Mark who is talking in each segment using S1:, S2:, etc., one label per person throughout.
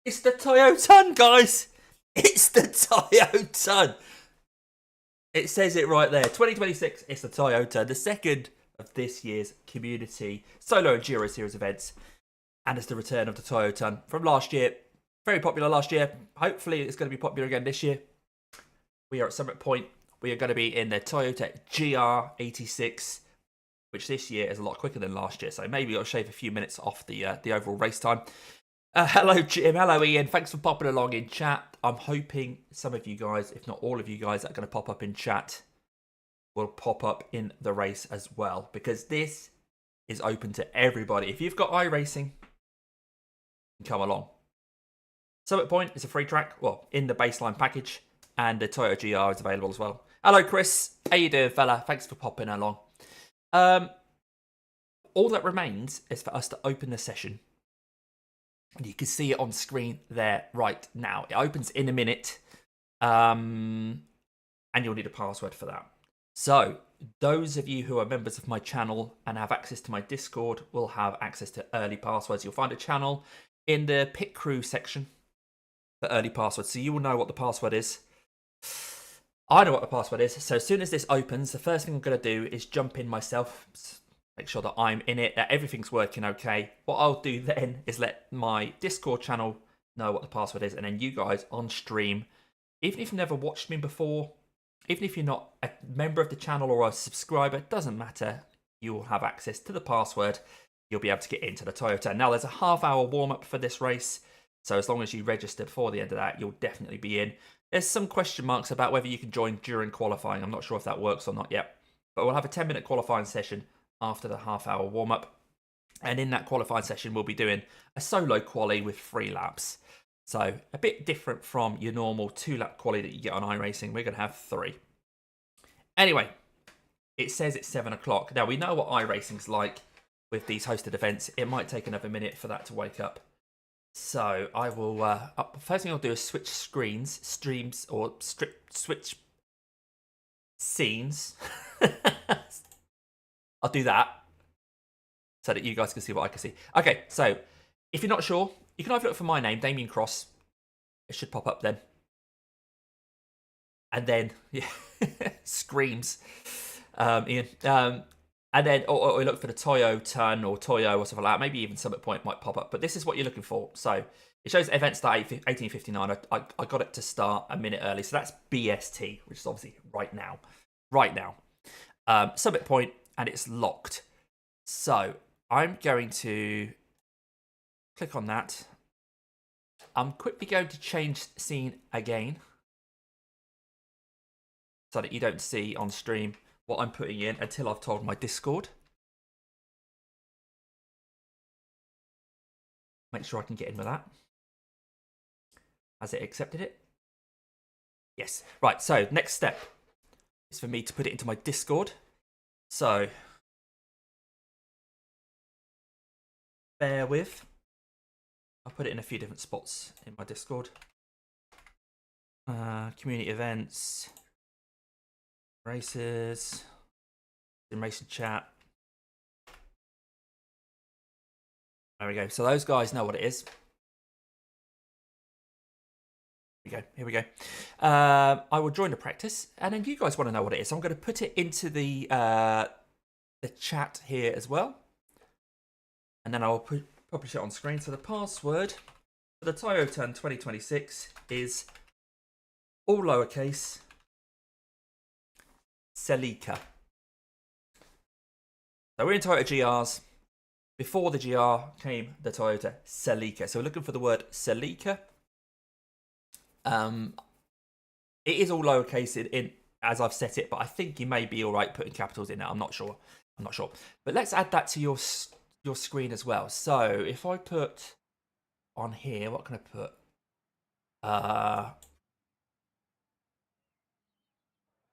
S1: It's the Toyo'Ton, guys. It's the Toyo'Ton. It says it right there. 2026, it's the Toyota, the second of this year's community Solo Enduro Series events. And it's the return of the Toyo'Ton from last year. Very popular last year. Hopefully it's going to be popular again this year. We are at Summit Point. We are going to be in the Toyota GR86, which this year is a lot quicker than last year. So maybe I'll shave a few minutes off the overall race time. Hello, Jim. Hello, Ian. Thanks for popping along in chat. I'm hoping some of you guys, if not all of you guys that are going to pop up in chat, will pop up in the race as well. Because this is open to everybody. If you've got iRacing, come along. Summit Point is a free track, well, in the baseline package. And the Toyota GR is available as well. Hello, Chris. How you doing, fella? Thanks for popping along. All that remains is for us to open the session. And you can see it on screen there right now. It opens in a minute. And you'll need a password for that. So, those of you who are members of my channel and have access to my Discord will have access to early passwords. You'll find a channel in the pit crew section for early passwords. So you will know what the password is. I know what the password is. So as soon as this opens, the first thing I'm going to do is jump in myself. Make sure that I'm in it, that everything's working okay. What I'll do then is let my Discord channel know what the password is. And then you guys on stream, even if you've never watched me before, even if you're not a member of the channel or a subscriber, it doesn't matter. You will have access to the password. You'll be able to get into the Toyota. Now, there's a half-hour warm-up for this race. So as long as you register before the end of that, you'll definitely be in. There's some question marks about whether you can join during qualifying. I'm not sure if that works or not yet. But we'll have a 10-minute qualifying session after the half-hour warm-up. And in that qualifying session, we'll be doing a solo quali with 3 laps. So a bit different from your normal 2-lap quali that you get on iRacing. We're going to have 3. Anyway, it says it's 7 o'clock. Now, we know what iRacing's like with these hosted events. It might take another minute for that to wake up. So I will, first thing I'll do is switch streams, or switch scenes. I'll do that so that you guys can see what I can see. Okay, so if you're not sure, you can either look for my name, Damien Cross. It should pop up then. And then, yeah, screams, Ian. And then, or look for the Toyo'Ton or Toyo or something like that. Maybe even Summit Point might pop up. But this is what you're looking for. So it shows events start 18:59. I got it to start a minute early. So that's BST, which is obviously right now. Right now. Summit Point, and it's locked. So I'm going to click on that. I'm quickly going to change scene again, so that you don't see on stream what I'm putting in until I've told my Discord. Make sure I can get in with that. Has it accepted it? Yes. Right, so next step is for me to put it into my Discord. So, bear with. I'll put it in a few different spots in my Discord. Community events. Races, in racing chat. There we go. So those guys know what it is. Here we go. I will join the practice, and then you guys want to know what it is. So I'm going to put it into the chat here as well, and then I'll publish it on screen. So the password for the Toyo'Ton 2026 is all lowercase. Celica. So we're in Toyota GRs. Before the GR came the Toyota Celica. So we're looking for the word Celica. It is all lowercase in as I've set it, but I think you may be all right putting capitals in there. I'm not sure. But let's add that to your screen as well. So if I put on here, what can I put?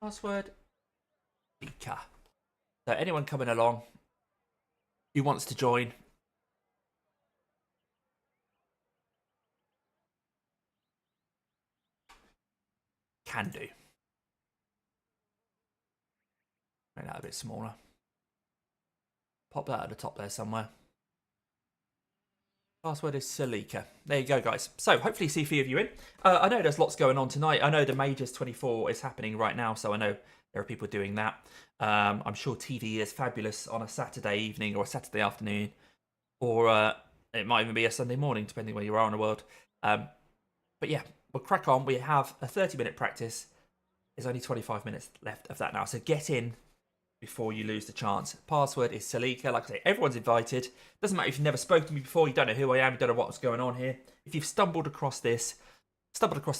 S1: Password. So anyone coming along who wants to join, can do. Make that a bit smaller. Pop that at the top there somewhere. Password is Salika. There you go, guys. So hopefully see a few of you in. I know there's lots going on tonight. I know the Majors 24 is happening right now, so I know there are people doing that. I'm sure TV is fabulous on a Saturday evening or a Saturday afternoon, or it might even be a Sunday morning, depending where you are in the world. But yeah, we'll crack on. We have a 30-minute practice. There's only 25 minutes left of that now, so get in before you lose the chance. Password is Salika. Like I say, everyone's invited. Doesn't matter if you've never spoken to me before, you don't know who I am, you don't know what's going on here. If you've stumbled across this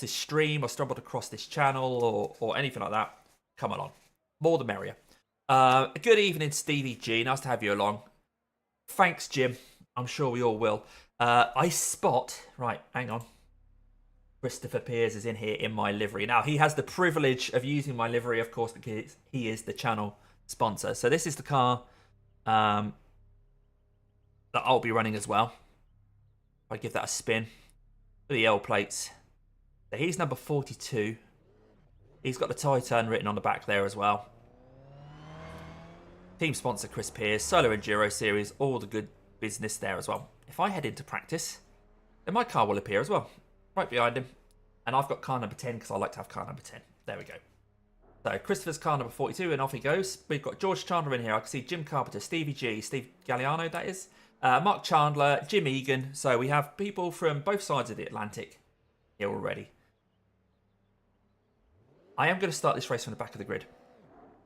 S1: stream, or stumbled across this channel, or anything like that, come along. More the merrier. Good evening, Stevie G. Nice to have you along. Thanks, Jim. I'm sure we all will. I spot... Right, hang on. Christopher Piers is in here in my livery. Now, he has the privilege of using my livery, of course, because he is the channel sponsor. So this is the car that I'll be running as well. If I give that a spin. The L plates. So he's number 42. He's got the Toyo'Ton written on the back there as well. Team sponsor Chris Piers, Solo Enduro Series, all the good business there as well. If I head into practice, then my car will appear as well. Right behind him. And I've got car number 10 because I like to have car number 10. There we go. So Christopher's car number 42 and off he goes. We've got George Chandler in here. I can see Jim Carpenter, Stevie G, Steve Galliano, that is. Mark Chandler, Jim Egan. So we have people from both sides of the Atlantic here already. I am going to start this race from the back of the grid,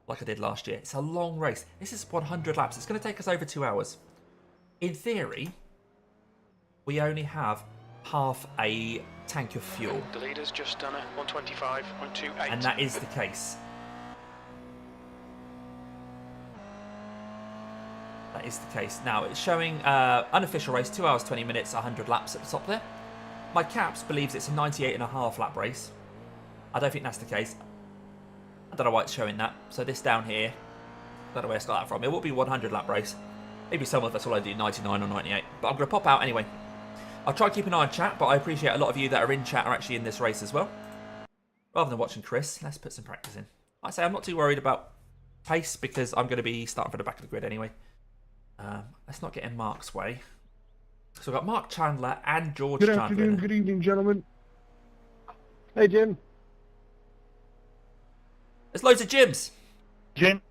S1: like I did last year. It's a long race. This is 100 laps. It's going to take us over 2 hours. In theory, we only have half a tank of fuel.
S2: The leader's just done a 125.28.
S1: And that is the case. That is the case. Now, it's showing unofficial race, 2 hours, 20 minutes, 100 laps at the top there. My Caps believes it's a 98.5 lap race. I don't think that's the case. I don't know why it's showing that. So this down here, I don't know where it's got that from. It will be 100 lap race. Maybe some of us will only do 99 or 98. But I'm going to pop out anyway. I'll try and keep an eye on chat, but I appreciate a lot of you that are in chat are actually in this race as well. Rather than watching Chris, let's put some practice in. Like I say, I'm not too worried about pace because I'm going to be starting from the back of the grid anyway. Let's not get in Mark's way. So we've got Mark Chandler and George Chandler.
S3: Good afternoon, good evening, gentlemen. Hey, Jim.
S1: There's loads of Jims.
S3: Jim.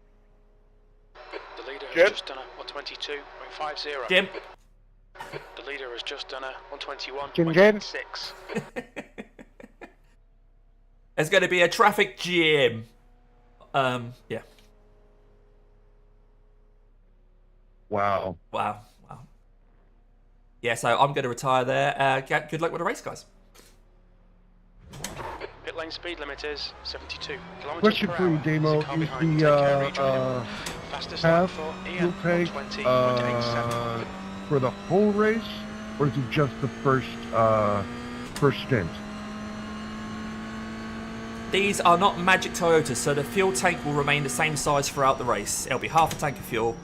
S2: The leader
S3: Jim.
S2: has just done a 122.50.
S1: Jim.
S2: The leader has just done a
S3: 121.6.
S1: There's going to be a traffic jam. Yeah.
S3: Wow.
S1: Wow. Yeah, so I'm going to retire there. Good luck with the race, guys.
S2: Pit lane speed limit is 72 kilometers
S3: Question
S2: per
S3: for you,
S2: hour.
S3: Damo.
S2: Is the car
S3: Is
S2: behind
S3: the
S2: fastest lap
S3: half
S2: for
S3: fuel
S2: Ian,
S3: tank
S2: 120.87.
S3: for the whole race, or is it just the first stint?
S1: These are not magic Toyotas, so the fuel tank will remain the same size throughout the race. It'll be half a tank of fuel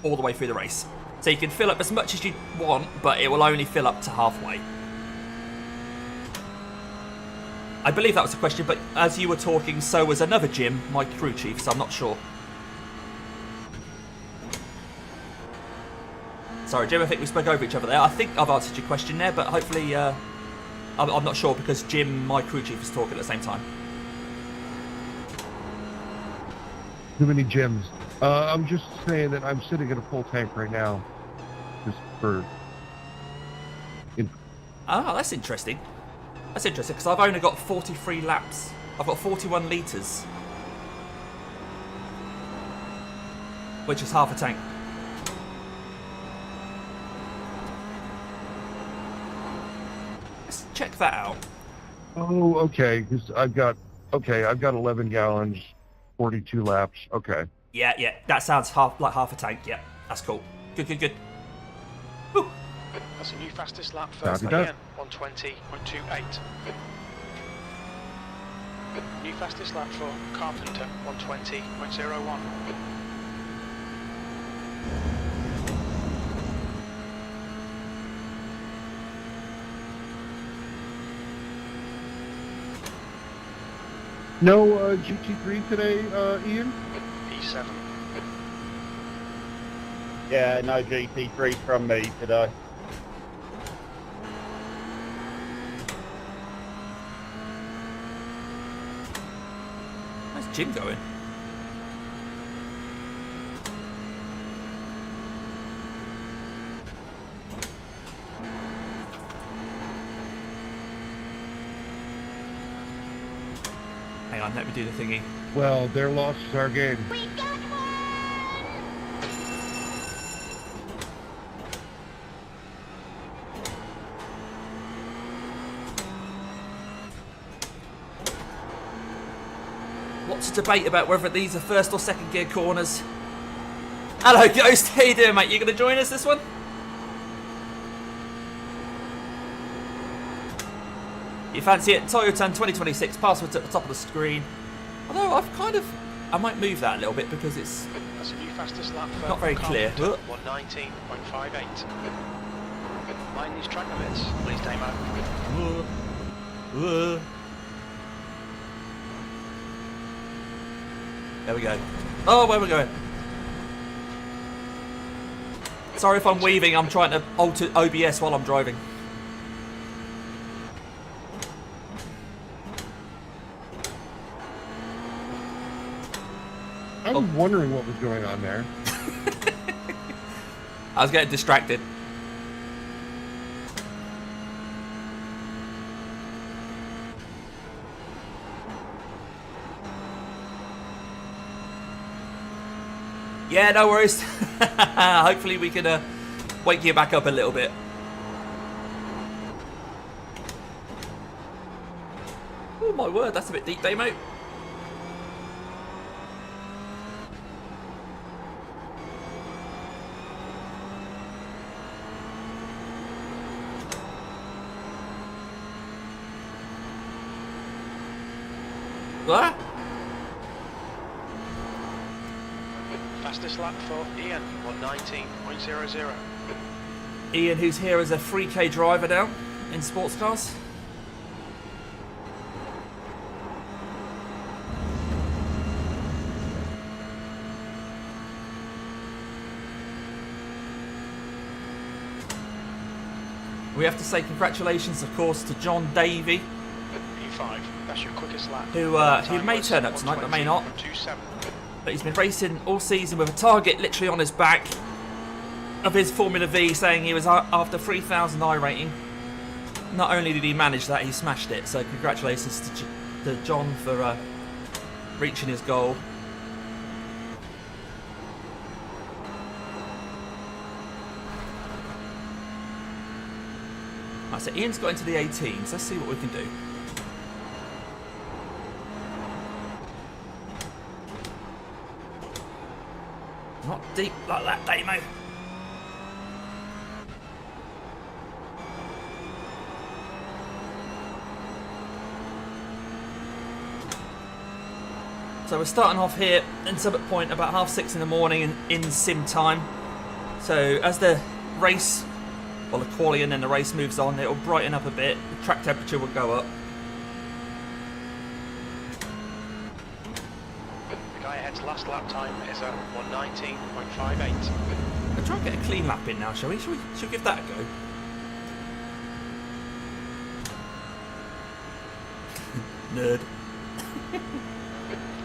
S1: all the way through the race. So you can fill up as much as you want, but it will only fill up to halfway. I believe that was the question, but as you were talking, so was another Jim, my crew chief, so I'm not sure. Sorry, Jim, I think we spoke over each other there. I think I've answered your question there, but hopefully, I'm not sure because Jim, my crew chief, is talking at the same time.
S3: Too many Jims. I'm just saying that I'm sitting in a full tank right now. Just for...
S1: Ah, that's interesting. That's interesting, because I've only got 43 laps. I've got 41 litres. Which is half a tank. Let's check that out.
S3: Oh, okay. Because I've got 11 gallons, 42 laps. Okay.
S1: Yeah. That sounds like half a tank. Yeah, that's cool. Good. Whew.
S2: That's a new fastest lap first
S3: Copy
S2: again, 120.28. New fastest lap for Carpenter, 120.01.
S3: No GT3 today, Ian?
S2: E7.
S4: Yeah, no GT3 from me today.
S1: Jim going? Hang on, let me do the thingy.
S3: Well, their loss is our gain.
S4: We got one!
S1: What's the debate about whether these are first or second gear corners? Hello, Ghost. How you doing, mate? You going to join us this one? You fancy it? Toyo'Ton 2026, passwords at the top of the screen. Although I might move that a little bit because it's
S2: That's a new fastest lap for
S1: not very clear.
S2: Carpenter, 119.58. Mind these track limits, please, Damo.
S1: There we go. Oh, where are we going? Sorry if I'm weaving, I'm trying to alter OBS while I'm driving.
S3: I was wondering what was going on there.
S1: I was getting distracted. Yeah, no worries. Hopefully we can wake you back up a little bit. Oh my word, that's a bit deep, Damo. What?
S2: Fastest lap for Ian, 119.00.
S1: Ian, who's here as a 3K driver now in sports cars. We have to say congratulations, of course, to John Davey,
S2: P5, that's your quickest lap.
S1: who may turn up tonight, but may not.
S2: 120.27.
S1: But he's been racing all season with a target literally on his back of his Formula V, saying he was after 3,000 iRating. Not only did he manage that, he smashed it. So congratulations to John for reaching his goal. Right, so Ian's got into the 18s. Let's see what we can do. Not deep like that, Damo. So we're starting off here in Summit Point about 6:30 in the morning in sim time. So as the race, well, the quali and then the race moves on, it'll brighten up a bit. The track temperature will go up.
S2: The guy ahead's last lap time is at 119.58.
S1: We'll try and get a clean lap in now, shall we? Shall we give that a go? Nerd.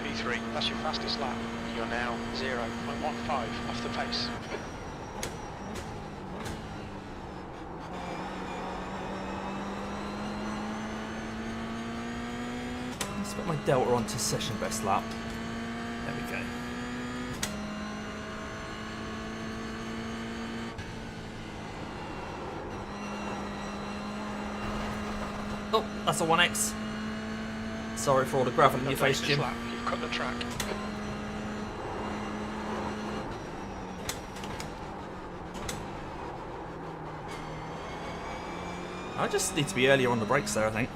S2: P3, that's your fastest lap. You're now 0.15 off the pace.
S1: Let's put my delta onto session best lap. There we go. Oh, that's a 1x. Sorry for all the gravel in your face, Jim.
S2: Lap, you've cut the track.
S1: I just need to be earlier on the brakes there, I think.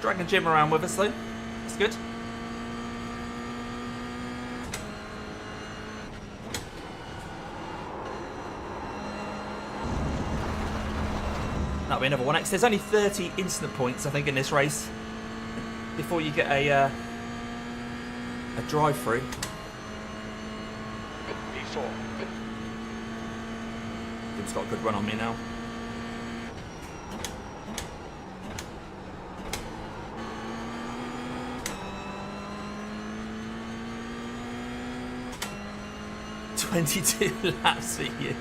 S1: Dragging Jim around with us though. That's good. That'll be another 1x. There's only 30 instant points, I think, in this race before you get a a drive-through.
S2: P4.
S1: Jim's got a good run on me now. "22 laps for you."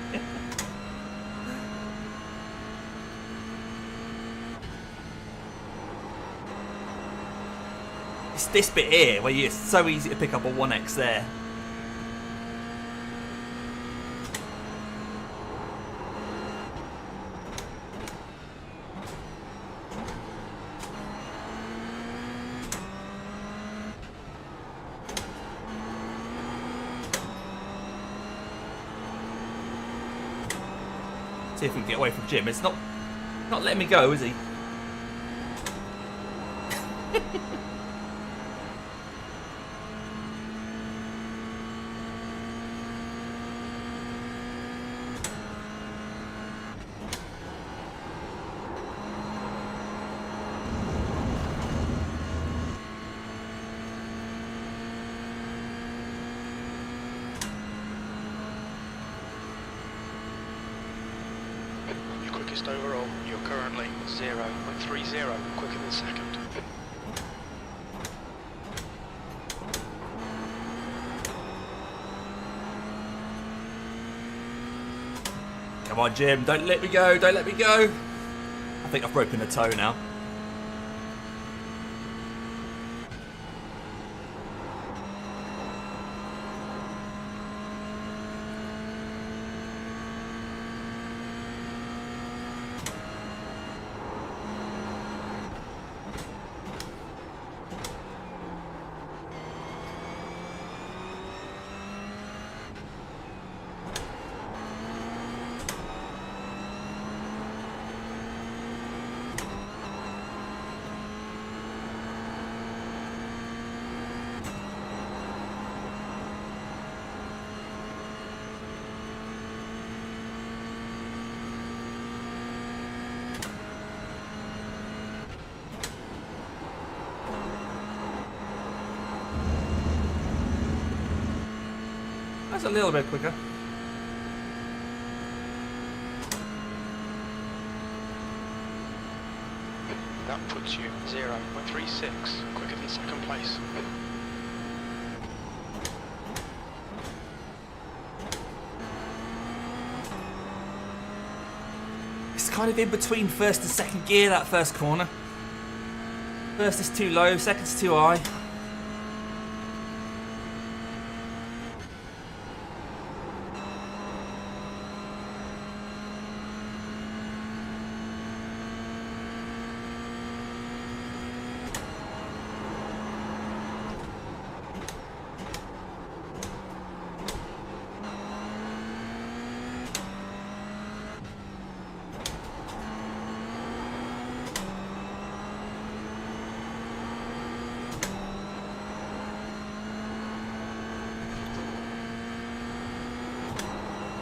S1: It's this bit here where it's so easy to pick up a 1x there. See if we can get away from Jim. It's not letting me go, is he?
S2: Quickest overall, you're currently 0.30 quicker than second.
S1: Come on, Jim, don't let me go, don't let me go. I think I've broken a toe now. That's a little bit quicker.
S2: That puts you 0.36 quicker than second place.
S1: It's kind of in between first and second gear, that first corner. First is too low, second's too high.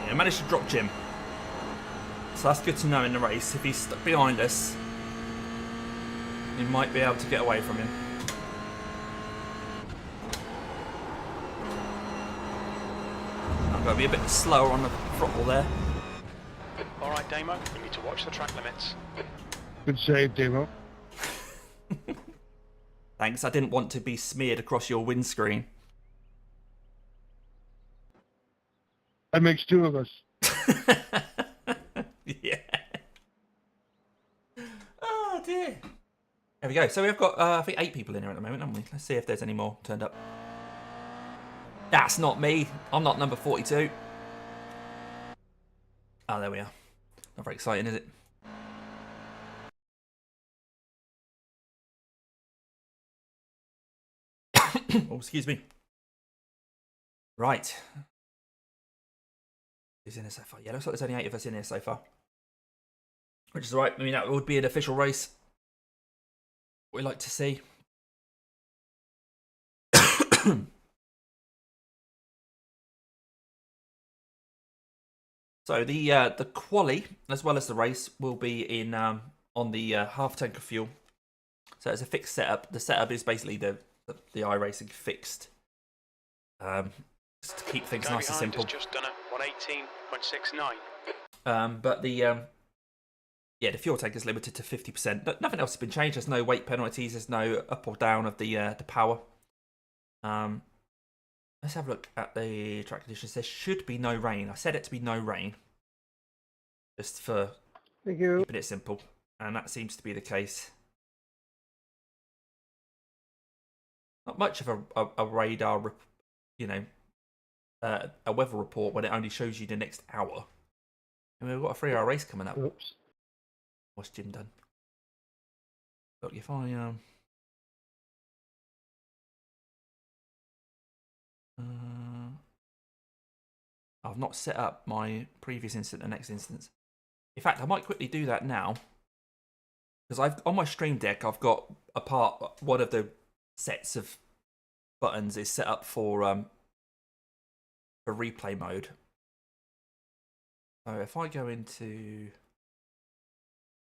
S1: I managed to drop Jim, so that's good to know in the race. If he's stuck behind us, we might be able to get away from him. I've got to be a bit slower on the throttle there.
S2: Alright, Damo, you need to watch the track limits.
S3: Good save, Demo.
S1: Thanks, I didn't want to be smeared across your windscreen.
S3: That makes two of us.
S1: Yeah. Oh dear. There we go. So we've got, I think, 8 people in here at the moment, haven't we? Let's see if there's any more turned up. That's not me. I'm not number 42. Oh, there we are. Not very exciting, is it? Oh, excuse me. Right. Who's in here so far? Yeah, looks like there's only 8 of us in here so far. Which is alright. I mean, that would be an official race. We like to see. So the quali, as well as the race, will be in on the half tank of fuel. So it's a fixed setup. The setup is basically the iRacing fixed Just to keep things
S2: Guy
S1: nice and
S2: behind
S1: simple.
S2: has just done a 118.69.
S1: But the the fuel tank is limited to 50%. Nothing else has been changed. There's no weight penalties. There's no up or down of the power. Let's have a look at the track conditions. There should be no rain. I said it to be no rain, just for
S3: Thank you.
S1: keeping it simple, and that seems to be the case. Not much of a radar, a weather report when it only shows you the next hour. And we've got a 3-hour race coming up.
S3: Oops.
S1: What's Jim done? Look, if I I've not set up my previous instance and next instance. In fact, I might quickly do that now, because on my stream deck I've got one of the sets of buttons is set up for replay mode. So if I go into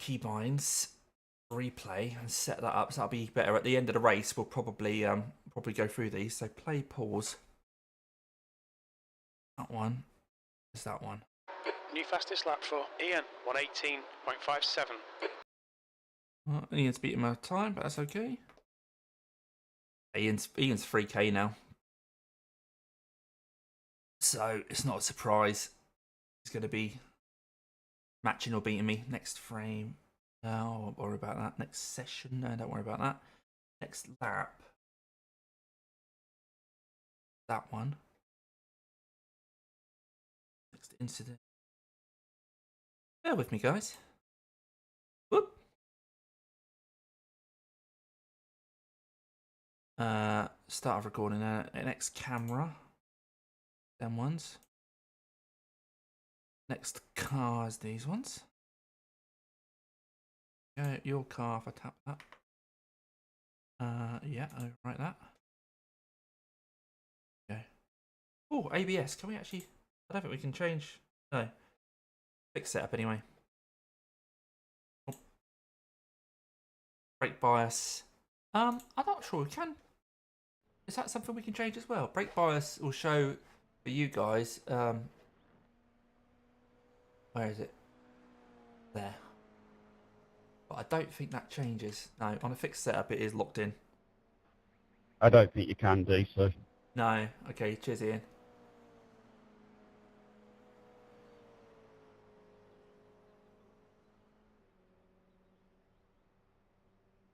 S1: keybinds, replay, and set that up, so that'll be better. At the end of the race, we'll probably go through these. So play, pause. That one is that one.
S2: New fastest lap for Ian, 118.57.
S1: Well, Ian's beating my time, but that's okay. Ian's 3K now, so it's not a surprise. He's going to be matching or beating me next frame. No, I won't worry about that. Next session, no, don't worry about that. Next lap, that one. Next incident. Bear with me, guys. Whoop. Start of recording. Next camera. Them ones. Next cars. These ones. Your car. If I tap that. Yeah. Overwrite that. Okay. Oh, ABS. Can we actually? I don't think we can change. No. Fix setup anyway. Oh. Brake bias. I'm not sure we can. Is that something we can change as well? Brake bias will show for you guys. Where is it? There. But I don't think that changes. No, on a fixed setup it is locked in.
S4: I don't think you can do so.
S1: No. Okay, cheers Ian.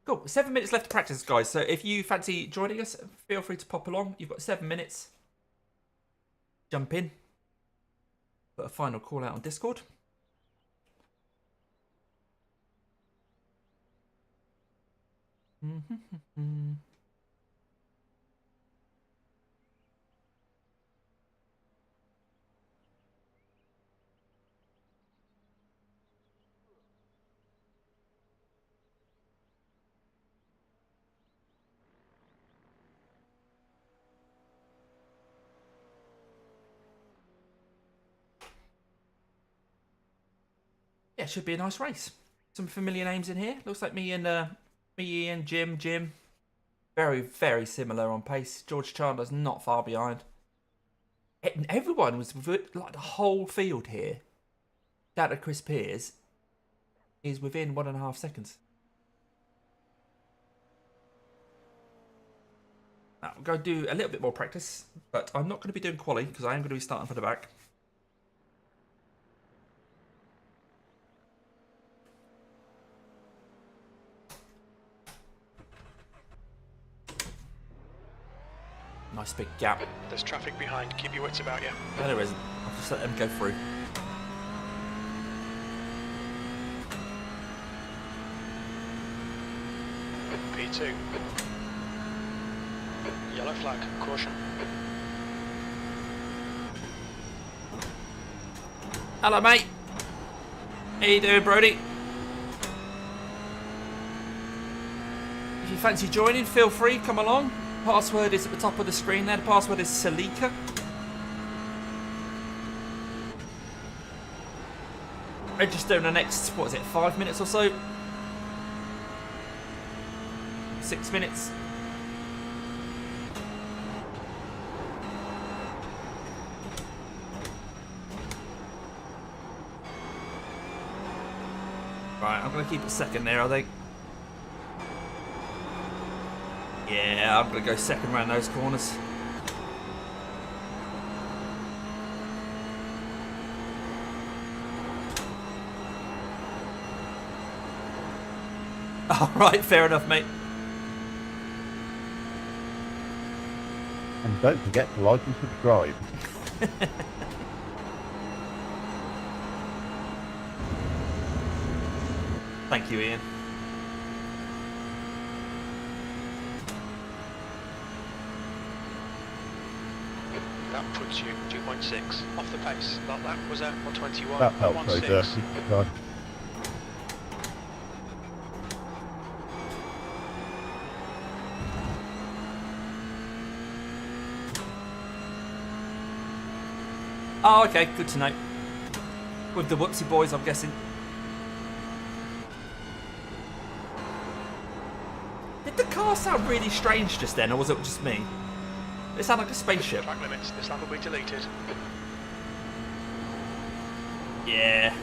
S1: Cool. 7 minutes left to practice, guys. So if you fancy joining us, feel free to pop along. You've got 7 minutes. Jump in. Put a final call out on Discord. Yeah, it should be a nice race. Some familiar names in here. Looks like me, Ian, Jim. Very, very similar on pace. George Chandler's not far behind. Everyone was like the whole field here, down to Chris Pears, is within 1.5 seconds. Now, I'm going to do a little bit more practice, but I'm not going to be doing quali because I am going to be starting from the back. Nice big gap.
S2: There's traffic behind. Keep your wits about you.
S1: No, there isn't. I'll just let them go through.
S2: P2. Yellow flag. Caution.
S1: Hello, mate. How you doing, Brody? If you fancy joining, feel free. Come along. Password is at the top of the screen there. The password is Salika. Register in the next, 5 minutes or so? 6 minutes. Right, I'm going to keep it second there, I think. Yeah, I'm going to go second round those corners. Alright, fair enough, mate.
S4: And don't forget to like and subscribe.
S1: Thank you, Ian.
S2: That puts you 2.6 off the pace. That was at 121.
S4: That helps so
S2: 116.
S4: dirty. God.
S1: Oh, okay, good to know. With the whoopsie boys, I'm guessing. Did the car sound really strange just then, or was it just me? It sounded like a spaceship.
S2: Track limits. This lap will be deleted.
S1: Yeah.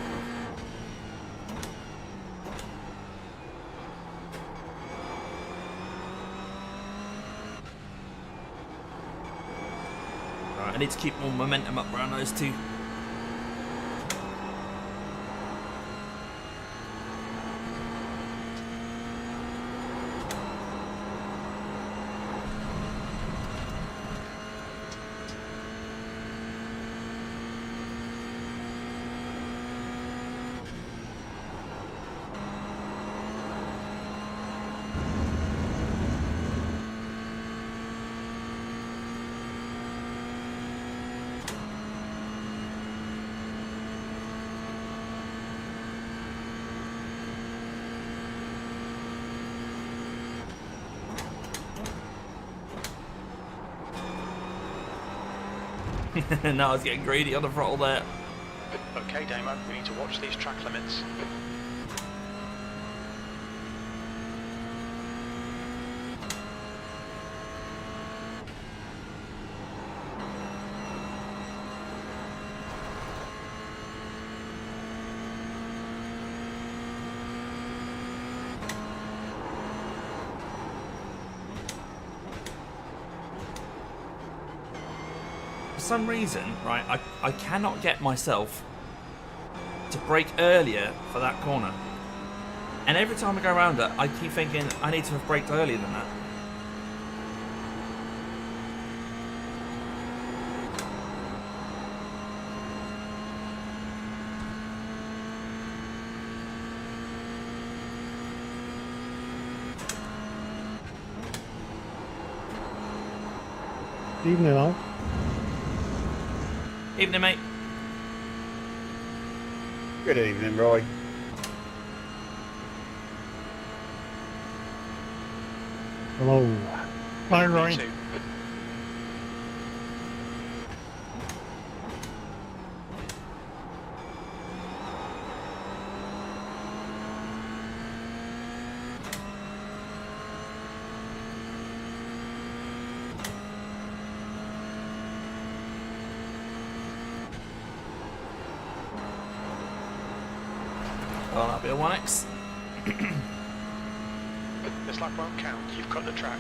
S1: Right, I need to keep more momentum up around those two. No, I was getting greedy on the throttle there.
S2: Okay, Damo, we need to watch these track limits.
S1: For some reason, right, I cannot get myself to brake earlier for that corner. And every time I go around it, I keep thinking I need to have braked earlier than that.
S5: Evening all.
S1: Evening, mate.
S4: Good evening, Roy.
S5: Hello. Hi, Roy.
S2: Two.
S1: Oh, that'll be a 1x.
S2: This lap won't count. You've cut the track.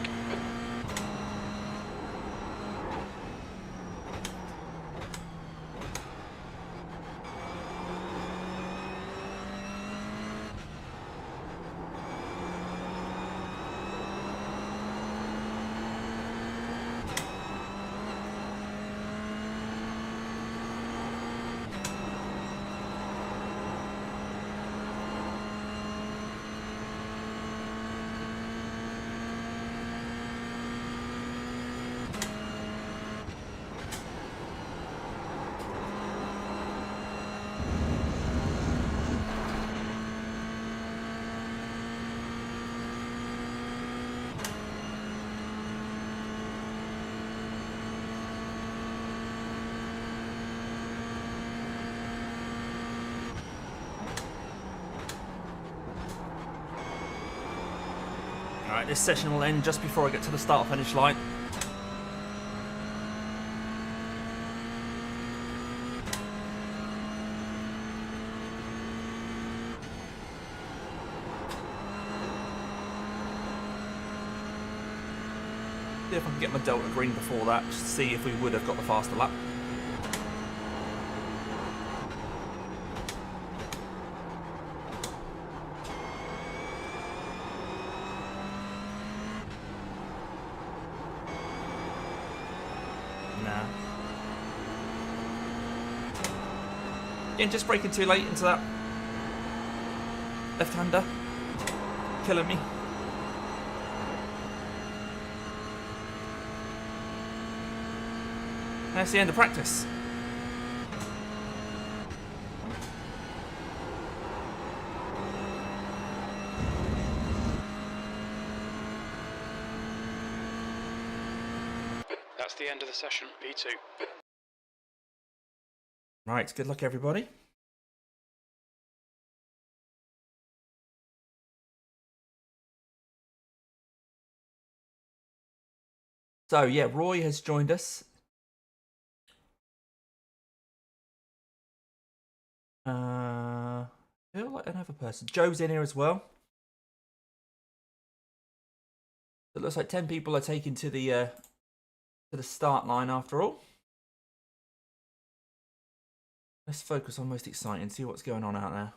S1: Alright, this session will end just before I get to the start finish line. See if I can get my Delta Green before that, just to see if we would have got the faster lap. Nah. Again, just braking too late into that left-hander. Killing me. That's the end of practice.
S2: That's the end of the session, P2.
S1: Right, good luck everybody. So yeah, Roy has joined us. I feel like another person. Joe's in here as well. It looks like 10 people are taken to the start line after all. Let's focus on most exciting, see what's going on out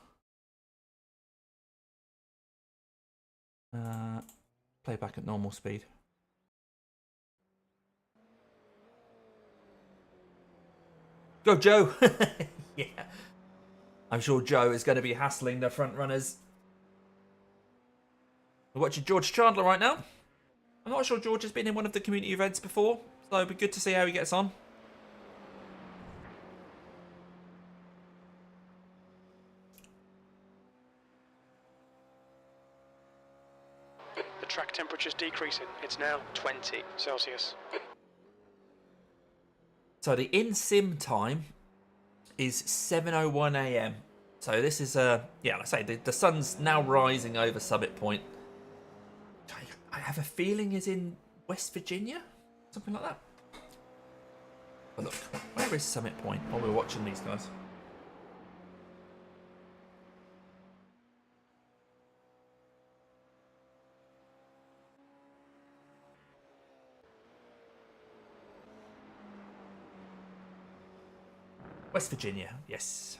S1: there. Play back at normal speed. Go, Joe! Yeah. I'm sure Joe is going to be hassling the front runners. We're watching George Chandler right now. I'm not sure George has been in one of the community events before, so it'd be good to see how he gets on.
S2: The track temperature's decreasing. It's now 20 Celsius.
S1: So the in-sim time is 7:01 AM. So this is, yeah, like I say, the sun's now rising over Summit Point. I have a feeling is in West Virginia? Something like that. But look, where is Summit Point while we're watching these guys? West Virginia, yes.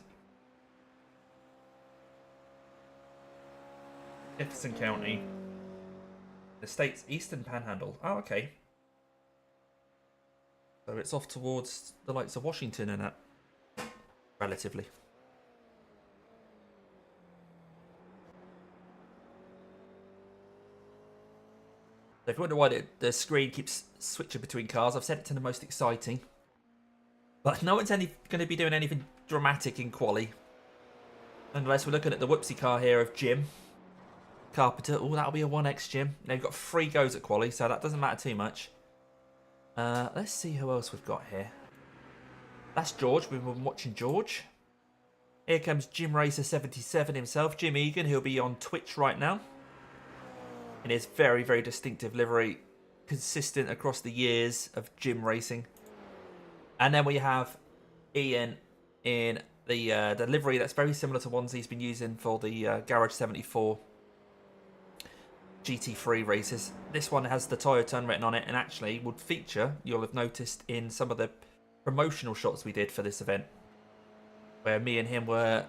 S1: Jefferson County. The state's eastern panhandle. Oh, okay. So it's off towards the likes of Washington and that. Relatively. So if you wonder why the screen keeps switching between cars, I've set it to the most exciting. But no one's going to be doing anything dramatic in quali. Unless we're looking at the whoopsie car here of Jim Carpenter. Oh, that'll be a 1x Jim. They've got 3 goes at quali, so that doesn't matter too much. Let's see who else we've got here. That's George. We've been watching George. Here comes Jim Racer 77 himself, Jim Egan. He'll be on Twitch right now. In his very, very distinctive livery, consistent across the years of Jim racing. And then we have Ian in the livery that's very similar to ones he's been using for the Garage 74 GT3 races. This one has the Toyo'Ton written on it and actually would feature, you'll have noticed, in some of the promotional shots we did for this event, where me and him were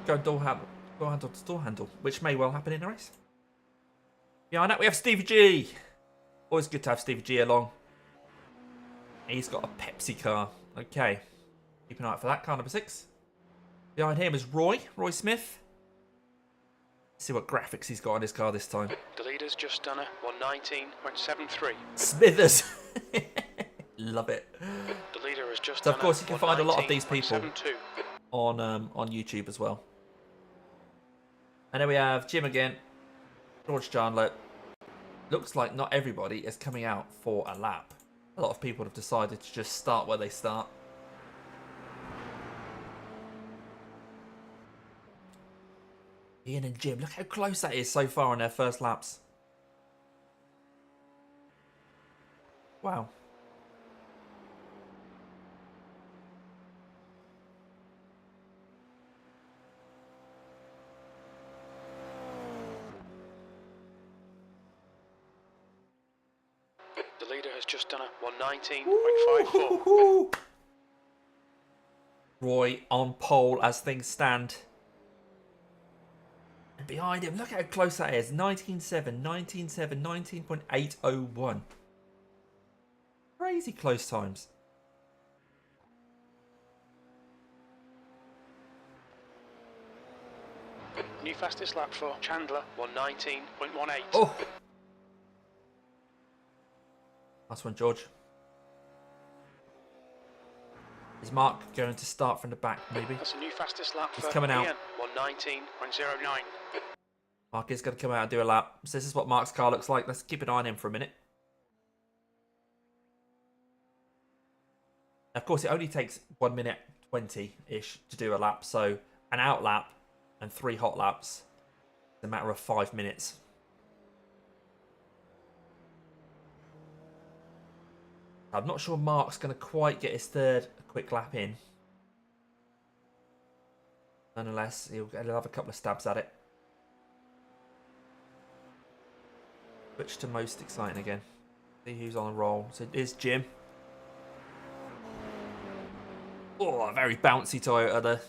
S1: going door handle to door handle, which may well happen in a race. Behind that we have Stevie G. Always good to have Stevie G along. He's got a Pepsi car. Okay. Keep an eye out for that. Car number 6. Behind him is Roy Smith. Let's see what graphics he's got on his car this time.
S2: The leader's just done a 119.73.
S1: Smithers. Love it.
S2: The leader has just
S1: So
S2: done
S1: of course you can find a lot of these people
S2: 119.72.
S1: on YouTube as well. And then we have Jim again. George Chandler. Looks like not everybody is coming out for a lap. A lot of people have decided to just start where they start. Ian and Jim, look how close that is so far on their first laps. Wow.
S2: The leader has just done a 119.54.
S1: Woo-hoo-hoo-hoo. Roy on pole as things stand. And behind him, look how close that is. 19.7, 19.7, 19.801. Crazy close times.
S2: New fastest lap for Chandler, 119.18.
S1: Oh! Last one, George. Is Mark going to start from the back, maybe?
S2: That's a new fastest lap
S1: He's
S2: for
S1: coming out.
S2: Ian, 119.09.
S1: Mark is going to come out and do a lap. So this is what Mark's car looks like. Let's keep an eye on him for a minute. Of course, it only takes 1 minute 20-ish to do a lap. So an out lap and 3 hot laps is a matter of 5 minutes. I'm not sure Mark's going to quite get his third quick lap in. Nonetheless, he'll have a couple of stabs at it. Switch to most exciting again. See who's on a roll. So it is Jim. Oh, a very bouncy Toyota there.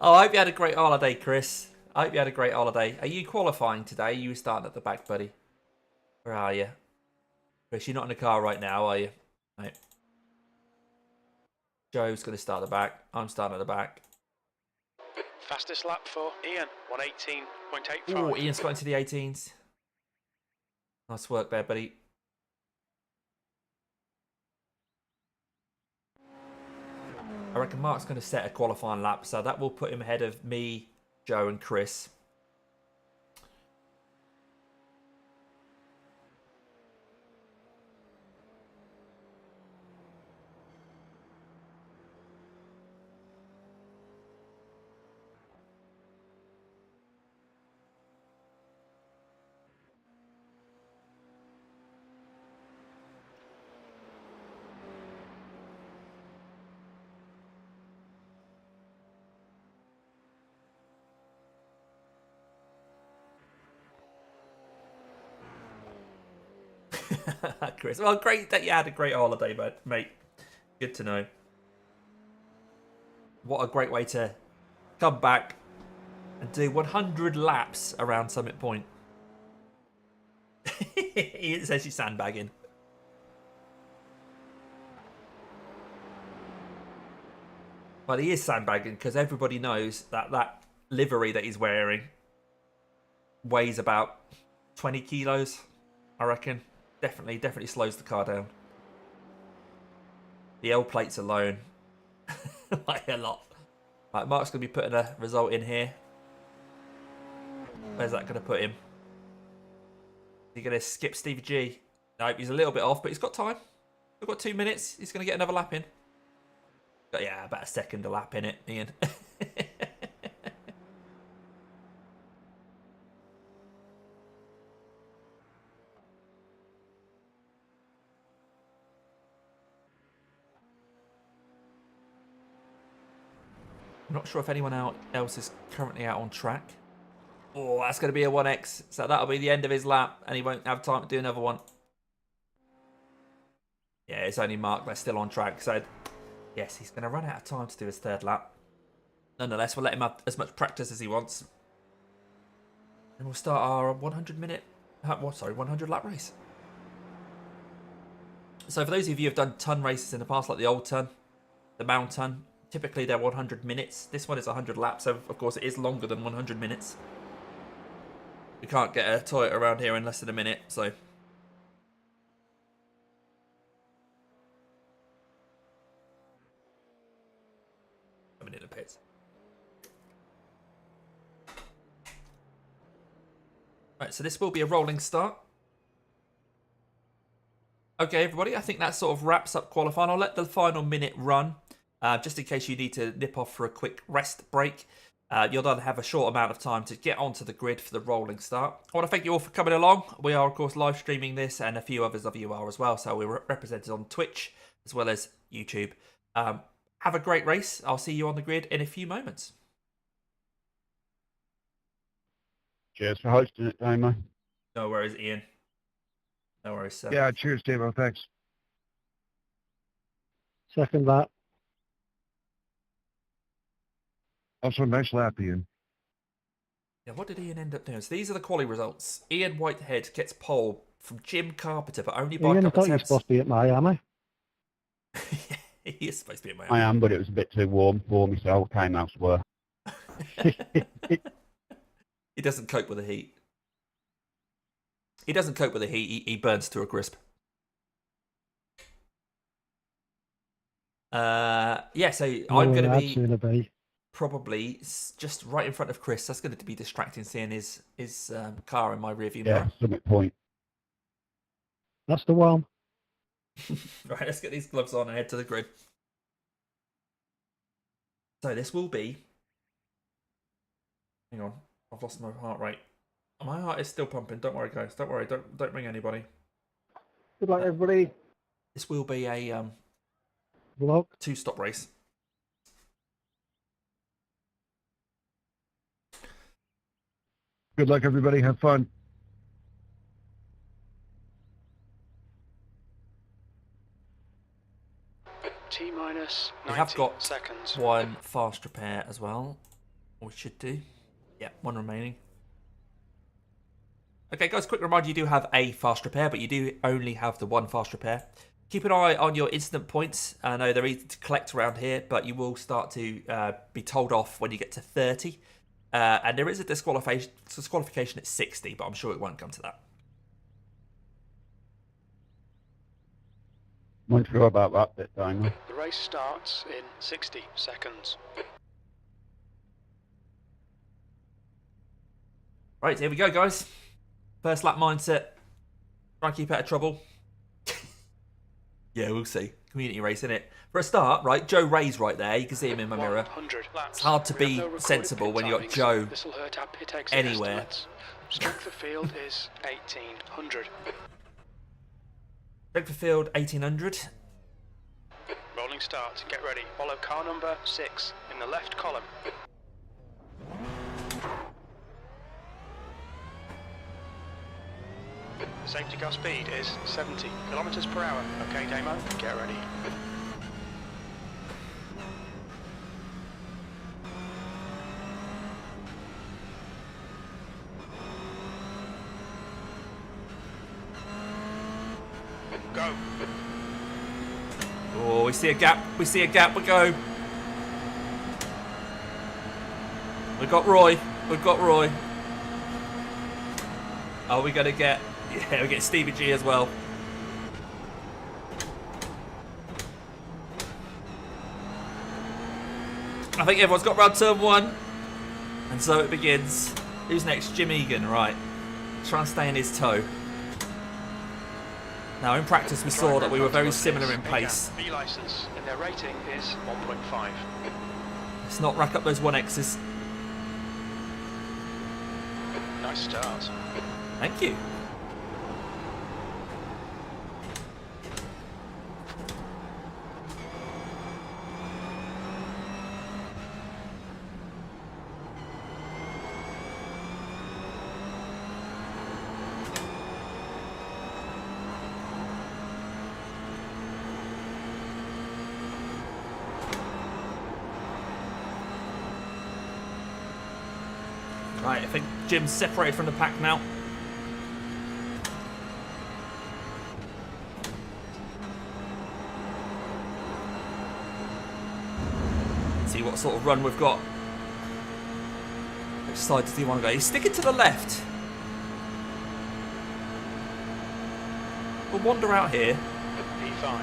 S1: Oh, I hope you had a great holiday, Chris. I hope you had a great holiday. Are you qualifying today? You were starting at the back, buddy. Where are you? Chris, you're not in the car right now, are you? No. Joe's going to start at the back. I'm starting at the back.
S2: Fastest lap for Ian, 118.85.
S1: Oh, Ian's got into the 18s. Nice work there, buddy. I reckon Mark's going to set a qualifying lap, so that will put him ahead of me, Joe and Chris. Chris, well, great that you had a great holiday, mate. Good to know. What a great way to come back and do 100 laps around Summit Point. He says he's sandbagging. But he is sandbagging because everybody knows that that livery that he's wearing weighs about 20 kilos, I reckon. Definitely slows the car down. The L plates alone, like a lot. Right, Mark's going to be putting a result in here. Where's that going to put him? Is he going to skip Stevie G? No, he's a little bit off, but he's got time. We've got 2 minutes. He's going to get another lap in. But yeah, about a second a lap in it, Ian. I'm not sure if anyone else is currently out on track. Oh, that's going to be a 1X. So that'll be the end of his lap, and he won't have time to do another one. Yeah, it's only Mark that's still on track. So, yes, he's going to run out of time to do his third lap. Nonetheless, we'll let him have as much practice as he wants. And we'll start our 100 lap race. So for those of you who have done ton races in the past, like the old ton, the Mount ton, typically they're 100 minutes. This one is 100 laps, so of course it is longer than 100 minutes. We can't get a Toyota around here in less than a minute, so. Coming in the pits. Right, so this will be a rolling start. Okay, everybody, I think that sort of wraps up qualifying. I'll let the final minute run. Just in case you need to nip off for a quick rest break. You'll then have a short amount of time to get onto the grid for the rolling start. I want to thank you all for coming along. We are, of course, live streaming this, and a few others of you are as well. So we're represented on Twitch as well as YouTube. Have a great race. I'll see you on the grid in a few moments.
S4: Cheers for hosting it, Damo.
S1: No worries, Ian. No worries, sir.
S3: Yeah, cheers, Damo. Thanks.
S5: Second that.
S3: Also, nice lap, Ian.
S1: Yeah, what did Ian end up doing? So these are the quali results. Ian Whitehead gets pole from Jim Carpenter, but only by
S5: Ian,
S1: a
S5: I
S1: couple
S5: thought you were
S1: attempts.
S5: supposed to be at Miami.
S1: Yeah, he is supposed to be at my
S4: I am, but it was a bit too warm for me, so I came elsewhere.
S1: He doesn't cope with the heat. He doesn't cope with the heat. He burns to a crisp. Yeah, so I'm going to be probably just right in front of Chris. That's going to be distracting, seeing his car in my rearview
S4: Yeah,
S1: mirror.
S4: summit point.
S5: That's the one.
S1: Right, let's get these gloves on and head to the grid. So this will be... Hang on, I've lost my heart rate. My heart is still pumping. Don't worry, guys. Don't worry. Don't ring anybody.
S5: Good luck, everybody.
S1: This will be a
S5: Vlog.
S1: 2-stop race.
S3: Good luck, everybody. Have fun.
S2: T-minus
S1: We
S2: 90
S1: have got
S2: seconds.
S1: one fast repair as well. We should do. Yeah, one remaining. Okay, guys, quick reminder, you do have a fast repair, but you do only have the one fast repair. Keep an eye on your incident points. I know they're easy to collect around here, but you will start to be told off when you get to 30. And there is a disqualification at 60, but I'm sure it won't come to that.
S4: Not sure about that bit, Damo.
S2: The race starts in 60 seconds.
S1: Right, here we go, guys. First lap mindset. Try and keep out of trouble. Yeah, we'll see. Community race, innit? For a start, right, Joe Ray's right there. You can see him in my mirror.
S2: 100 laps.
S1: It's hard to
S2: We have
S1: be
S2: no recorded
S1: sensible
S2: pit
S1: when you've got
S2: timings.
S1: Joe
S2: This'll hurt our pit exit
S1: anywhere.
S2: estimates. Strength of field is 1800.
S1: Strength of field, 1800.
S2: Rolling start. Get ready. Follow car number 6 in the left column. Safety car speed is 70 kilometers per hour. Okay, Damo, get ready. Go.
S1: Oh, we see a gap. We see a gap. We go. We've got Roy. We've got Roy. Are we going to get... Yeah, we get Stevie G as well. I think everyone's got round turn 1. And so it begins. Who's next? Jim Egan, right. Try and stay in his toe. Now, in practice, we saw that we were very similar in pace.
S2: B license, and their rating is 1.5.
S1: Let's not rack up those 1Xs.
S2: Nice start.
S1: Thank you. Right, I think Jim's separated from the pack now. Let's see what sort of run we've got. Which side does he want to go? He's sticking to the left. We'll wander out here.
S2: P5.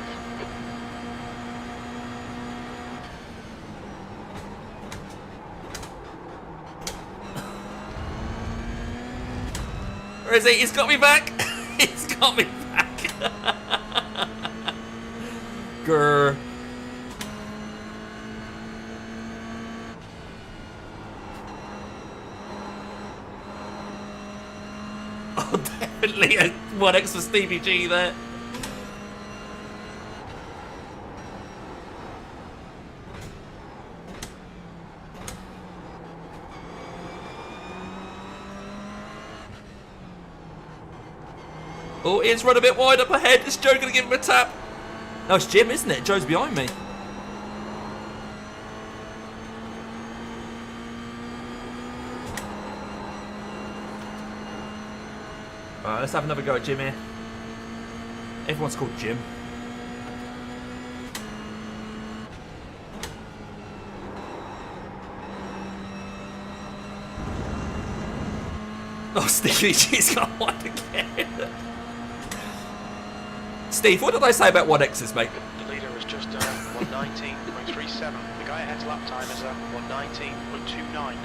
S1: Where is he? He's got me back! He's got me back! Grr. Oh, definitely a 1x for Stevie G there. Oh, Ian's run a bit wide up ahead. Is Joe going to give him a tap? No, it's Jim, isn't it? Joe's behind me. Alright, let's have another go at Jim here. Everyone's called Jim. Oh, Stevie G's got one again. Steve, what did I say about 1Xs, mate?
S2: The leader has just done 119.37. The guy ahead's lap time is 119.29.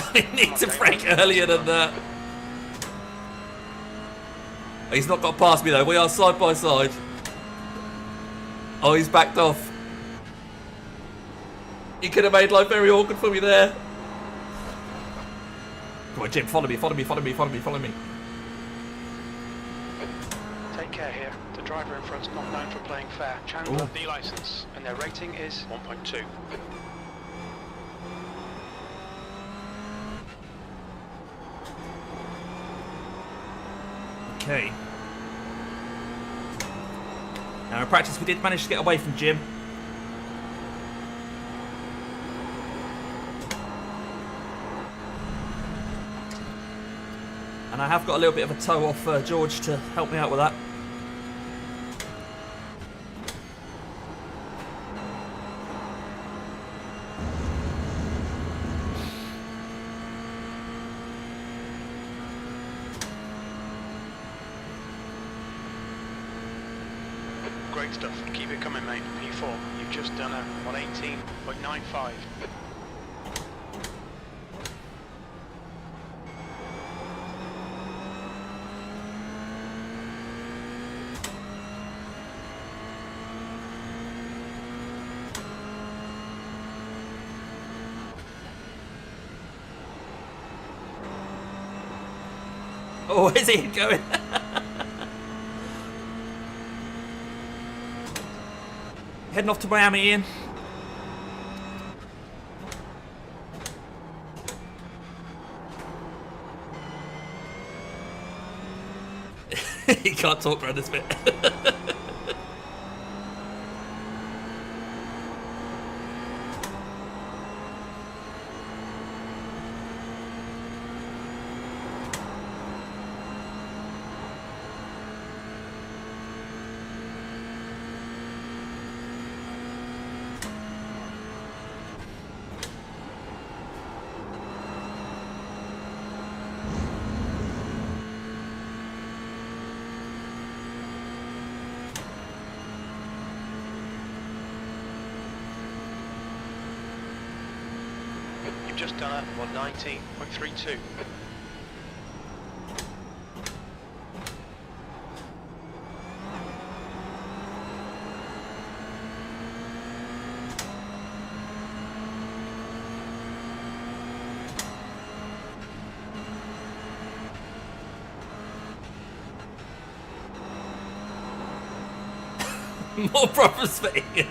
S1: I need to brake earlier than that. He's not got past me though. We are side by side. Oh, he's backed off. He could have made life very awkward for me there. Come on, Jim, follow me, follow me, follow me, follow me, follow me.
S2: Take care here. The driver in front's not known for playing fair. Chandler, the license, and their rating is 1.2.
S1: Okay. Now in practice we did manage to get away from Jim. And I have got a little bit of a toe off George to help me out with that.
S2: Great stuff. Keep it coming, mate. P4, you've just done a 118.95.
S1: Oh, is he going? Heading off to Miami, Ian. He can't talk around this bit.
S2: Just done a 119.32.
S1: More problems for Ian.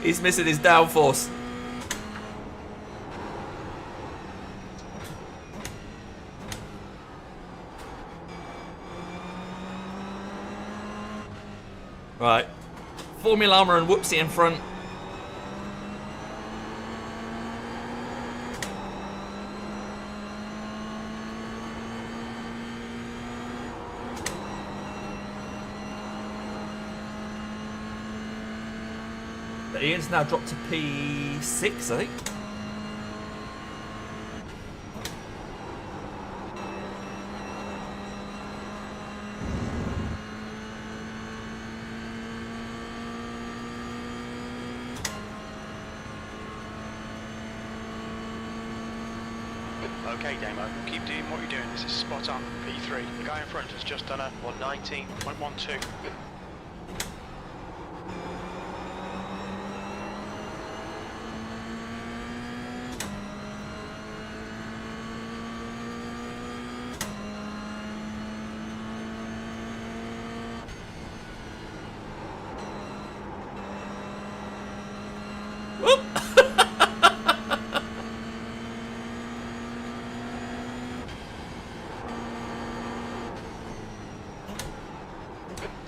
S1: He's missing his downforce. Right, Formula Armour and Whoopsie in front. But Ian's now dropped to P6, I think.
S2: Okay, Damo, keep doing what you're doing. This is spot on. P3. The guy in front has just done a 119.12.
S1: Whoop.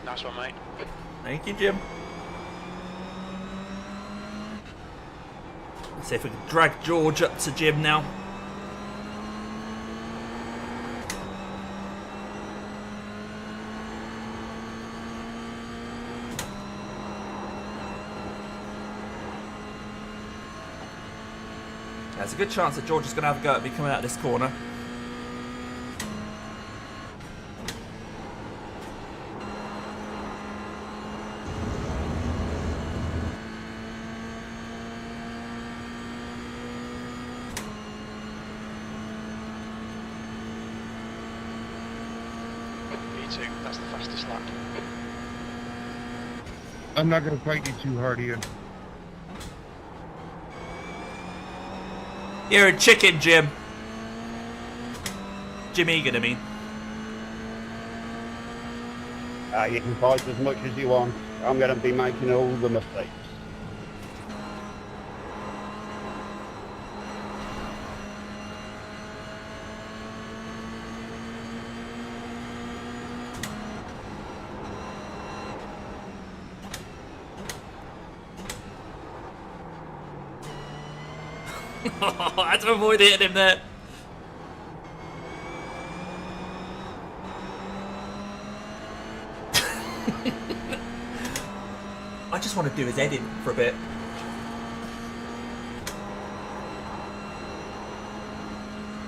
S2: Nice one, mate.
S1: Thank you, Jim. Let's see if we can drag George up to Jim now. There's a good chance that George is going to have a go at me coming out of this corner.
S2: Me2, that's the fastest lap.
S3: I'm not going to fight you too hard, Ian.
S1: You're a chicken, Jim. Jim Egan, I mean.
S4: You can fight as much as you want. I'm going to be making all the mistakes.
S1: I had to avoid hitting him there. I just want to do his head in for a bit.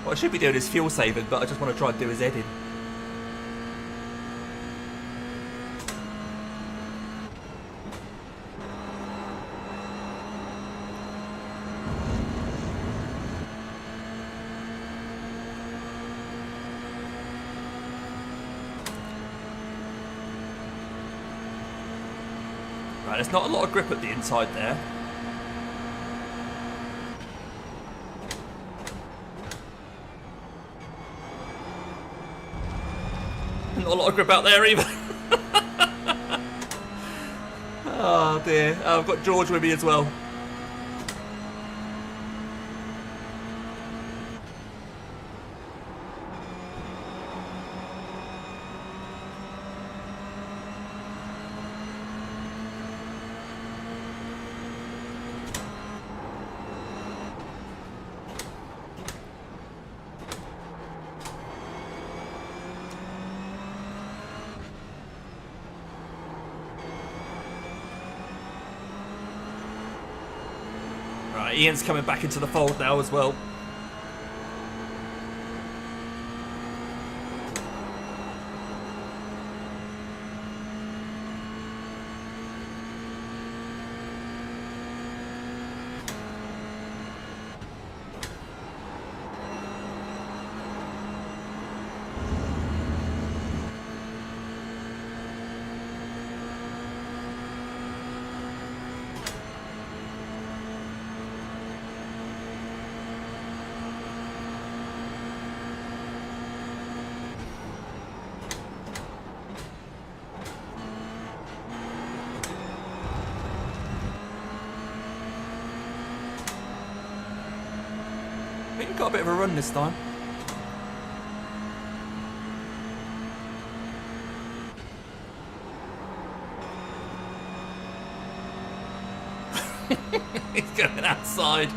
S1: What I should be doing is fuel saving, but I just want to try and do his head in. Right, there's not a lot of grip at the inside there. Not a lot of grip out there either. Oh dear. Oh, I've got George with me as well. Right, Ian's coming back into the fold now as well. I think we've got a bit of a run this time. He's going outside.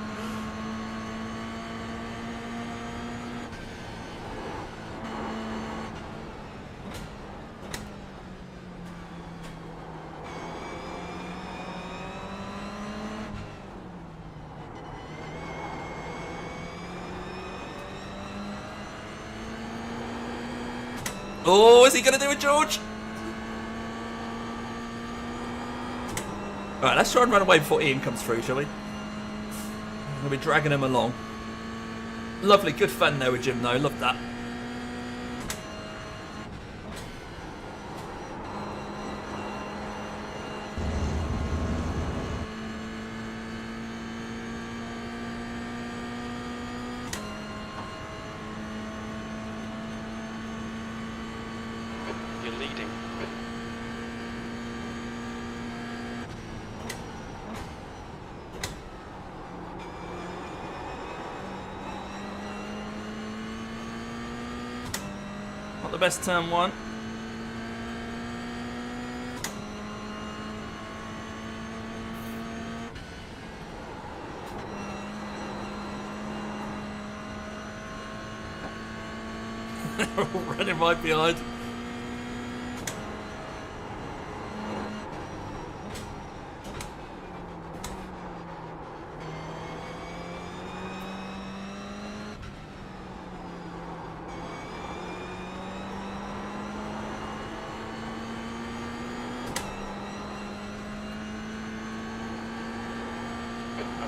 S1: Oh, is he going to do it, George? Alright, let's try and run away before Ian comes through, shall we? I'm going to be dragging him along. Lovely, good fun there with Jim, though. Love that.
S2: You're leading.
S1: Not the best turn one. Running right behind.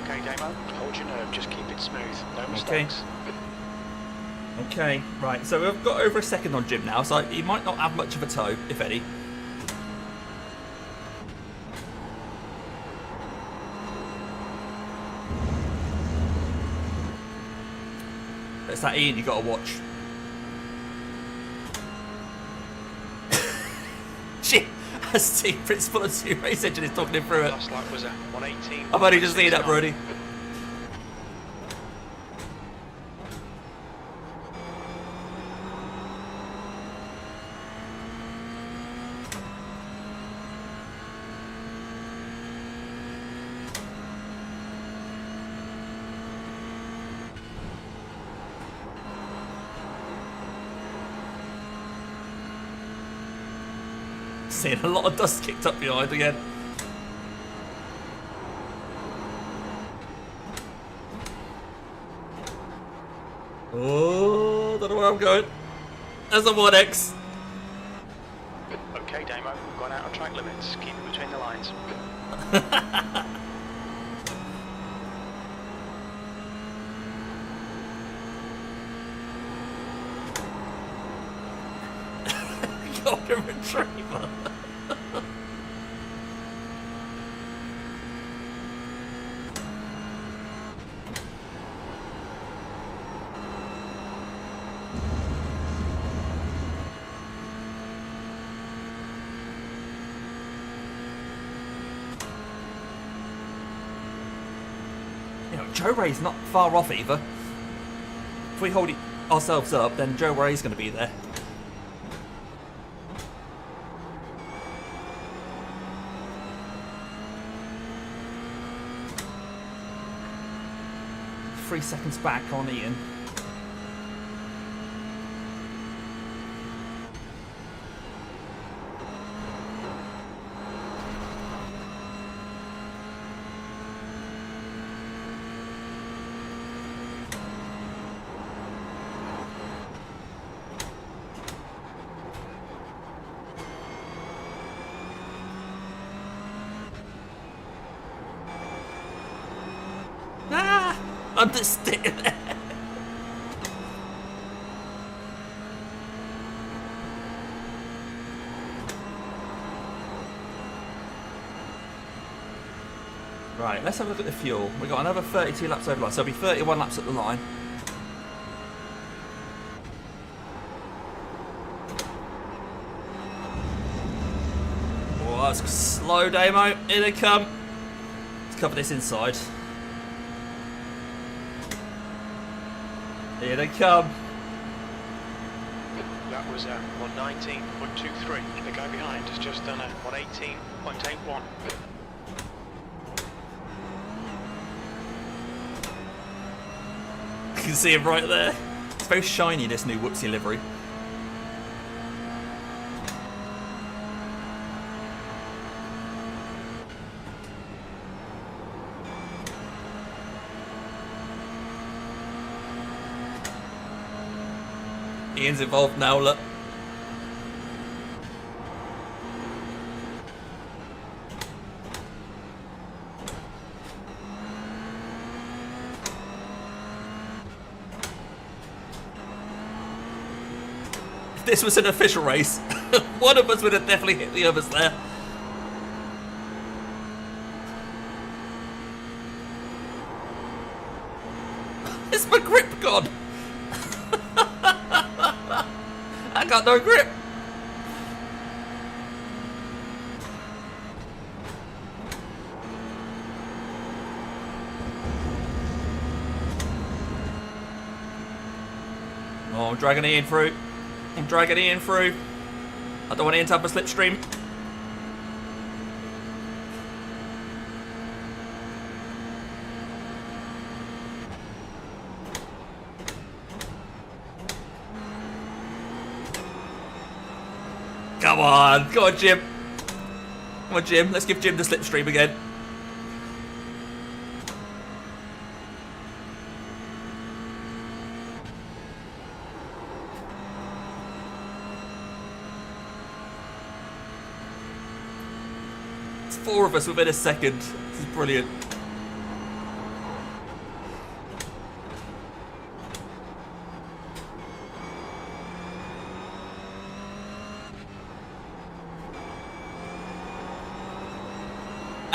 S2: Okay, Damo, hold your nerve, just keep it smooth, no mistakes.
S1: Okay, right, so we've got over a second on Jim now, so he might not have much of a toe, if any. It's that Ian you got to watch. Shit, as team principal of two race engine is talking him through it.
S2: Last lap was a 118.
S1: I've only just seen that, Brody. Seeing a lot of dust kicked up behind again. Oh, don't know where I'm going. There's a 1X.
S2: Okay, Damo, we've gone out of track limits. Keep it between the lines.
S1: Golden Retriever. You know, Joe Ray's not far off either. If we hold ourselves up, then Joe Ray's going to be there. Three seconds back on Ian. Ah! I'm just sitting there. Right, let's have a look at the fuel. We've got another 32 laps over the line, so it'll be 31 laps at the line. Oh, that's slow, Damo. Here they come. Let's cover this inside. Here they come.
S2: That was a 119.23. The guy behind has just done a 118.81.
S1: You can see him right there. It's very shiny, this new Whoopsie livery. Ian's involved now, look. If this was an official race, one of us would have definitely hit the others there. Is my grip gone? I got no grip. Oh, I'm dragging Ian through. I'm dragging Ian through. I don't want Ian to have a slipstream. Come on, Jim. Come on, Jim. Let's give Jim the slipstream again. It's 4 of us within a second. This is brilliant.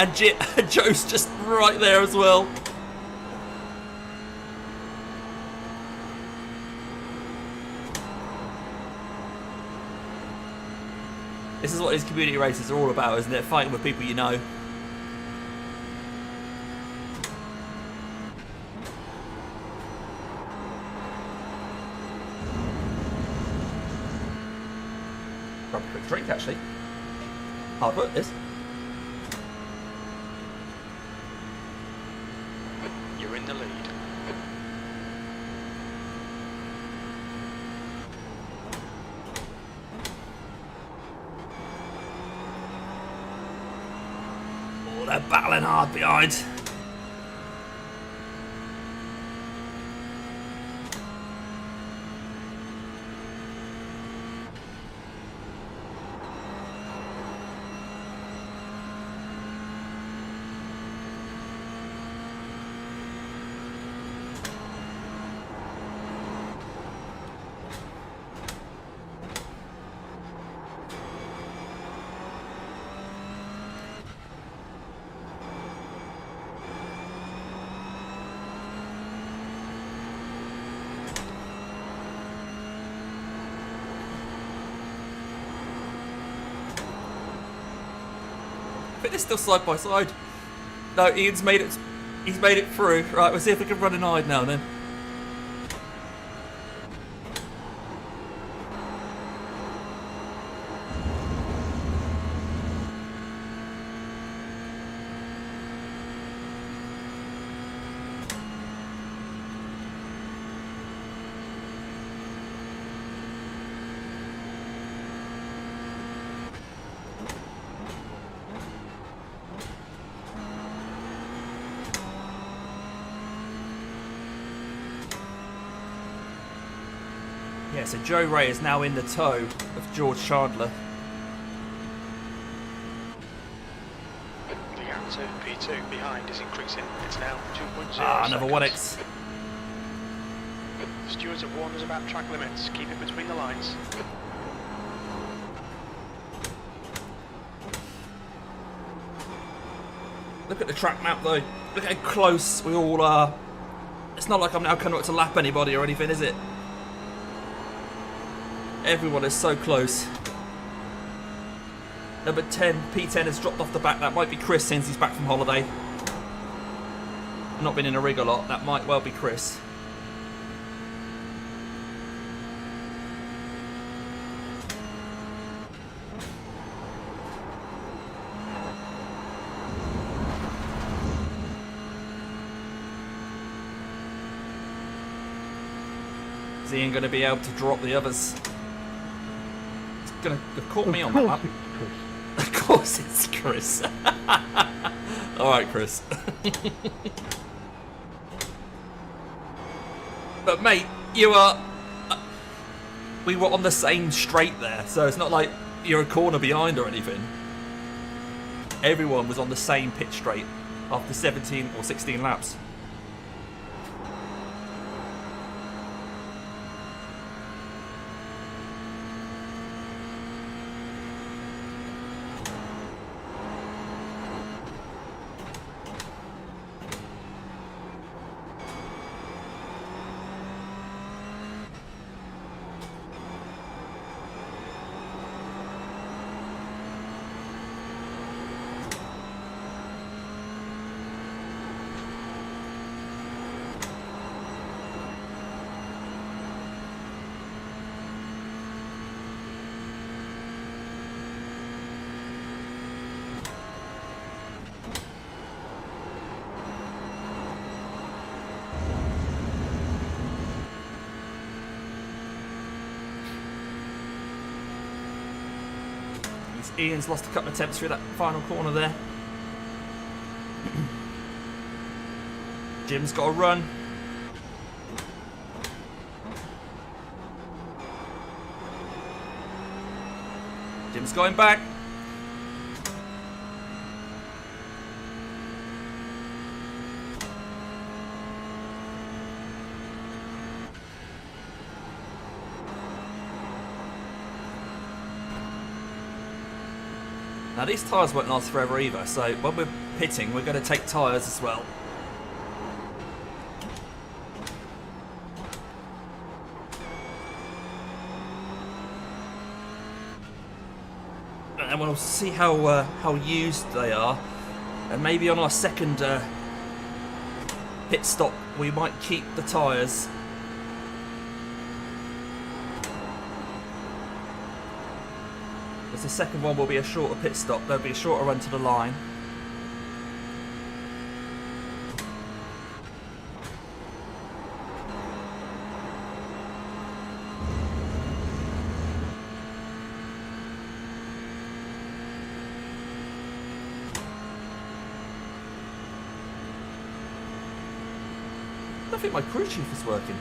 S1: And Joe's just right there as well. This is what these community races are all about, isn't it? Fighting with people you know. Grab a quick drink, actually. Hard work, this.
S2: You're in the lead.
S1: Oh, they're battling hard behind. I think they're still side by side. No, Ian's made it. He's made it through. Right, we'll see if we can run an eye now then. Yeah, so Joe Ray is now in the tow of George Chandler.
S2: The gap to P2 behind is increasing. It's now 2.0
S1: Ah, another
S2: seconds.
S1: 1x.
S2: Stewards have warned us about track limits. Keep it between the lines.
S1: Look at the track map though. Look how close we all are. It's not like I'm now coming up to lap anybody or anything, is it? Everyone is so close. Number 10, P10 has dropped off the back. That might be Chris since he's back from holiday. Not been in a rig a lot. That might well be Chris. Is Ian going to be able to drop the others? Gonna have caught me on that map. Of course it's Chris. Alright, Chris. But mate, you are... we were on the same straight there, so it's not like you're a corner behind or anything. Everyone was on the same pitch straight after 17 or 16 laps. Ian's lost a couple of attempts through that final corner there. Jim's got to run. Jim's going back. Now these tyres won't last forever either, so when we're pitting we're going to take tyres as well. And we'll see how used they are, and maybe on our second pit stop we might keep the tyres. Because the second one will be a shorter pit stop, there'll be a shorter run to the line. I don't think my crew chief is working.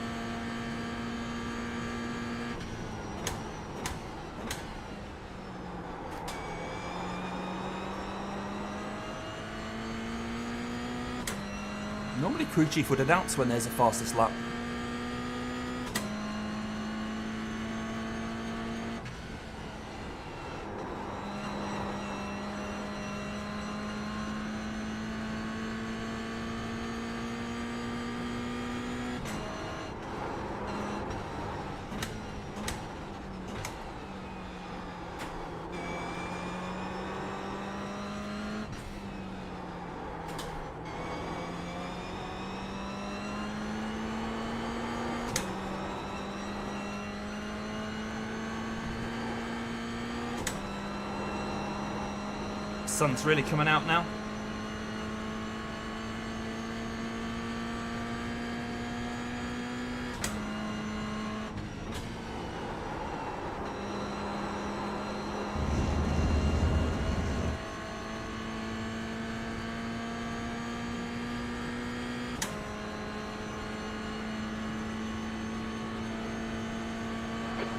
S1: Normally crew chief would announce when there's a fastest lap. Sun's really coming out now.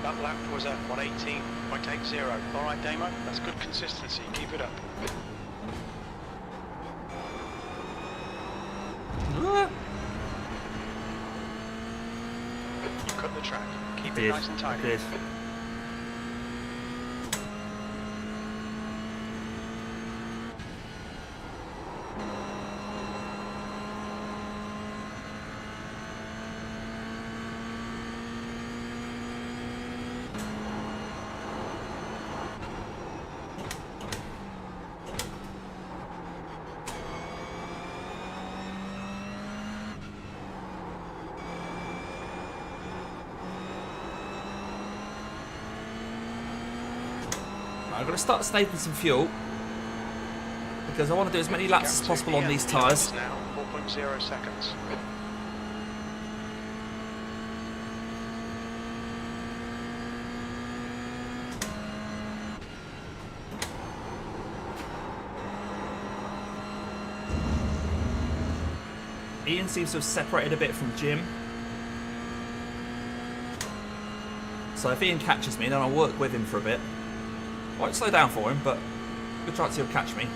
S2: That lap was at 118.80. All right, Damo, that's good consistency. Keep it up. You cut the track. Keep it nice and tidy.
S1: I'm going to start saving some fuel because I want to do as many laps as possible on these tyres.
S2: Now 4.0 seconds.
S1: Ian seems to have separated a bit from Jim. So if Ian catches me, then I'll work with him for a bit. I won't slow down for him, but good chance he'll catch me.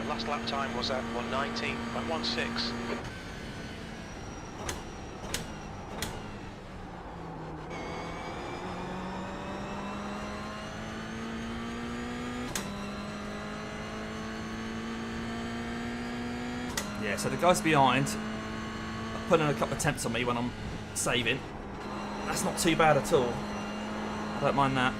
S2: Your last lap time was at 1:19.16.
S1: Yeah, so the guys behind are putting a couple of attempts on me when I'm saving. That's not too bad at all. I don't mind that.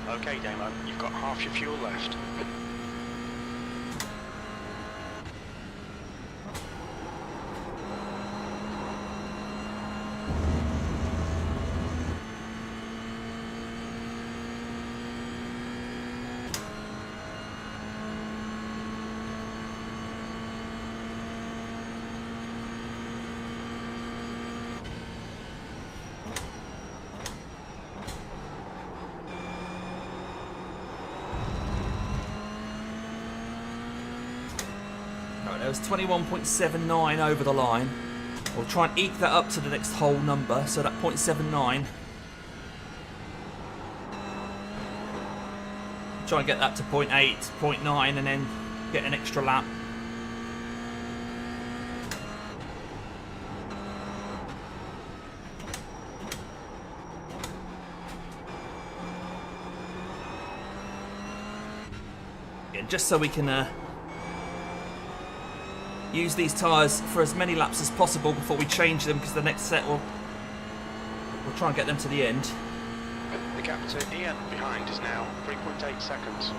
S2: Okay, Damo, you've got half your fuel left.
S1: There was 21.79 over the line. We'll try and eke that up to the next whole number, so that 0.79. Try and get that to 0.8, 0.9, and then get an extra lap. Yeah, just so we can use these tyres for as many laps as possible before we change them, because the next set we'll try and get them to the end.
S2: The gap to Ian behind is now 3.8 seconds.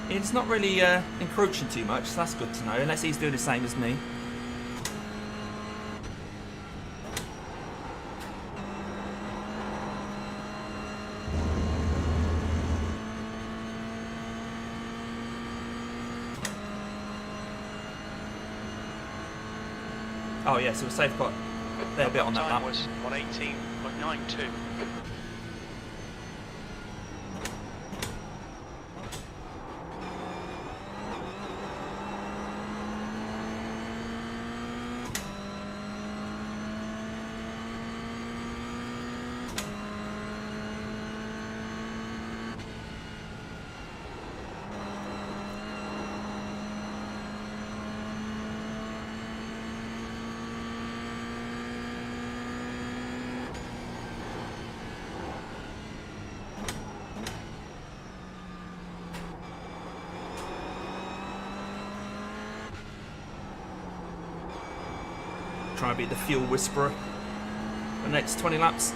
S1: It's not really encroaching too much, so that's good to know, unless he's doing the same as me. Oh yeah, so we'll save quite a fair bit on that
S2: time
S1: lap.
S2: was 1:18.92.
S1: Try and beat the fuel whisperer the next 20 laps.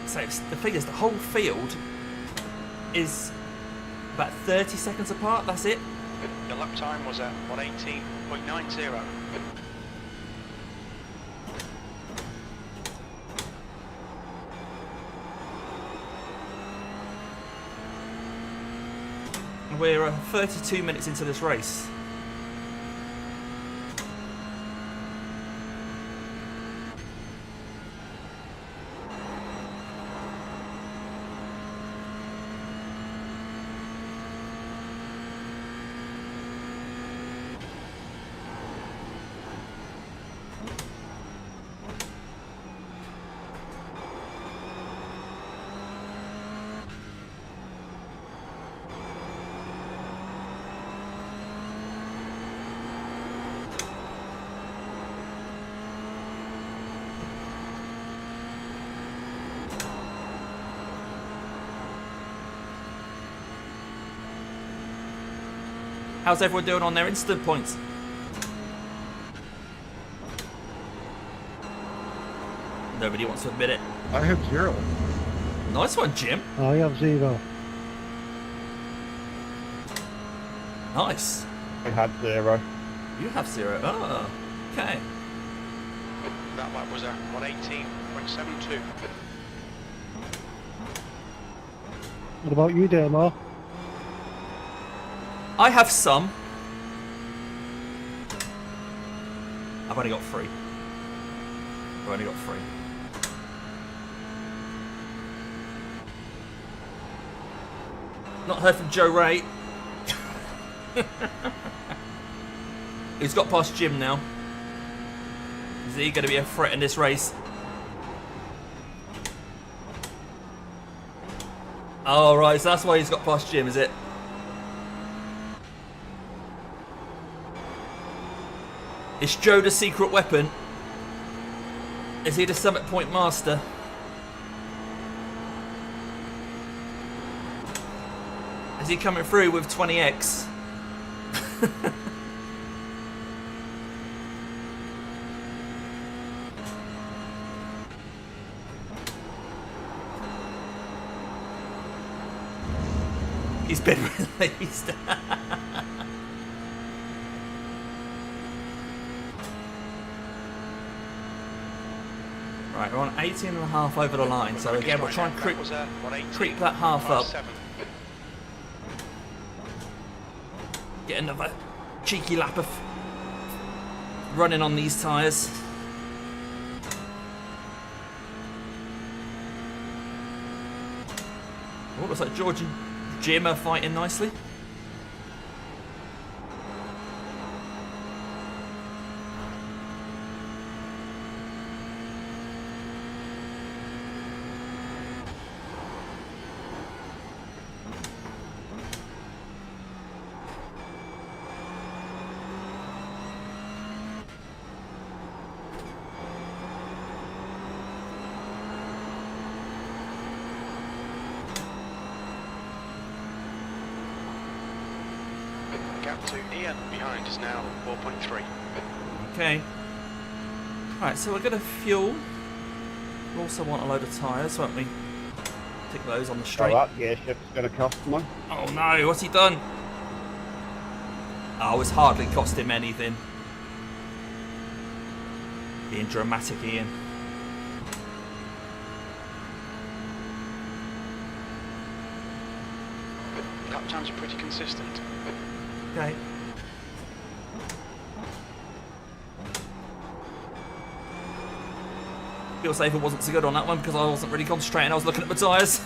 S1: So the thing is, the whole field is about 30 seconds apart, that's it.
S2: Your lap time was at 1:18.90.
S1: And we're 32 minutes into this race. How's everyone doing on their instant points? Nobody wants to admit it.
S3: I have 0.
S1: Nice one, Jim.
S5: I have 0.
S1: Nice.
S4: I had 0.
S1: You have 0. Oh, okay.
S2: That lap was a 118.72.
S5: What about you, Demo?
S1: I have some. I've only got 3. I've only got 3. Not heard from Joe Ray. He's got past Jim now. Is he going to be a threat in this race? Oh, right, so that's why he's got past Jim, is it? Is Joe the secret weapon? Is he the summit point master? Is he coming through with 20x? He's been released. Right, we're on 18.5 over the line, so again we'll try and creep that half up. Get another cheeky lap of running on these tyres. Oh, looks like George and Jim are fighting nicely.
S2: Gap to Ian behind is now 4.3.
S1: Okay. Right, so we're going to fuel. We'll also want a load of tyres, won't we? Tick those on the
S4: So
S1: straight.
S4: that gear shift's going to cost me.
S1: Oh no, what's he done? Oh, it's hardly cost him anything. Being dramatic, Ian.
S2: Lap times are pretty consistent.
S1: Okay. Feel safe it wasn't so good on that one because I wasn't really concentrating. I was looking at my tyres.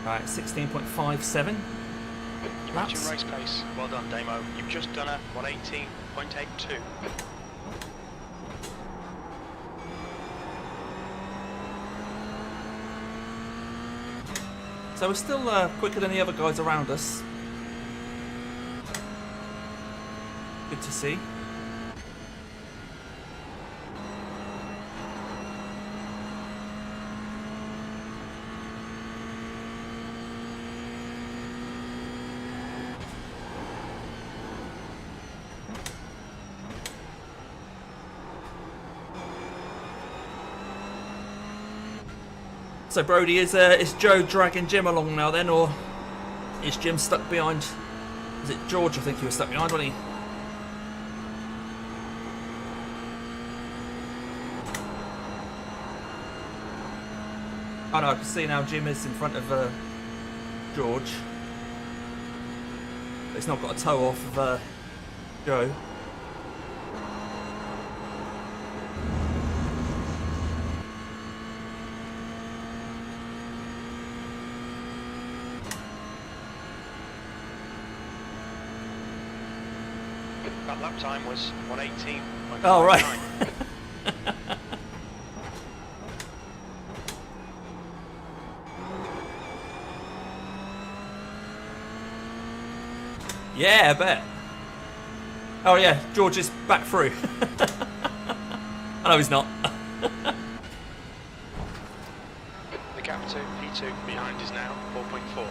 S1: Right, 16.57.
S2: You match your race pace. Well done, Damo. You've just done a 118.82.
S1: So we're still quicker than the other guys around us. Good to see. So Brody, is Joe dragging Jim along now then, or is Jim stuck behind? Is it George? I think he was stuck behind, wasn't he? Oh no, I can see now Jim is in front of George. But he's not got a toe off of Joe.
S2: That lap time was 1:18.
S1: Oh, right. Yeah, I bet. Oh yeah, George is back through. I know he's not.
S2: The gap to P2 behind is now 4.4.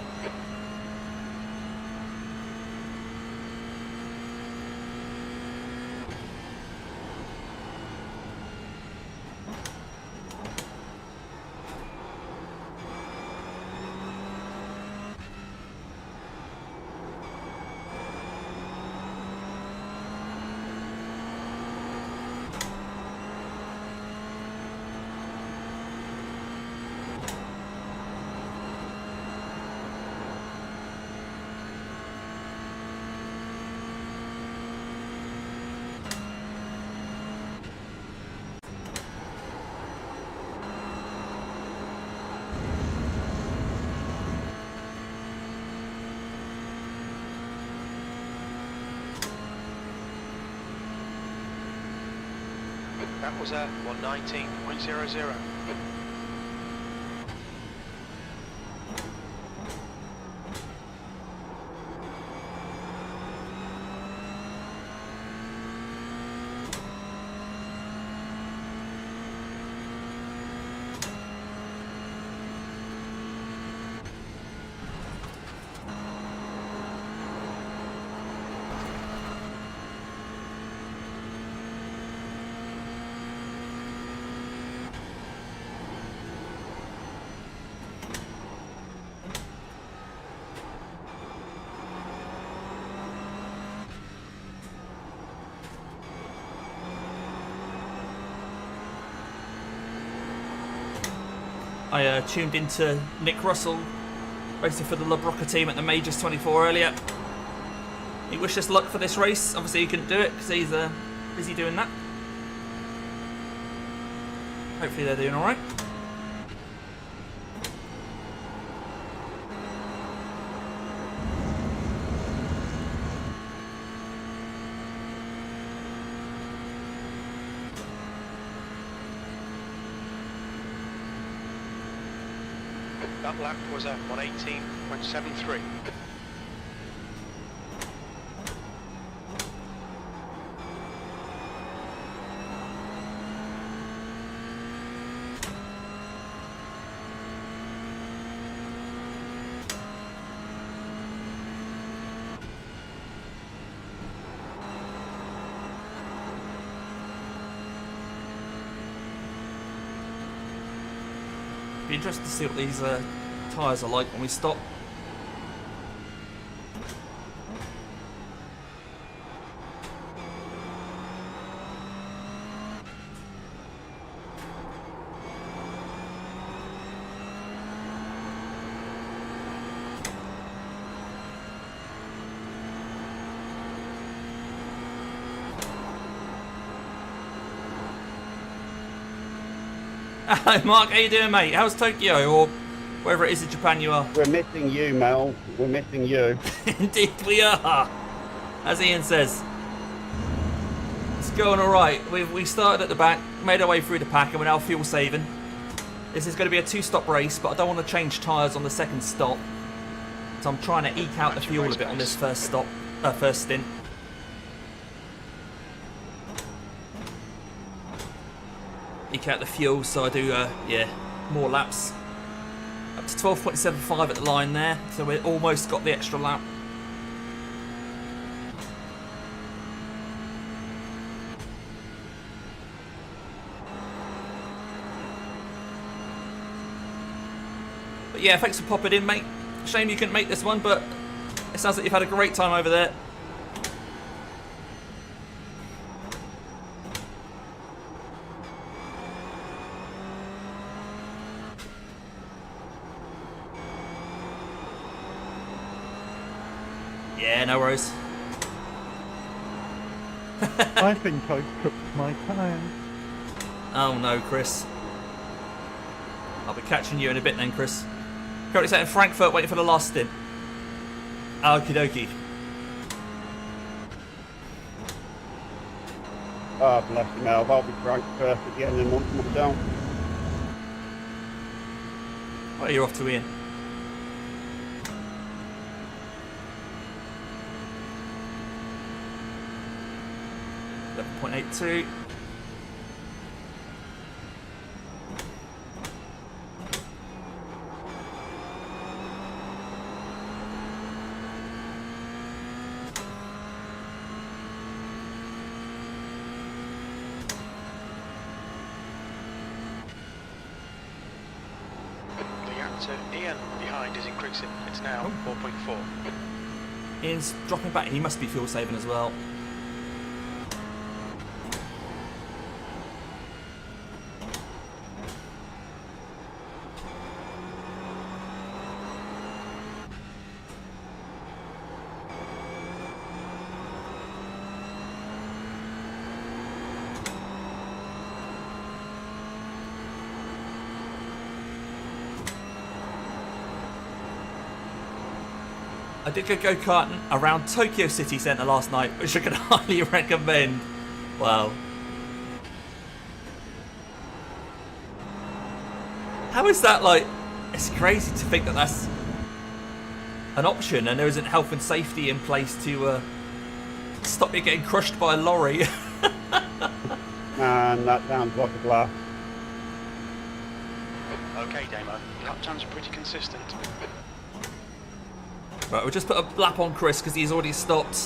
S2: That was a 1:19.00.
S1: I tuned into Nick Russell racing for the Labroca team at the Majors 24 earlier. He wished us luck for this race. Obviously he couldn't do it because he's busy doing that. Hopefully they're doing alright.
S2: That lap was a 1:18.73.
S1: Be interested to see what these tyres are like when we stop. Hello Mark, how you doing mate? How's Tokyo or wherever it is in Japan you are?
S4: We're missing you, Mel. We're missing you.
S1: Indeed we are, as Ian says. It's going alright. We started at the back, made our way through the pack and we're now fuel saving. This is going to be a 2-stop race, but I don't want to change tyres on the second stop. So I'm trying to eke out the fuel a bit on this first stint. Eke out the fuel, so I do, yeah, more laps. Up to 12.75 at the line there, so we almost got the extra lap. But yeah, thanks for popping in, mate. Shame you couldn't make this one, but it sounds like you've had a great time over there. Yeah, no worries.
S5: I think I cooked my pan.
S1: Oh no, Chris. I'll be catching you in a bit then, Chris. Currently sat in Frankfurt waiting for the last stint. Okie dokie.
S4: Oh, bless you, Mel. I'll be Frankfurt at the end of the month myself.
S1: Well, you're off to Ian. .82.
S2: So Ian behind is increasing. It's now 4.4.
S1: Ian's dropping back. He must be fuel saving as well. I did go karting around Tokyo City Centre last night, which I can highly recommend. Wow. How is that like? It's crazy to think that that's an option and there isn't health and safety in place to stop you getting crushed by a lorry.
S4: Man, that sounds like a blast.
S2: Okay, Damo. Lap times are pretty consistent.
S1: Right, we'll just put a lap on Chris because he's already stopped.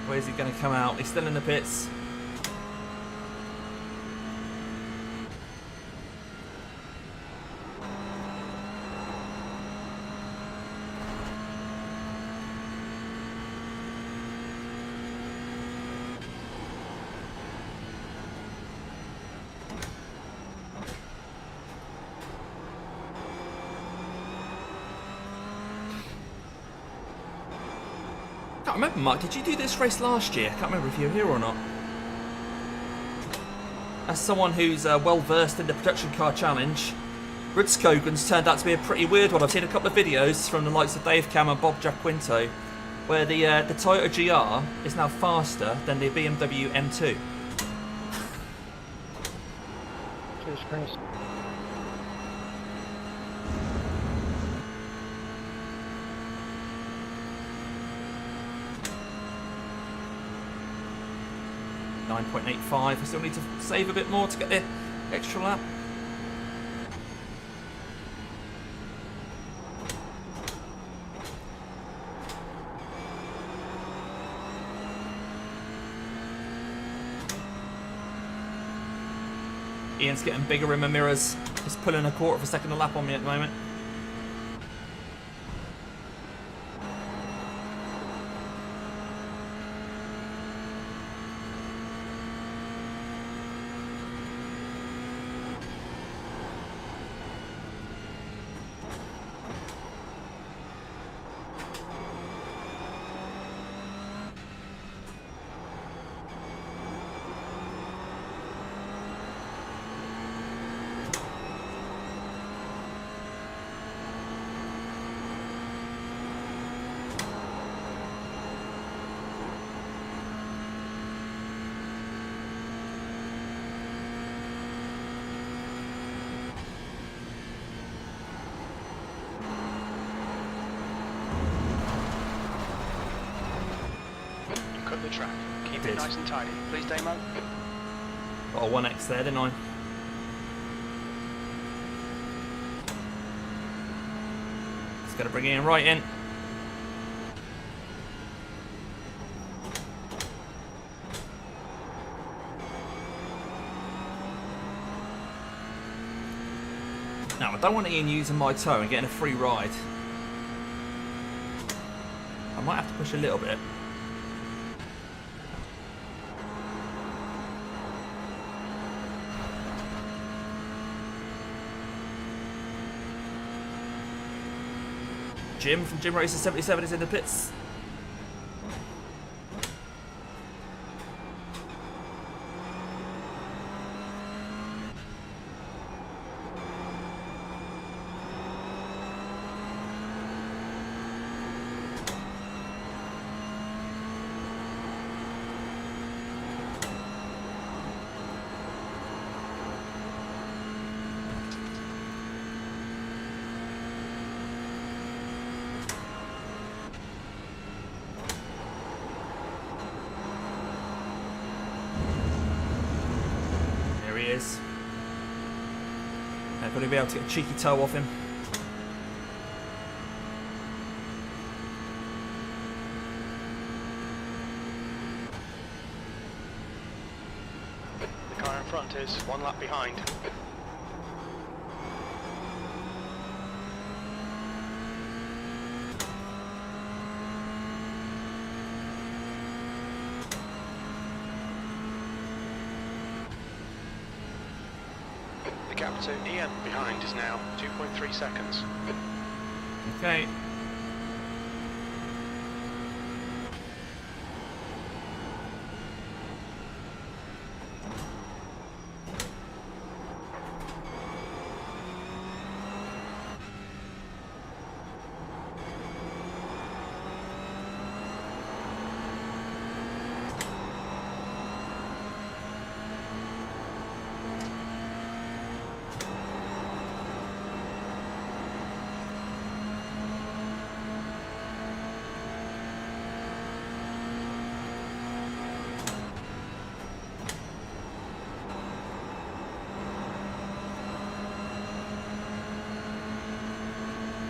S1: Where's he going to come out? He's still in the pits. I can't remember, Mark, did you do this race last year? I can't remember if you were here or not. As someone who's well versed in the production car challenge, Rudskogen's turned out to be a pretty weird one. I've seen a couple of videos from the likes of Dave Cam and Bob Jaquinto where the Toyota GR is now faster than the BMW M2.
S5: Cheers, Chris.
S1: .85. I still need to save a bit more to get the extra lap. Ian's getting bigger in my mirrors. He's pulling a quarter of a second a lap on me at the moment.
S2: Cut the track. Keep
S1: Did.
S2: it nice and tidy. Please, Damo.
S1: Got a 1x there, didn't I? Just gotta bring Ian right in. Now, I don't want Ian using my toe and getting a free ride. I might have to push a little bit. Jim from Jim Racer 77 is in the pits. Is. I'm going to be able to get a cheeky toe off him.
S2: The car in front is 1 lap behind. The gap to Ian behind is now 2.3 seconds.
S1: Okay.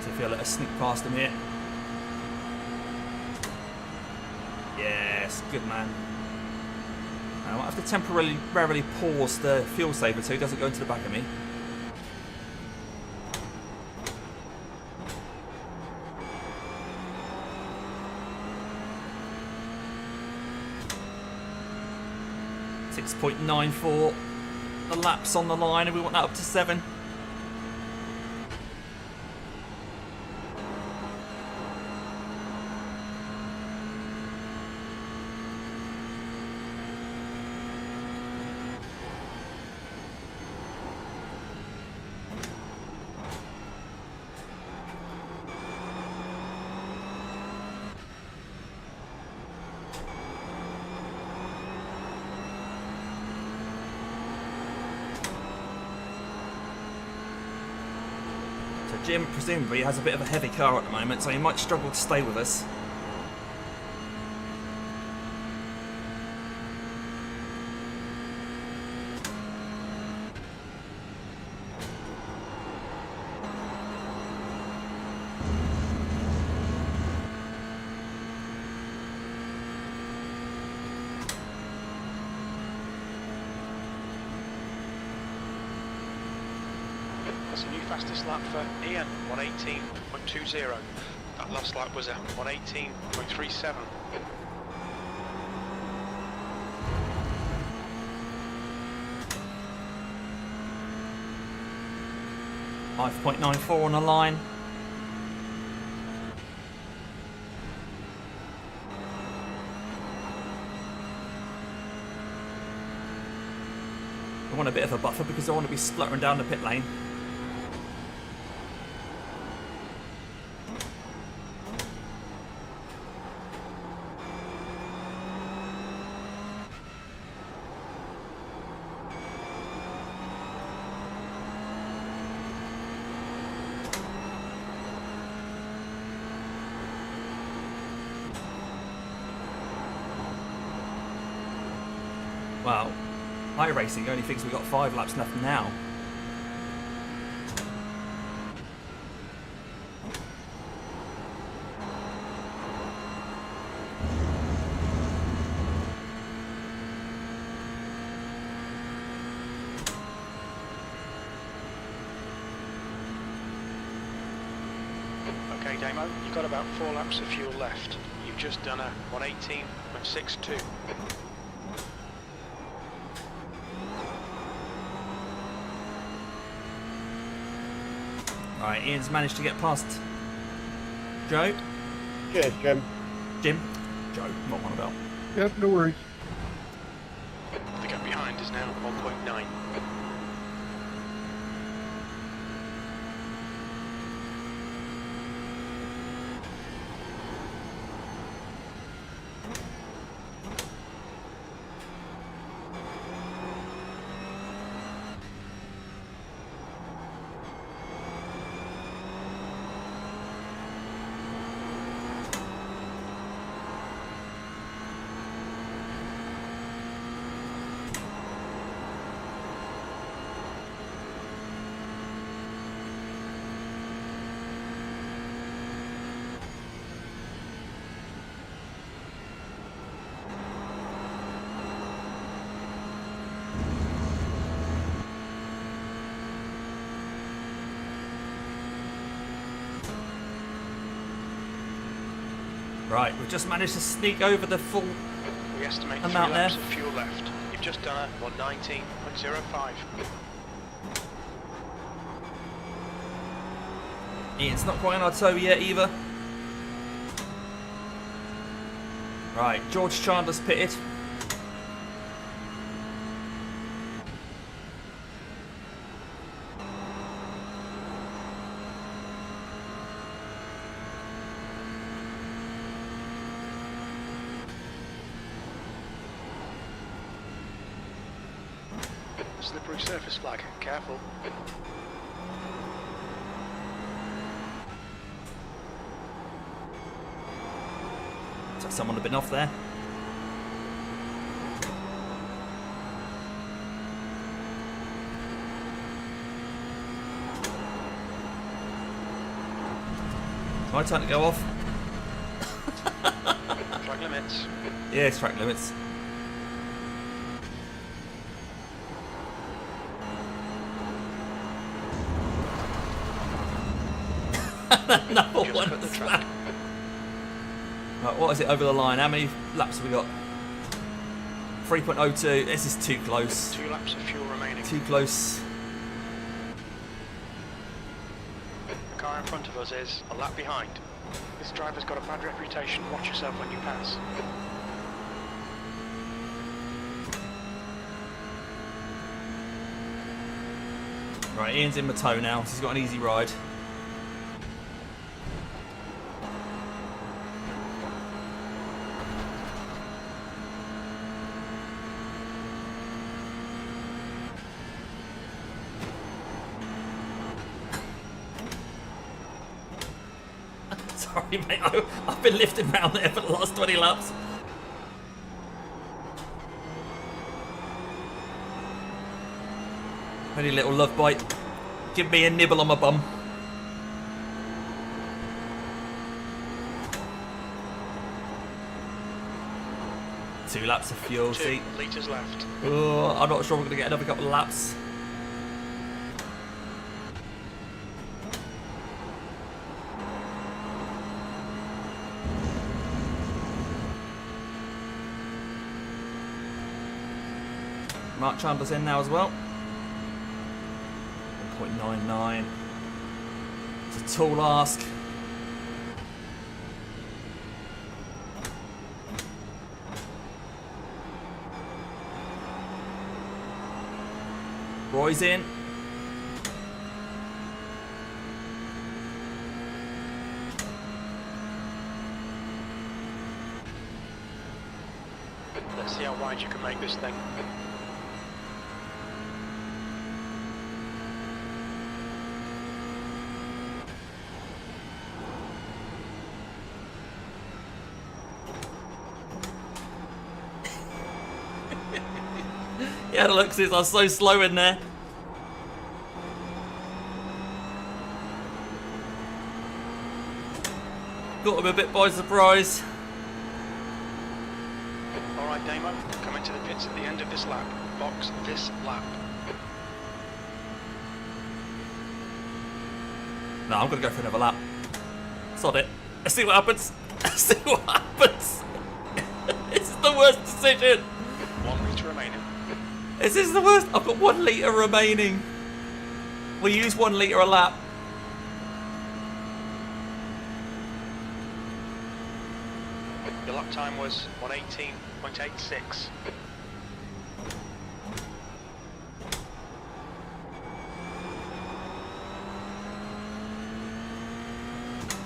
S1: See if you'll let us sneak past him here. Yes, good man. I might have to temporarily pause the fuel saver so he doesn't go into the back of me. .94 the laps on the line, and we want that up to 7. Jim presumably has a bit of a heavy car at the moment, so he might struggle to stay with us.
S2: That's a new fastest lap for Ian, 118.20. That last lap was a 118.37.
S1: .94 on the line. I want a bit of a buffer because I want to be spluttering down the pit lane. Well, iRacing only thinks we've got 5 laps left now.
S2: Okay, Damo, you've got about 4 laps of fuel left. You've just done a 118.62.
S1: Alright, Ian's managed to get past Joe?
S4: Cheers, Jim.
S1: Jim? Joe, not one about.
S3: Yep, no worries.
S2: The gap behind is now 1.9.
S1: Right, we've just managed to sneak over the full
S2: We estimate 3
S1: amount
S2: laps
S1: there.
S2: of fuel left. You've just done a 119.05.
S1: Ian's not quite on our toe yet either. Right, George Chandler's pitted.
S2: Slippery surface flag, careful.
S1: So someone had been off there. My time to go off.
S2: Track limits.
S1: Yeah, it's track limits. Another
S2: Just
S1: one.
S2: cut the track.
S1: Right, what is it over the line? How many laps have we got? 3.02. This is too close.
S2: 2 laps of fuel remaining.
S1: Too close.
S2: The car in front of us is a lap behind. This driver's got a bad reputation. Watch yourself when you pass.
S1: Right, Ian's in my toe now, so he's got an easy ride. Sorry, mate. I've been lifting around there for the last 20 laps. Only little love bite. Give me a nibble on my bum. Two laps of fuel,
S2: 2
S1: see?
S2: litres left.
S1: Oh, I'm not sure we're going to get another couple of laps. Mark Chandler's in now as well. 1.99. It's a tall ask. Roy's in.
S2: Let's see how wide you can make this thing.
S1: Yeah, look, I was so slow in there. Got him a bit by surprise.
S2: Alright, Damo, come into the pits at the end of this lap. Box this lap.
S1: No, I'm going to go for another lap. Sod it. Let's see what happens. Let's see what happens. This is the worst decision.
S2: 1 litre remaining.
S1: This is the worst. I've got 1 litre remaining. We use 1 litre a lap.
S2: lap time was 118.86.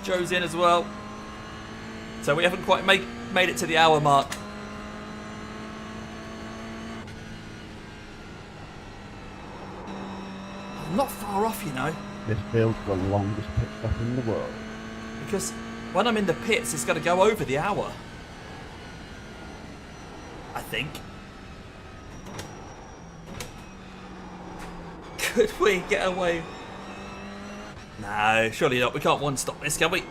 S1: Joe's in as well. So we haven't quite made it to the hour mark. I'm not far off, you know.
S4: This feels the longest pit stop in the world.
S1: Because when I'm in the pits, it's got to go over the hour. I think. Could we get away? No, surely not. We can't one-stop this, can we?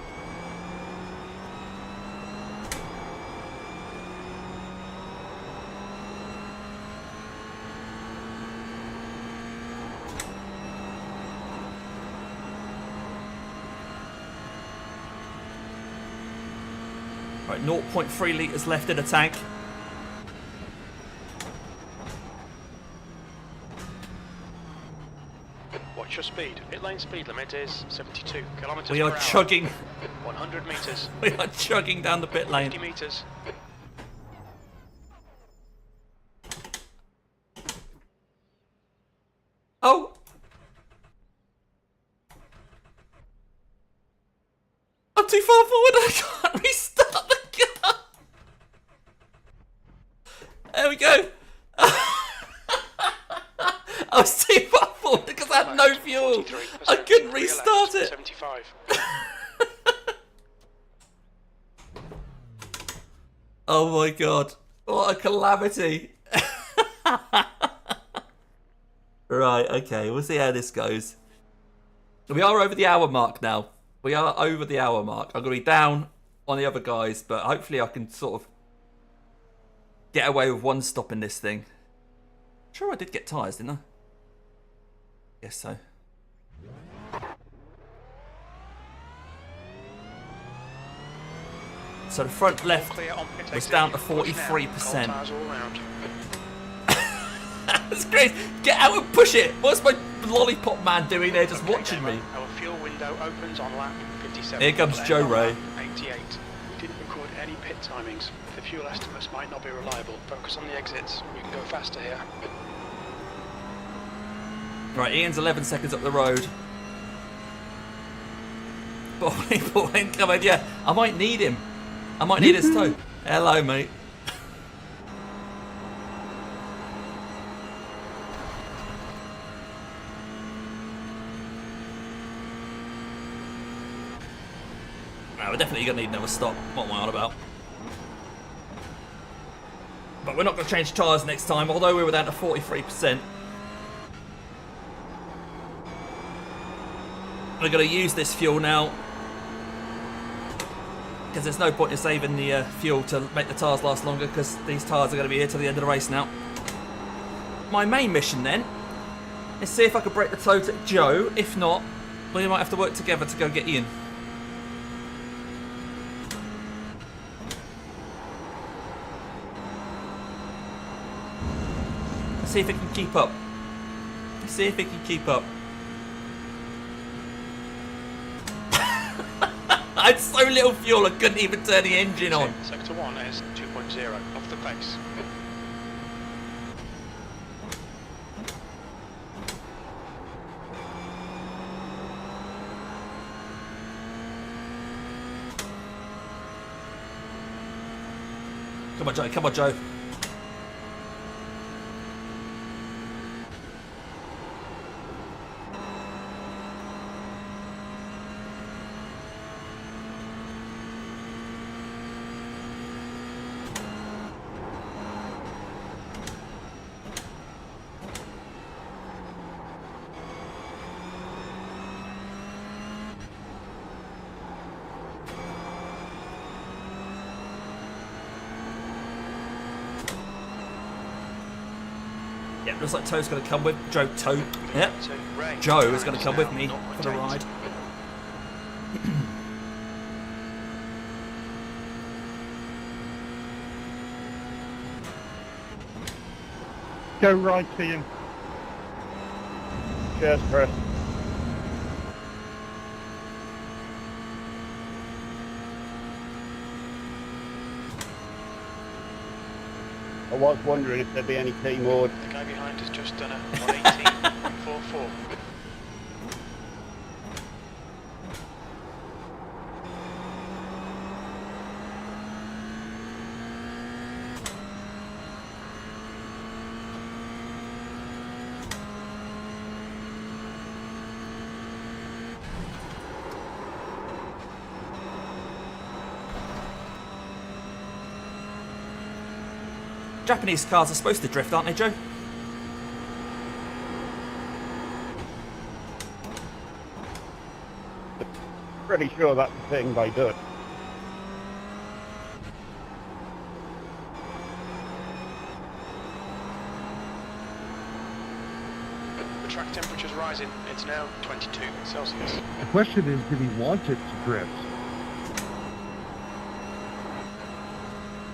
S1: Right, 0.3 litres left in the tank.
S2: What's your speed? Pit lane speed limit is 72 kilometers
S1: We
S2: per
S1: are
S2: hour.
S1: chugging.
S2: 100 meters.
S1: We are chugging down the pit lane.
S2: 50 meters.
S1: Oh! I'm too far forward. I can't restart the car. There we go. I was too far forward because I had no fuel. I couldn't restart it.
S2: 75.
S1: Oh my god. What a calamity. Right, okay, we'll see how this goes. We are over the hour mark now. We are over the hour mark. I'm going to be down on the other guys, but hopefully I can sort of get away with one stop in this thing. Sure, I did get tyres, didn't I? Guess so. So the front left
S2: Clear on pit
S1: was
S2: exit.
S1: down to
S2: Cold
S1: 43%.
S2: tires all round.
S1: That's great. Get out and push it. What's my lollipop man doing there just
S2: Okay,
S1: watching me?
S2: Our fuel window opens on lap 57.
S1: Here comes
S2: We'll
S1: Joe
S2: end on
S1: Ray.
S2: lap 88. We didn't record any pit timings. The fuel estimates might not be reliable. Focus on the exits. We can go faster here.
S1: Right, Ian's 11 seconds up the road. Paul ain't coming. Yeah, I might need him. I might need his toe. Hello, mate. We're definitely going to need another stop. What am I on about? But we're not going to change tyres next time, although we were down to 43%. We're going to use this fuel now, because there's no point in saving the fuel to make the tyres last longer, because these tyres are going to be here till the end of the race now. My main mission then is see if I can break the toe to Joe. If not, we might have to work together to go get Ian. Let's see if it can keep up. Let's see if it can keep up. I had so little fuel I couldn't even turn the engine on.
S2: Sector 1 is 2.0 off the pace.
S1: Come on, Joe. Come on, Joe. Yeah, looks like Toe's going to come with Toe. Yep. Joe is going to come with me for the ride.
S5: Go right, Ian.
S4: Cheers, Chris. I was wondering if there'd be any T mode.
S2: The guy behind has just done a 118.44.
S1: Japanese cars are supposed to drift, aren't they, Joe?
S4: Pretty sure that's the thing they do.
S2: The track temperature's rising. It's now 22 Celsius.
S3: The question is, did he want it to drift?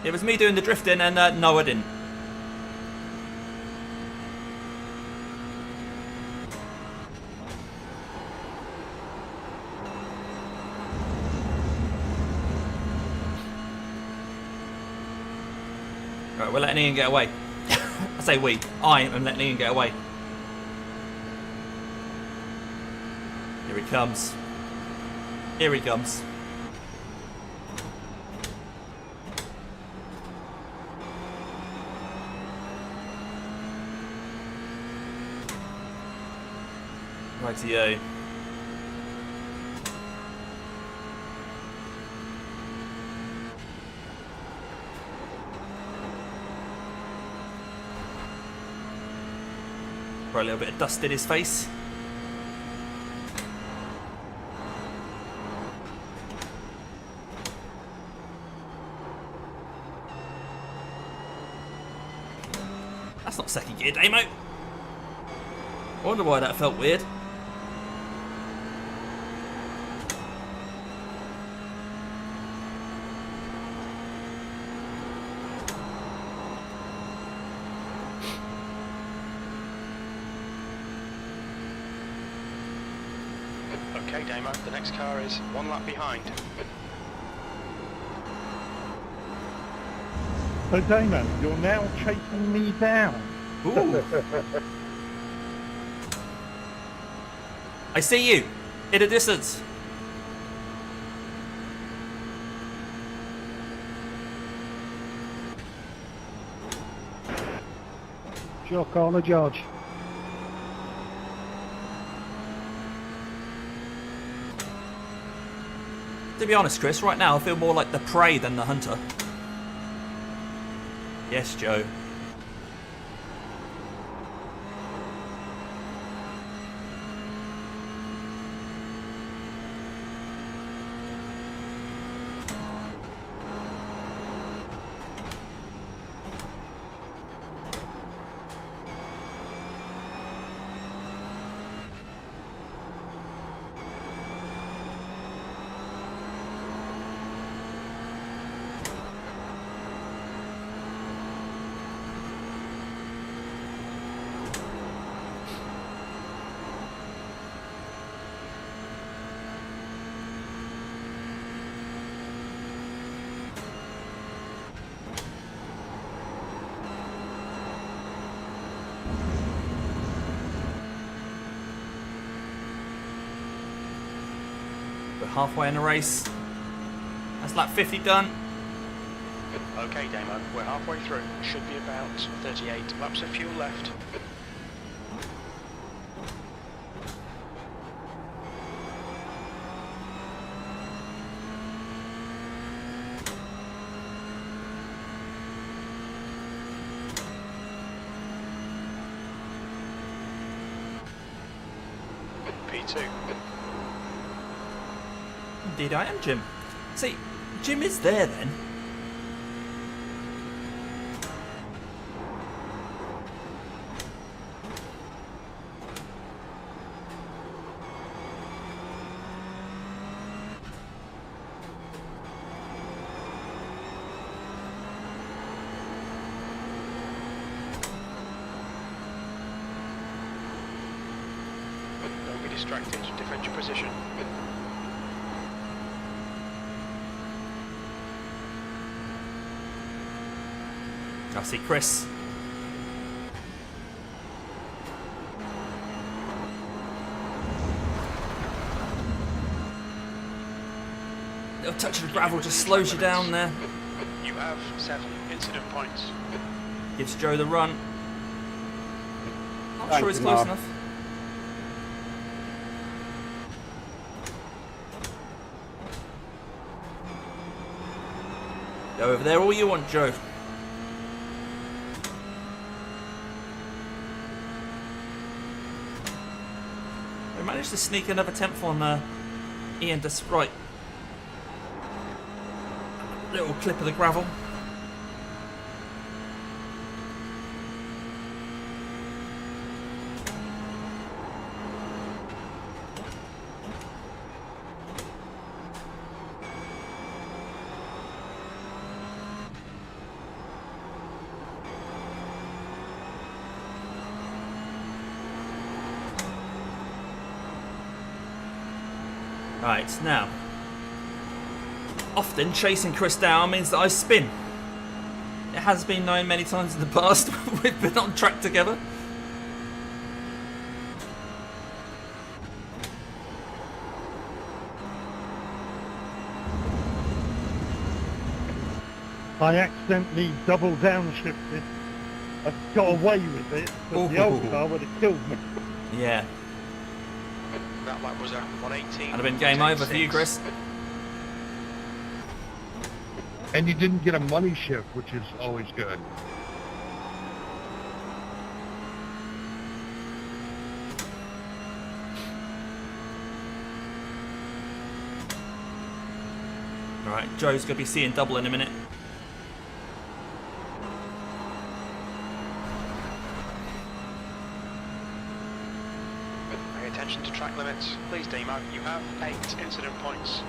S1: It was me doing the drifting, and no, I didn't. Right, we're letting Ian get away. I say we. I am letting Ian get away. Here he comes. Here he comes. Rightio. Probably a little bit of dust in his face. That's not second gear, Damo. I wonder why that felt weird.
S2: Okay, Damo, the next car is one lap behind.
S5: So Damon, you're now chasing me down.
S1: Ooh. I see you in a distance.
S5: Your call the judge.
S1: To be honest, Chris, right now I feel more like the prey than the hunter. Yes, Joe. We're halfway in the race. That's lap 50 done.
S2: Okay, Damo, we're halfway through. Should be about 38 laps of fuel left. P2.
S1: Indeed I am, Jim. See, Jim is there then.
S2: Don't be distracted. Defend your position.
S1: I see Chris. Little touch of gravel just slows you down there.
S2: You have 7 incident points.
S1: Gives Joe the run. Not
S4: Thank
S1: sure it's
S4: you,
S1: close
S4: Mark.
S1: enough. Go over there all you want, Joe. We managed to sneak another 10th on Ian despite a little clip of the gravel. Right, now, often chasing Chris down means that I spin. It has been known many times in the past we've been on track together.
S5: I accidentally double downshifted. I got away with it, but the old car would have killed me.
S1: Yeah,
S2: That lap was a 118.
S1: that'd have been game over for you, Chris.
S3: And you didn't get a money shift, which is always good.
S1: Right, Joe's going to be seeing double in a minute.
S2: Pay attention to track limits. Please, Demo, you have 8 incident points.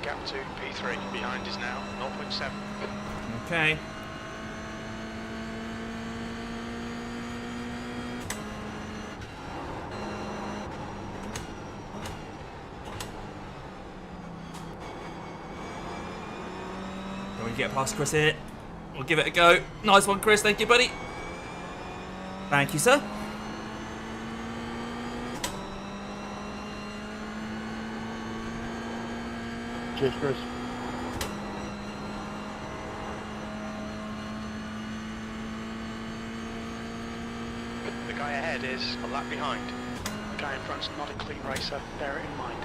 S2: Gap to P3 behind is now 0.7.
S1: Okay. When we get past Chris here, we'll give it a go. Nice one, Chris. Thank you, buddy. Thank you, sir.
S3: Cheers, Chris.
S2: The guy ahead is a lap behind. The guy in front's not a clean racer, bear it in mind.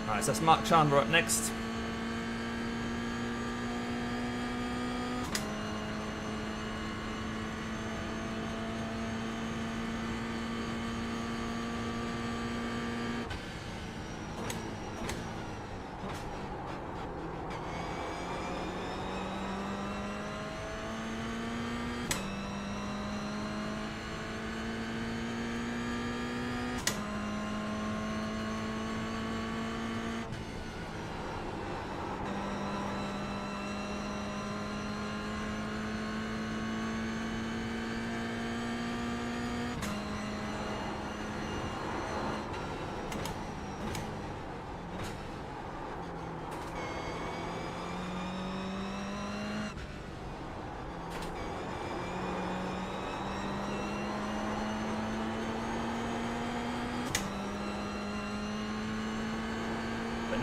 S1: Alright, so that's Mark Chandler up next.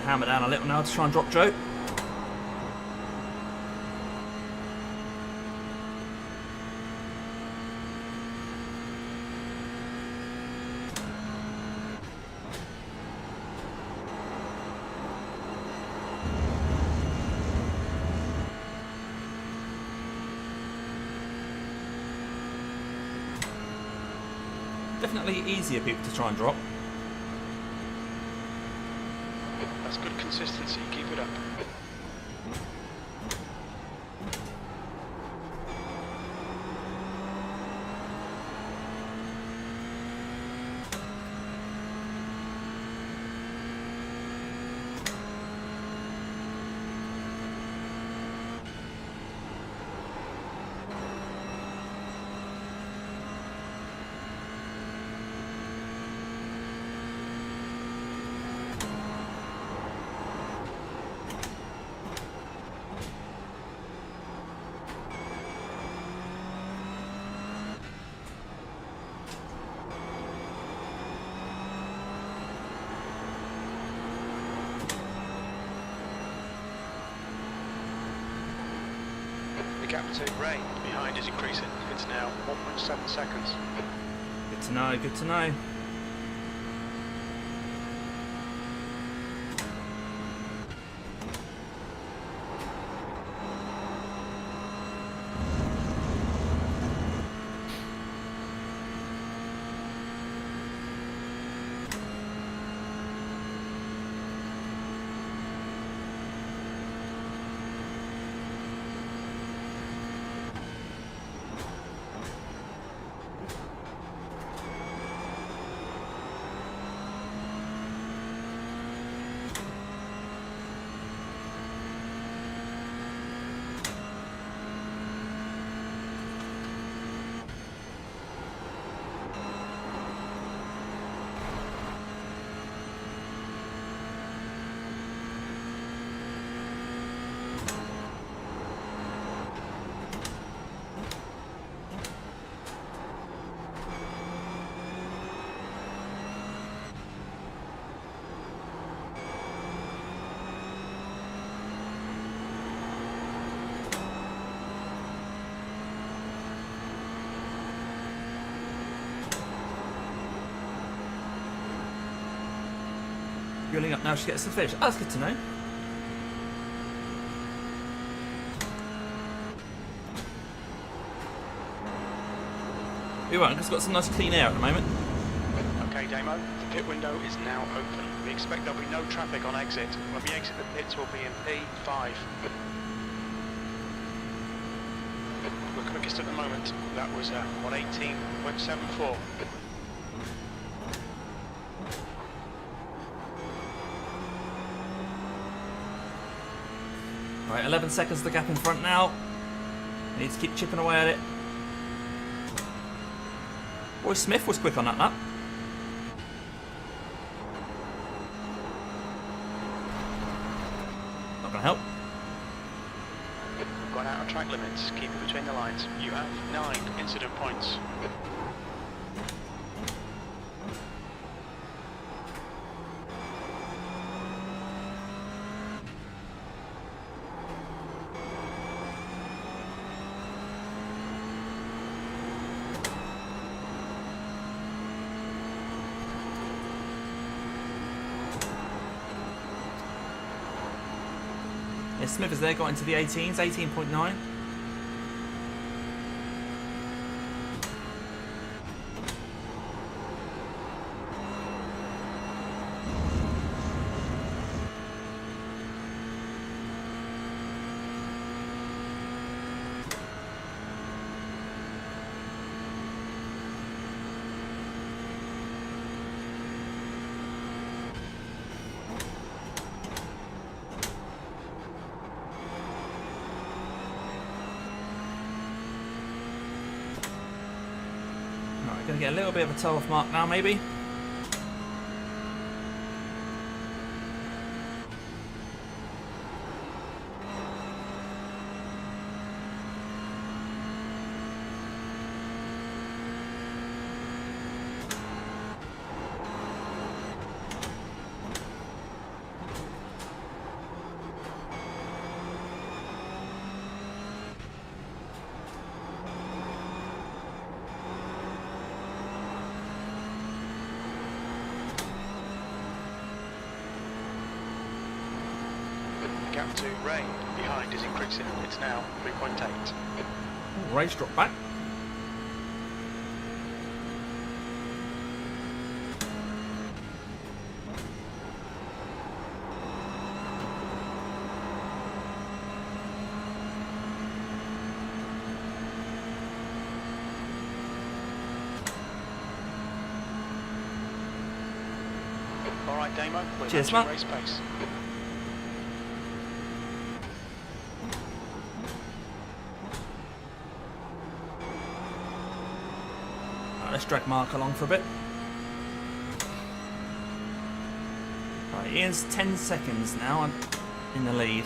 S1: hammer down a little now to try and drop Joe. Definitely easier people to try and drop.
S2: That's good consistency. Keep it up. The gap to Ray behind is increasing. It's now 1.7 seconds.
S1: Good to know, good to know. Fueling up now, she gets the finish. Oh, that's good to know. We won't, because it's got some nice clean air at the moment.
S2: Okay, Damo, the pit window is now open. We expect there'll be no traffic on exit. When we exit the pits, we'll be in P5. We're quickest at the moment. That was 118.74.
S1: Right, 11 seconds the gap in front now. Need to keep chipping away at it. Roy Smith was quick on that lap. Not gonna help.
S2: We've gone out of track limits. Keep it between the lines. You have 9 incident points.
S1: Yeah, Smith is there, got into the 18s, 18.9. Going to get a little bit of a toe off mark now, maybe.
S2: gap to Ray behind is increasing. It's now 3.8.
S1: Ray's dropped back.
S2: All right, Damo. We're
S1: Cheers,
S2: matching
S1: man.
S2: race pace.
S1: Right, let's drag Mark along for a bit. Right, Ian's 10 seconds now in the lead.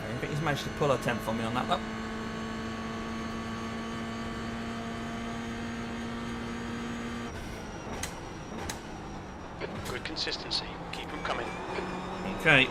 S1: I think he's managed to pull a 10th on me on that lap.
S2: Good consistency. Keep them coming.
S1: Okay.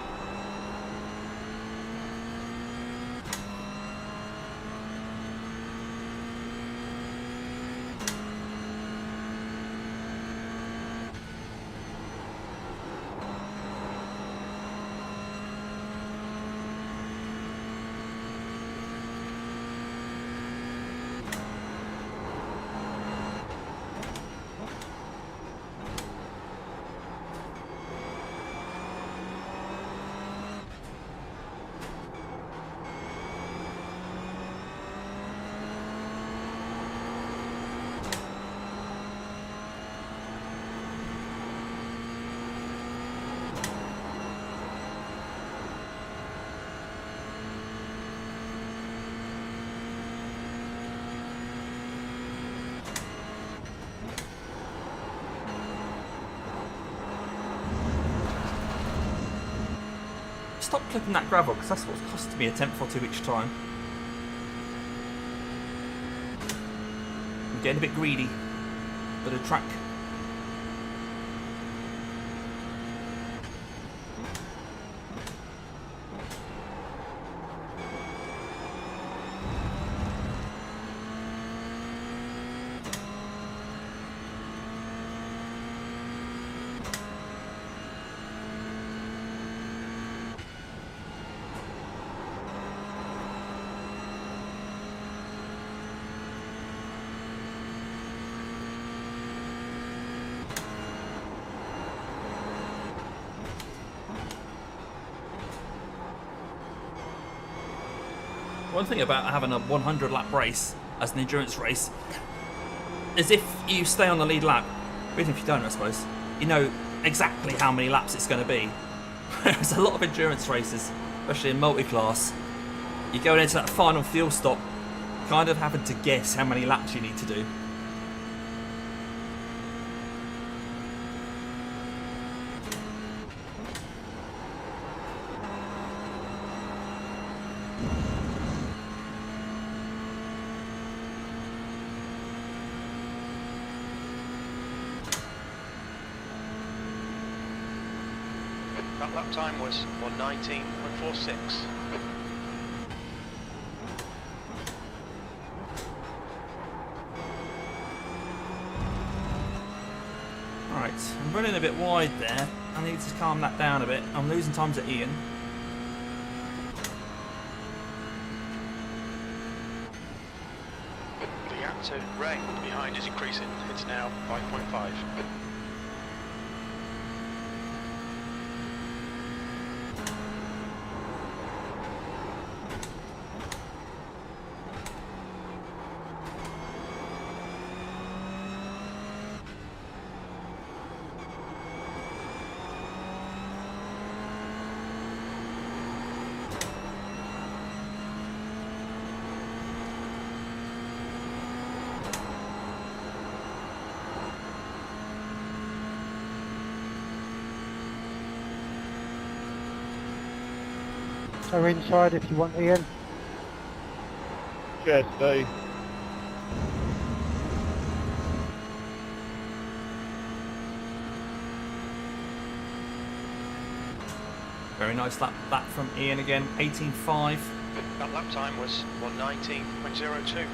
S1: Stop clipping that gravel because that's what's costing me a 10th or 2 each time. I'm getting a bit greedy. Bit of track. One thing about having a 100 lap race as an endurance race is if you stay on the lead lap, even if you don't I suppose, you know exactly how many laps it's going to be. Whereas a lot of endurance races, especially in multi-class, you're going into that final fuel stop kind of having to guess how many laps you need to do.
S2: That lap time was 1:19.46.
S1: Right, I'm running a bit wide there. I need to calm that down a bit. I'm losing time to Ian.
S2: The gap to Ray behind is increasing. It's now 5.5.
S5: So inside if you want, Ian.
S4: Cheers, Steve.
S1: Very nice lap back from Ian again, 18.5.
S2: That lap time was 1:19.02.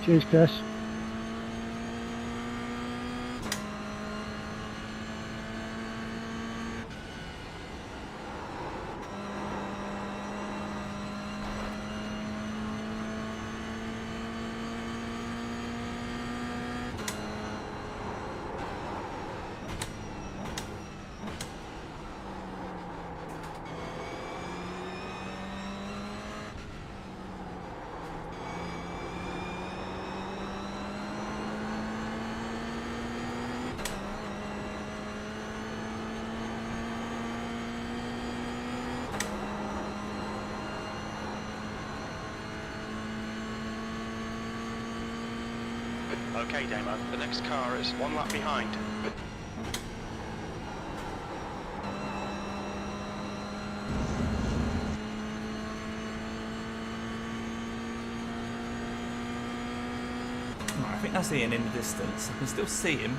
S5: Cheers, Chris.
S2: Okay, Damo, the next car is 1 lap behind.
S1: Right, I think that's Ian in the distance. I can still see him.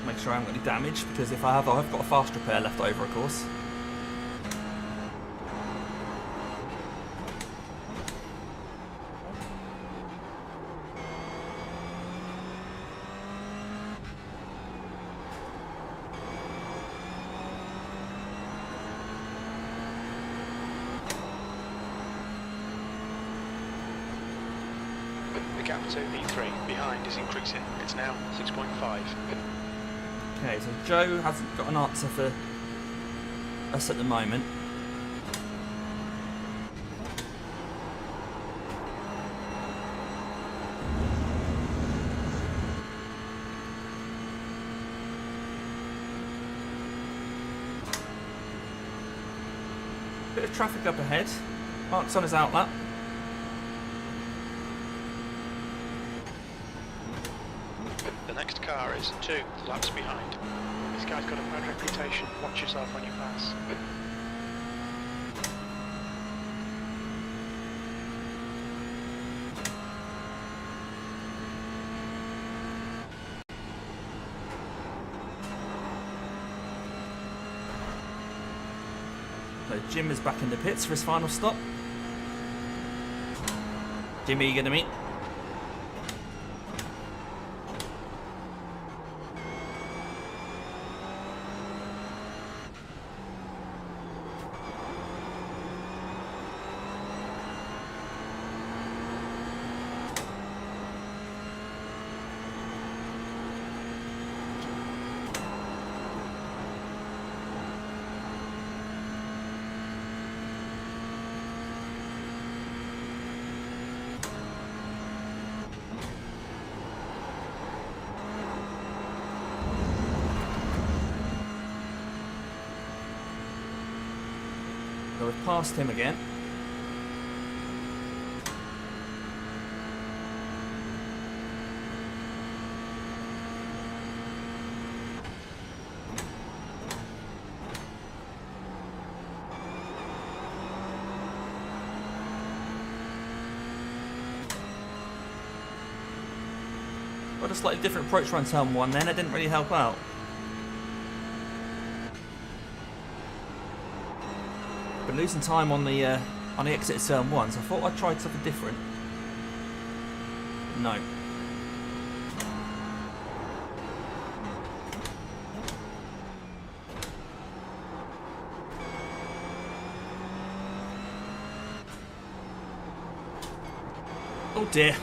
S1: Make sure I haven't got any damage, because if I have, I've got a fast repair left over, of course.
S2: The gap to V3 behind is increasing. It's now 6.5.
S1: Okay, so Joe hasn't got an answer for us at the moment. Bit of traffic up ahead. Mark's on his outlap.
S2: The next car is 2 laps behind. This guy's got a bad reputation. Watch yourself when you pass.
S1: So Jim is back in the pits for his final stop. Jimmy, you gonna meet? So we've passed him again. Got a slightly different approach run turn 1 then, it didn't really help out. Been losing time on the exit of turn 1, so I thought I'd try something different. No. Oh dear.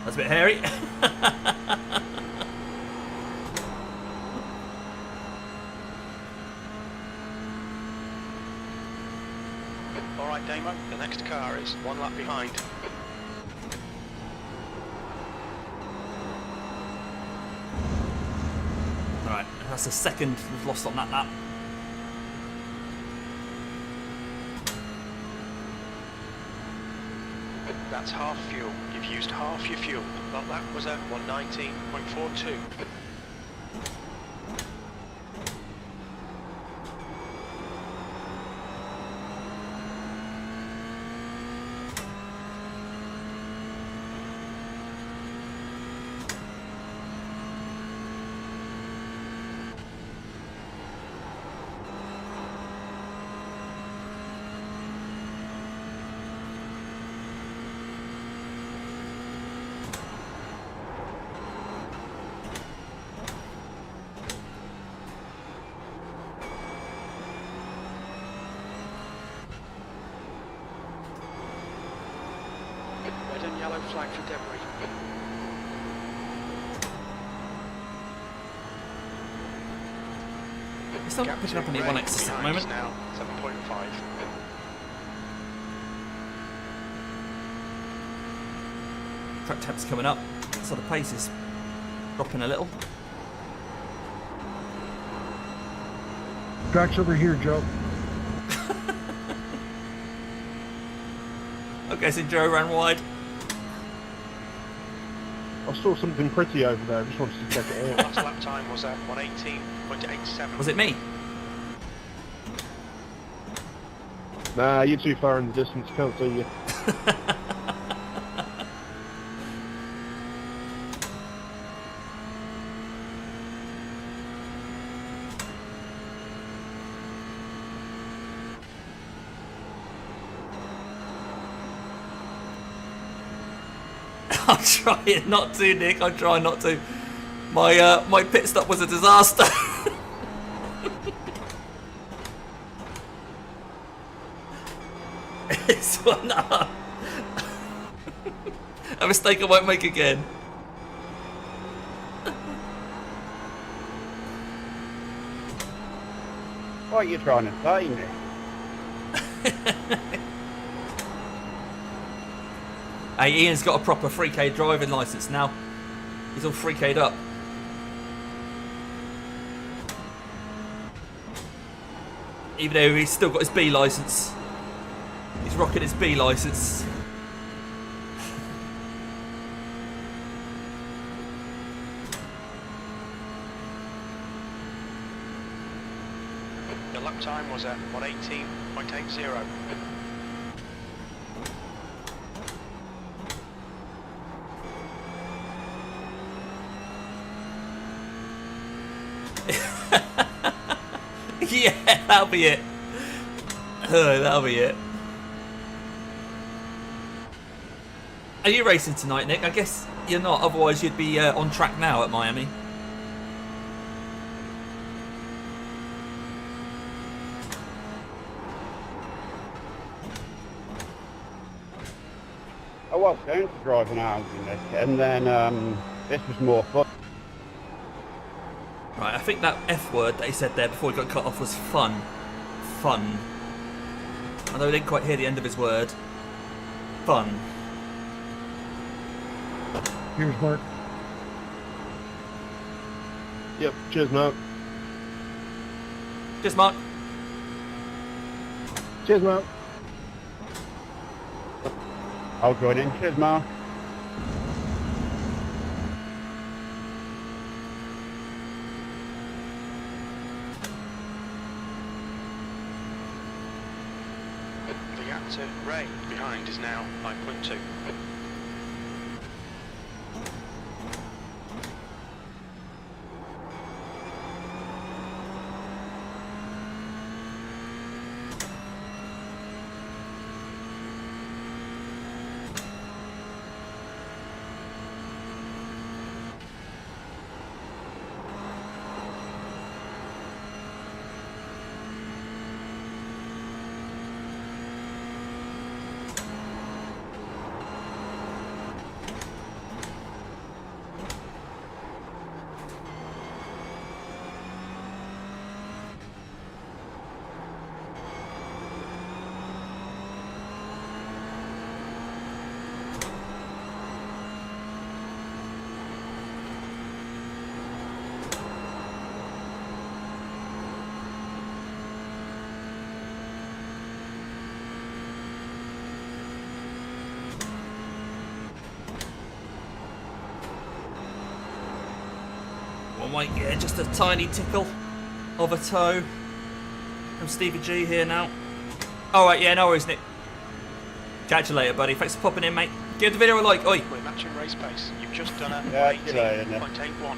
S1: That's a bit hairy.
S2: All right, Damo, the next car is 1 lap behind.
S1: Alright, that's the second we've lost on that lap.
S2: That's half fuel. You've used half your fuel. That lap was at 119.42. Red and yellow flag for debris.
S1: It's not
S2: Gap
S1: picking
S2: to
S1: up any
S2: red
S1: 1x at the
S2: behind
S1: moment.
S2: is now 7.5.
S1: Track temp's coming up, so the pace is dropping a little.
S3: Track's over here, Joe.
S1: Okay, so Joe ran wide.
S5: I saw something pretty over there. I just wanted to check it out.
S2: Last lap time was at 118.87.
S1: Was it me?
S5: Nah, you're too far in the distance. Can't see you.
S1: I'm trying not to, Nick. I'm trying not to. My pit stop was a disaster. It's one up. A mistake I won't make again.
S4: What are you trying to say, Nick?
S1: Hey, Ian's got a proper 3K driving licence now. He's all 3K'd up. Even though he's still got his B licence. He's rocking his B licence.
S2: The lap time was at 118.80.
S1: Yeah, that'll be it. That'll be it. Are you racing tonight, Nick? I guess you're not, otherwise you'd be on track now at Miami.
S4: I was going to drive an Audi, Nick, and then this was more fun.
S1: Right, I think that F word that he said there before he got cut off was fun. Fun. I know we didn't quite hear the end of his word. Fun.
S3: Here's Mark.
S5: Yep. Cheers, Mark.
S1: Cheers, Mark.
S5: Cheers, Mark.
S4: I'll join in. Cheers, Mark.
S2: The gap to Ray behind is now 5.2.
S1: Oh my, yeah, just a tiny tickle of a toe from Stevie G here now. Alright, yeah, no worries, Nick. Catch you later, buddy. Thanks for popping in, mate. Give the video a like. Oi.
S2: We're matching race pace. You've just done a
S4: Yeah, see you later, Nick.
S2: 18.81.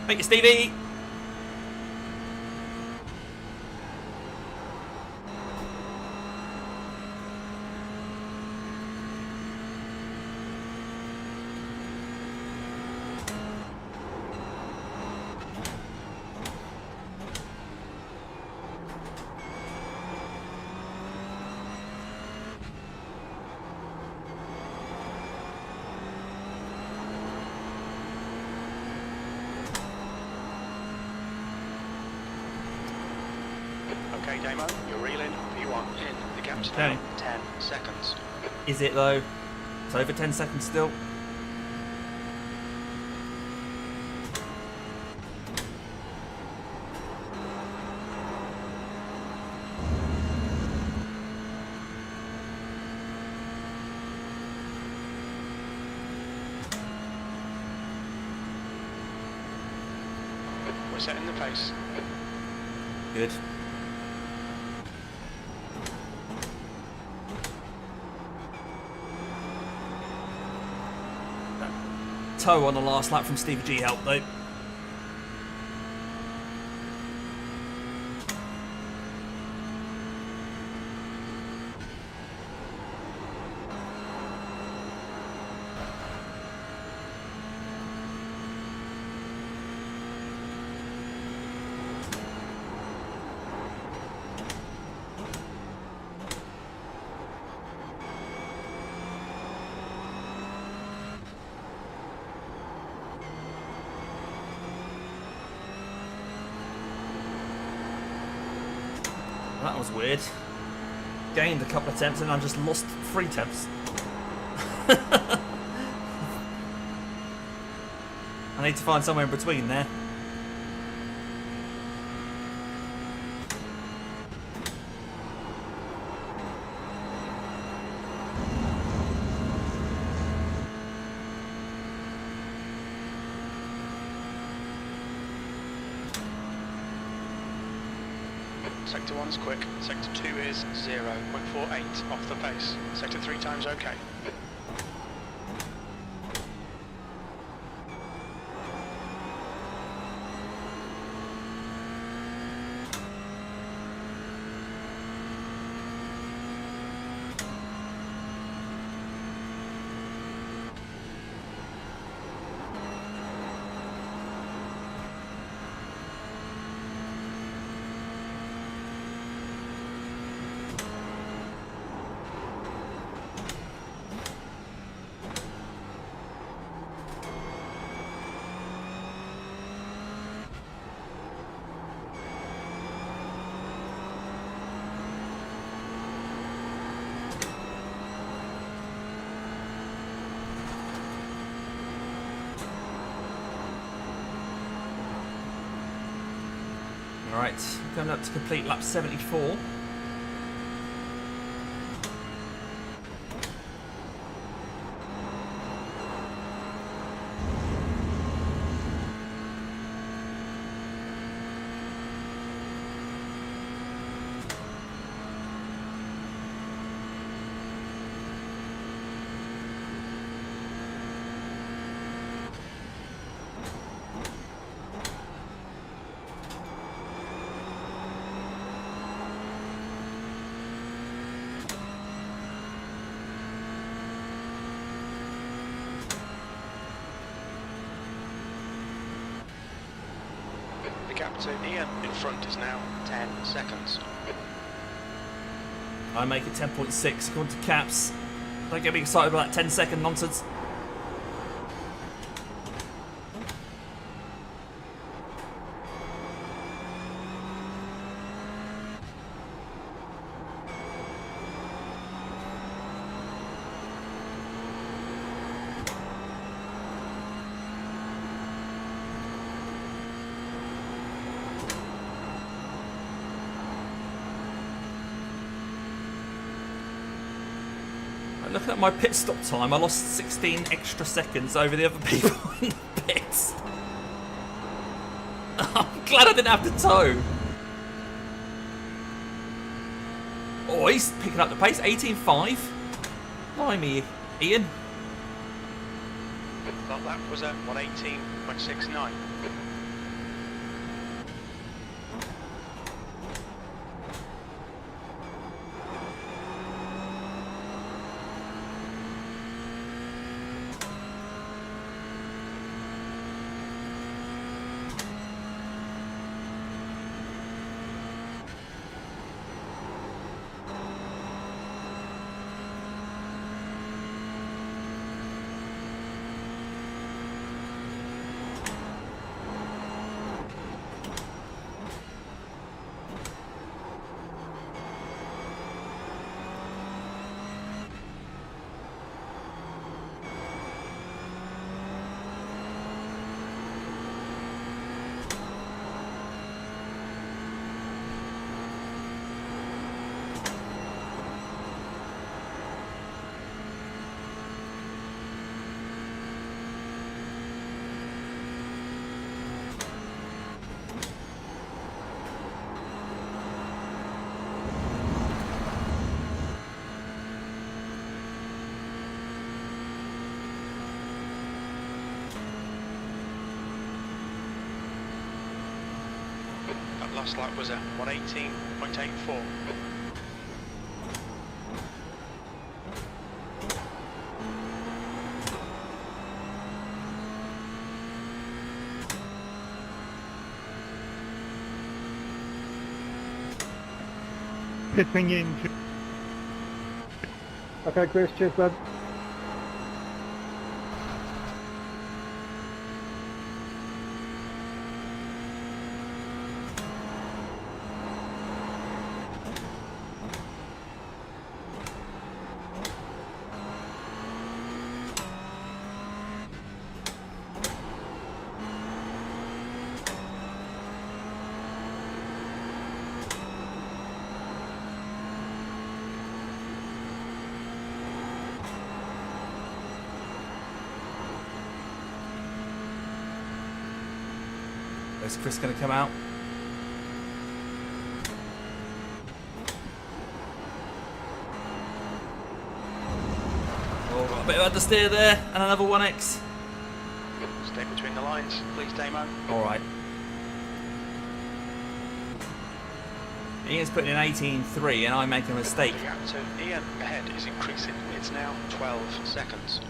S1: Thank you, Stevie.
S2: Okay, Damo, you're reeling. P1 in. The gap's
S1: Okay.
S2: now 10 seconds.
S1: Is it though? It's over 10 seconds still.
S2: We're setting the pace.
S1: Good. That toe on the last lap from Stevie G helped though. That was weird. Gained a couple of tenths and I just lost 3 tenths. I need to find somewhere in between there.
S2: Sector 1's quick. Sector 2 is 0.48 off the pace. Sector 3 times okay.
S1: Alright, coming up to complete lap 74.
S2: The gap to Ian in front is now 10 seconds.
S1: I make it 10.6 according to Caps. Don't get me excited about that 10-second nonsense. looking at my pit stop time, I lost 16 extra seconds over the other people in the pits. I'm glad I didn't have to tow. Oh, he's picking up the pace. 18.5. Blimey, Ian.
S2: That lap was at 118.69. Last lap was at 118.84.
S5: Pitting in.
S6: Okay, Chris, cheers, bud.
S1: Is Chris going to come out? Oh, got a bit of understeer there, and another 1x.
S2: Stay between the lines, please, Damo.
S1: Alright. Ian's putting in 18.3 and I'm making a mistake.
S2: The gap to Ian ahead is increasing. It's now 12 seconds.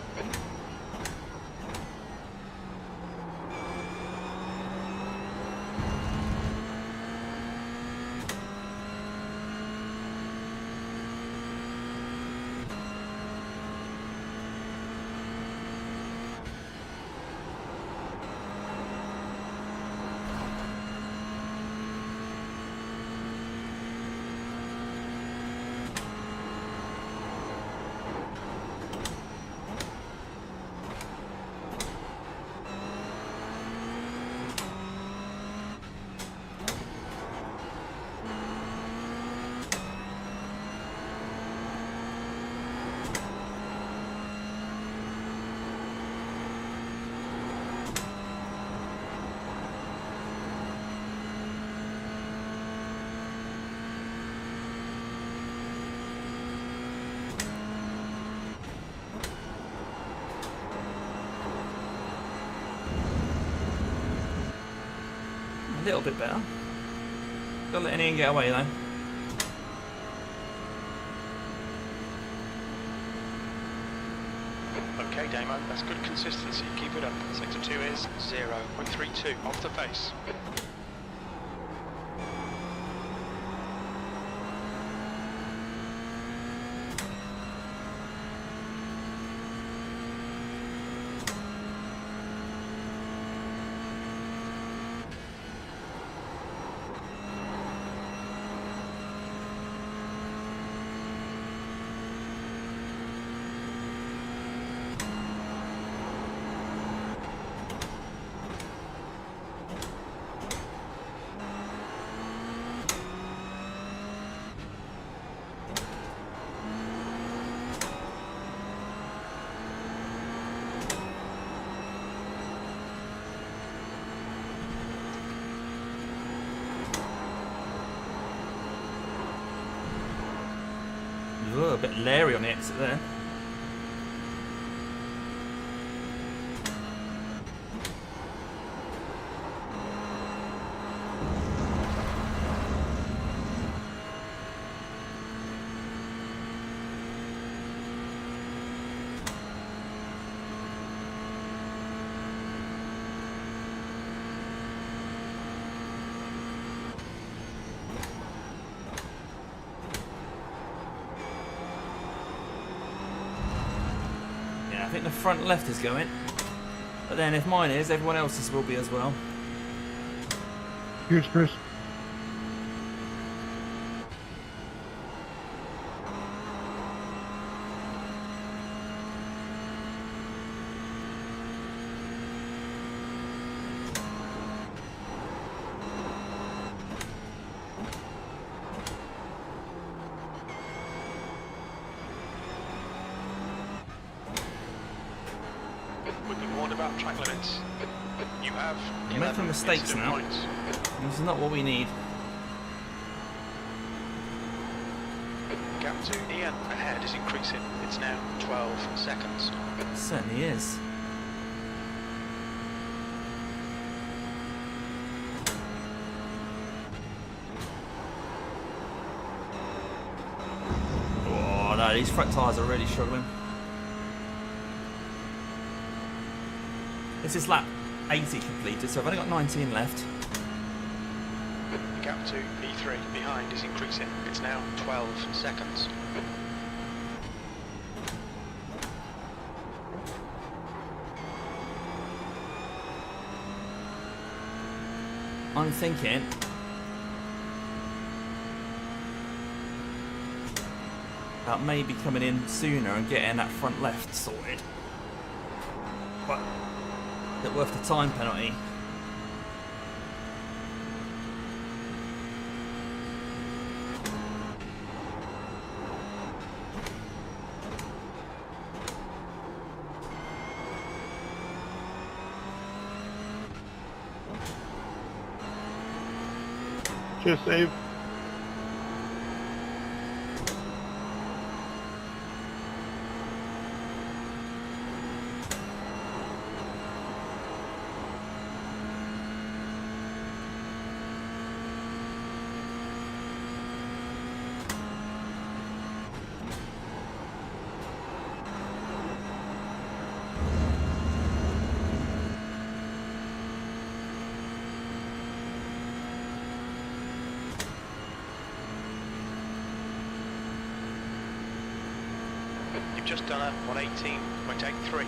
S1: A little bit better. Don't let Ian get away though.
S2: Okay, Damo, that's good consistency. Keep it up. Sector 2 is 0.32 off the pace.
S1: Ooh, a bit leery on the exit there. I think the front left is going, but then if mine is, everyone else's will be as well.
S3: Cheers, Chris.
S2: We've been warned about track limits. You have
S1: We're making mistakes now.
S2: points.
S1: This is not what we need.
S2: Gap to Ian ahead is increasing. It's now 12 seconds.
S1: It certainly is. Oh no, these front tyres are really struggling. This is lap 80 completed, so I've only got 19 left.
S2: The gap to P3 behind is increasing. It's now 12 seconds.
S1: I'm thinking about maybe coming in sooner and getting that front left sorted. But is it worth the time penalty?
S5: Cheers, Steve.
S2: You've just done a 118.83.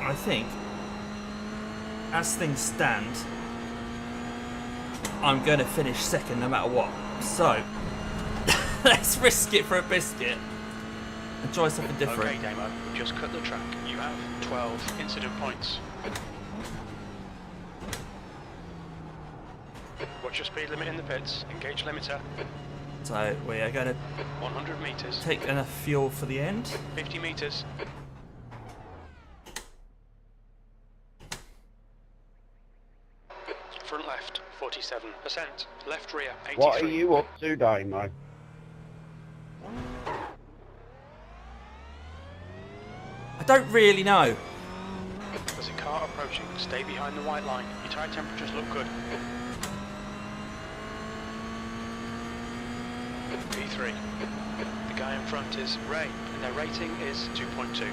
S1: I think, as things stand, I'm going to finish second no matter what. So, let's risk it for a biscuit and try something different.
S2: Okay, Damo, just cut the track. You have 12 incident points. What's your speed limit in the pits? Engage limiter.
S1: So, we are going to
S2: 100 metres.
S1: take enough fuel for the end.
S2: 50 metres. Front left, 47%. Left rear, 83.
S4: What are you up to, Damo?
S1: I don't really know.
S2: There's a car approaching. Stay behind the white line. Your tyre temperatures look good. P3. The guy in front is Ray, and their rating is 2.2.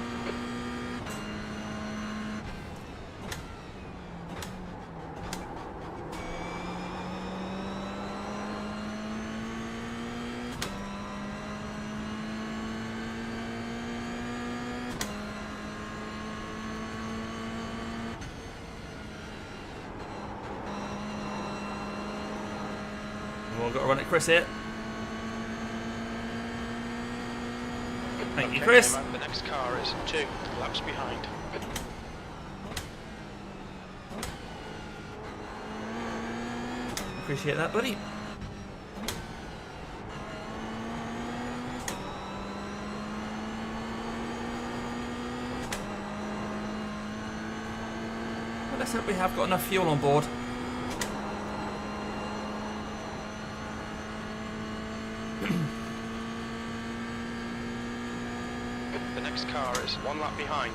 S1: Well, I've got to run it, Chris here. Thank you,
S2: Okay,
S1: Chris.
S2: The next car is 2 laps behind.
S1: Appreciate that, buddy. Well, let's hope we have got enough fuel on board.
S2: The next car is 1 lap behind.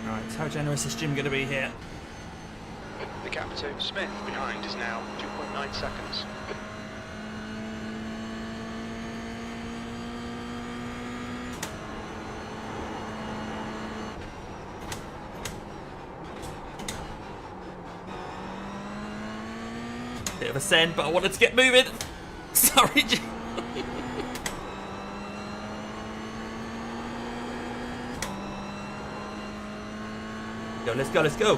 S1: Right, how generous is Jim going to be here?
S2: The gap to Smith behind is now 2.9 seconds.
S1: Bit of a send, but I wanted to get moving. Sorry, Jim. Go, let's go, let's go.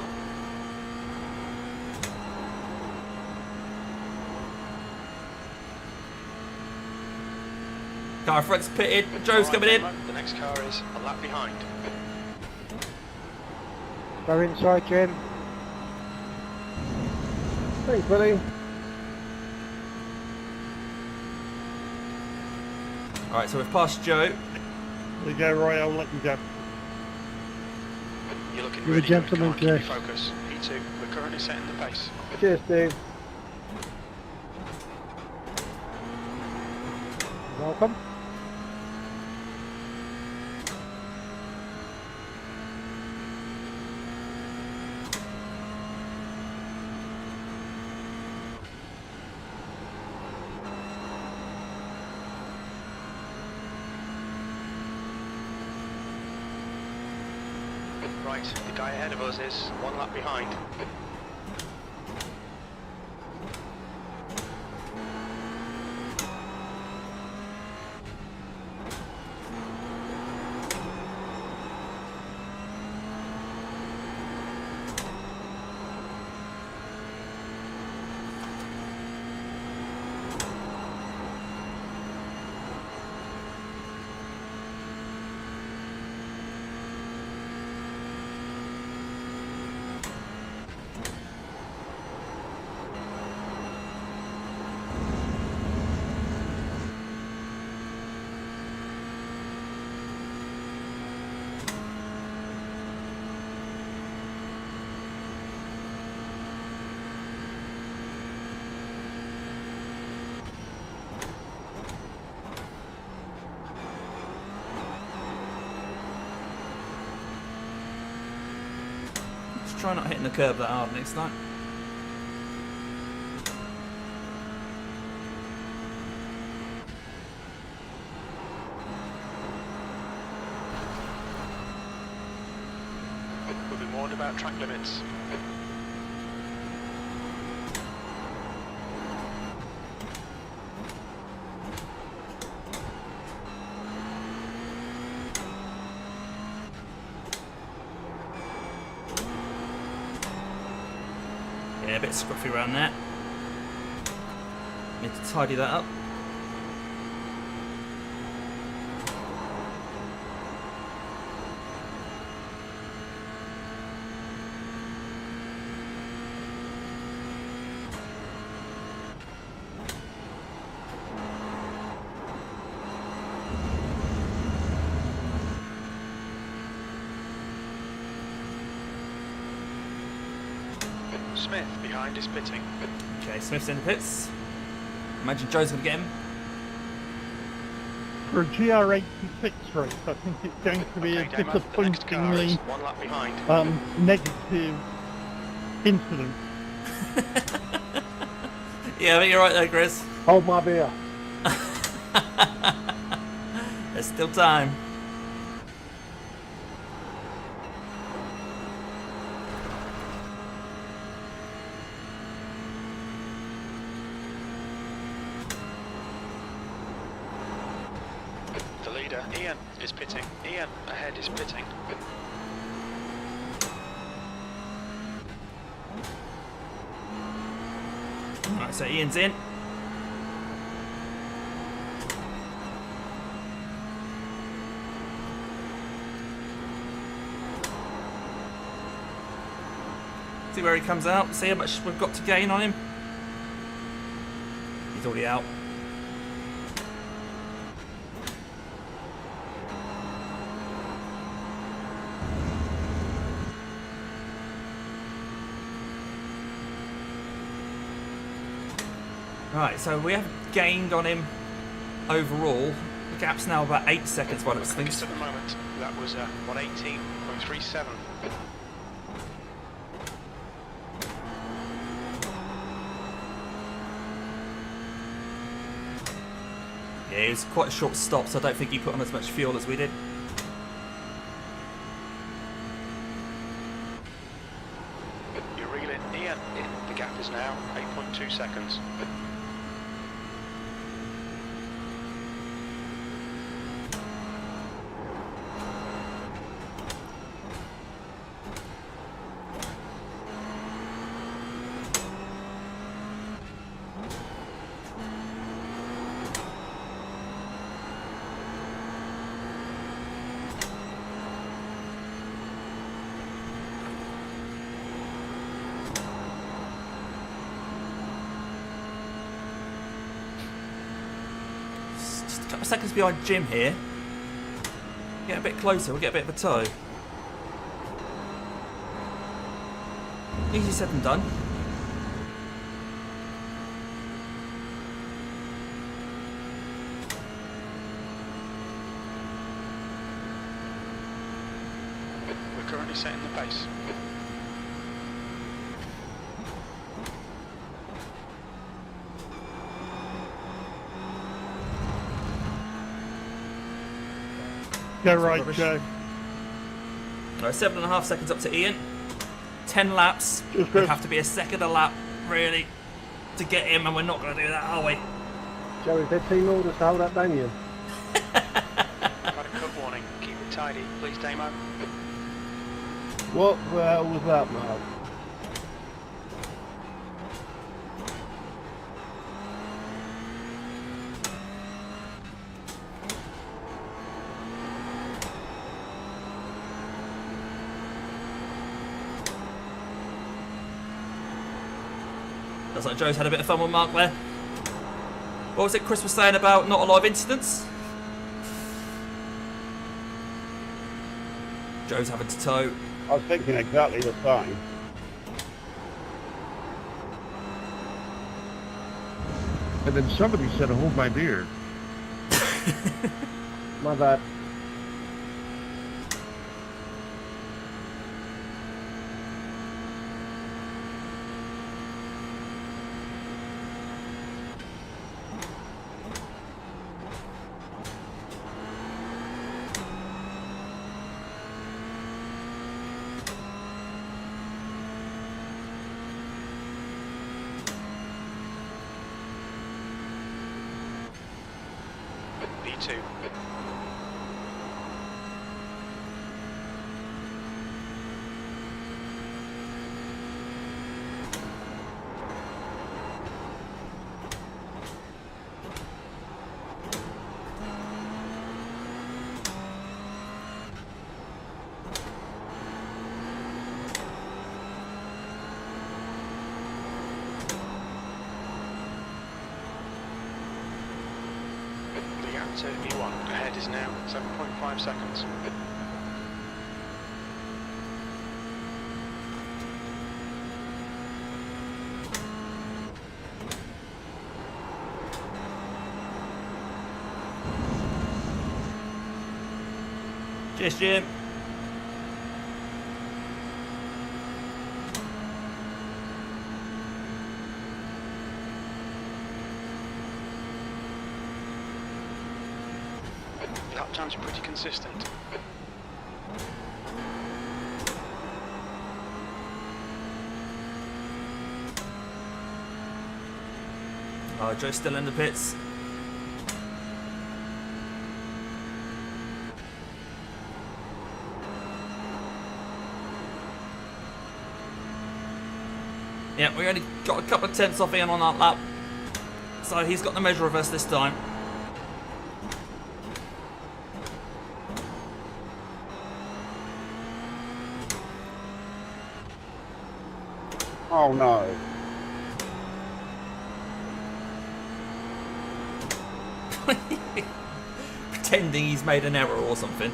S1: Car front's pitted. Joe's coming in.
S2: The next car is a lap behind.
S6: Go inside, Jim.
S3: Thanks, buddy.
S1: Alright, so we've passed Joe.
S5: There you go, Roy, I'll let you go.
S2: You're looking
S6: You're a
S2: really good.
S6: gentleman,
S2: Come on, keep your
S6: Chris.
S2: focus. P2, we're currently setting the pace.
S3: Cheers, Steve.
S6: Welcome.
S2: Right, the guy ahead of us is 1 lap behind.
S1: Let's try not hitting the curb that hard next time.
S2: We'll be warned about track limits.
S1: Yeah, a bit scruffy around there. Need to tidy that up.
S2: Smith behind is pitting.
S1: Okay, Smith's in the pits. Imagine Joe's going to get him.
S5: For a GR86 race, I think it's going to be a
S2: Okay, Damon, the next car is
S5: disappointingly
S2: 1 lap behind.
S5: negative incident.
S1: Yeah, I think you're right there, Chris.
S6: Hold my beer.
S1: There's still time.
S2: The leader, Ian, is pitting. Ian, ahead, is pitting.
S1: Right, so Ian's in. See where he comes out, see how much we've got to gain on him. He's already out. Right, so we have gained on him overall. The gap's now about 8 seconds by looks of things.
S2: At the moment, that was 118.37.
S1: Yeah, it was quite a short stop, so I don't think he put on as much fuel as we did.
S2: You're reeling, Ian. The gap is now 8.2 seconds.
S1: Just a couple of seconds behind Jim here. Get a bit closer, we'll get a bit of a tow. Easy said and done.
S2: We're currently setting the pace.
S5: Go right,
S1: rubbish.
S5: Joe.
S1: Right, 7.5 seconds up to Ian. 10 laps.
S5: Just
S1: We
S5: good.
S1: have to be a second a lap, really, to get him, and we're not going to do that, are we?
S6: Joe, is there team orders to hold up Damien?
S2: Got a cut warning. Keep it tidy, please, Damo.
S3: What the hell was that, Mark?
S1: Looks like Joe's had a bit of fun with Mark there. What was it Chris was saying about not a lot of incidents? Joe's having to tow.
S4: I was thinking exactly the same.
S3: And then somebody said, hold my beer.
S6: My bad.
S2: B2. The gap to V1 ahead is now 7.5 seconds.
S1: Cheers, Jim.
S2: times are pretty consistent.
S1: Oh, Joe's still in the pits. Yeah, we only got a couple of tenths off Ian on that lap. So he's got the measure of us this time.
S4: Oh no.
S1: Pretending he's made an error or something.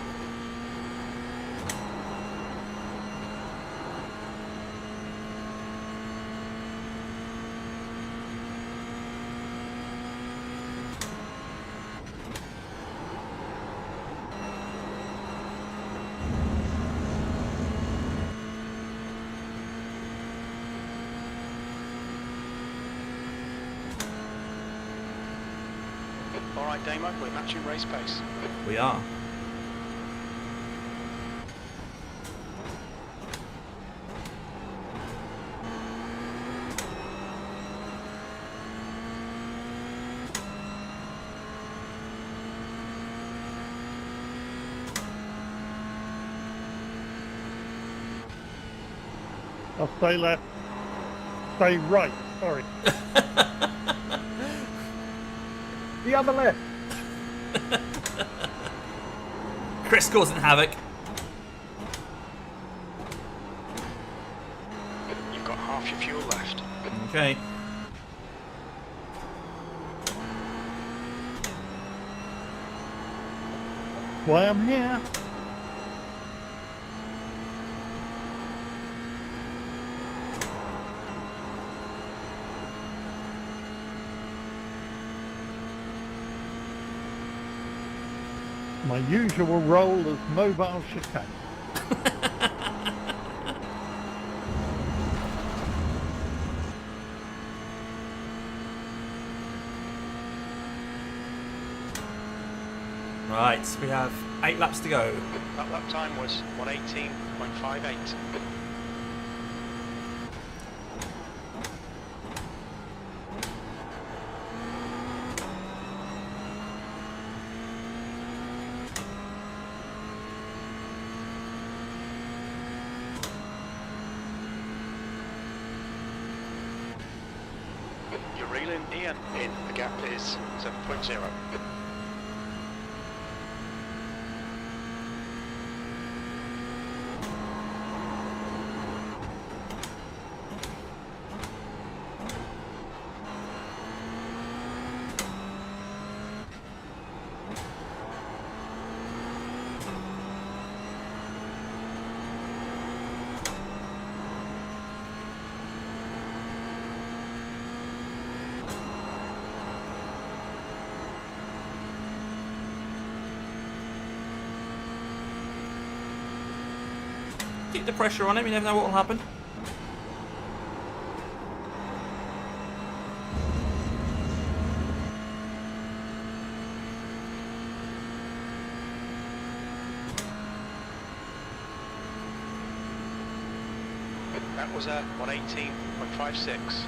S2: Alright Damo, we're matching race pace.
S1: We are.
S5: I'll stay left. Stay right, sorry.
S6: The other left.
S1: Chris causing havoc.
S2: You've got half your fuel left.
S1: Okay.
S5: Why I'm here. My usual role as mobile chicane.
S1: Right, we have 8 laps to go.
S2: That lap time was 1:18.58. You're reeling Ian in. The gap is 7.0.
S1: Keep the pressure on him, you never know what will happen.
S2: That was a 1:18.56.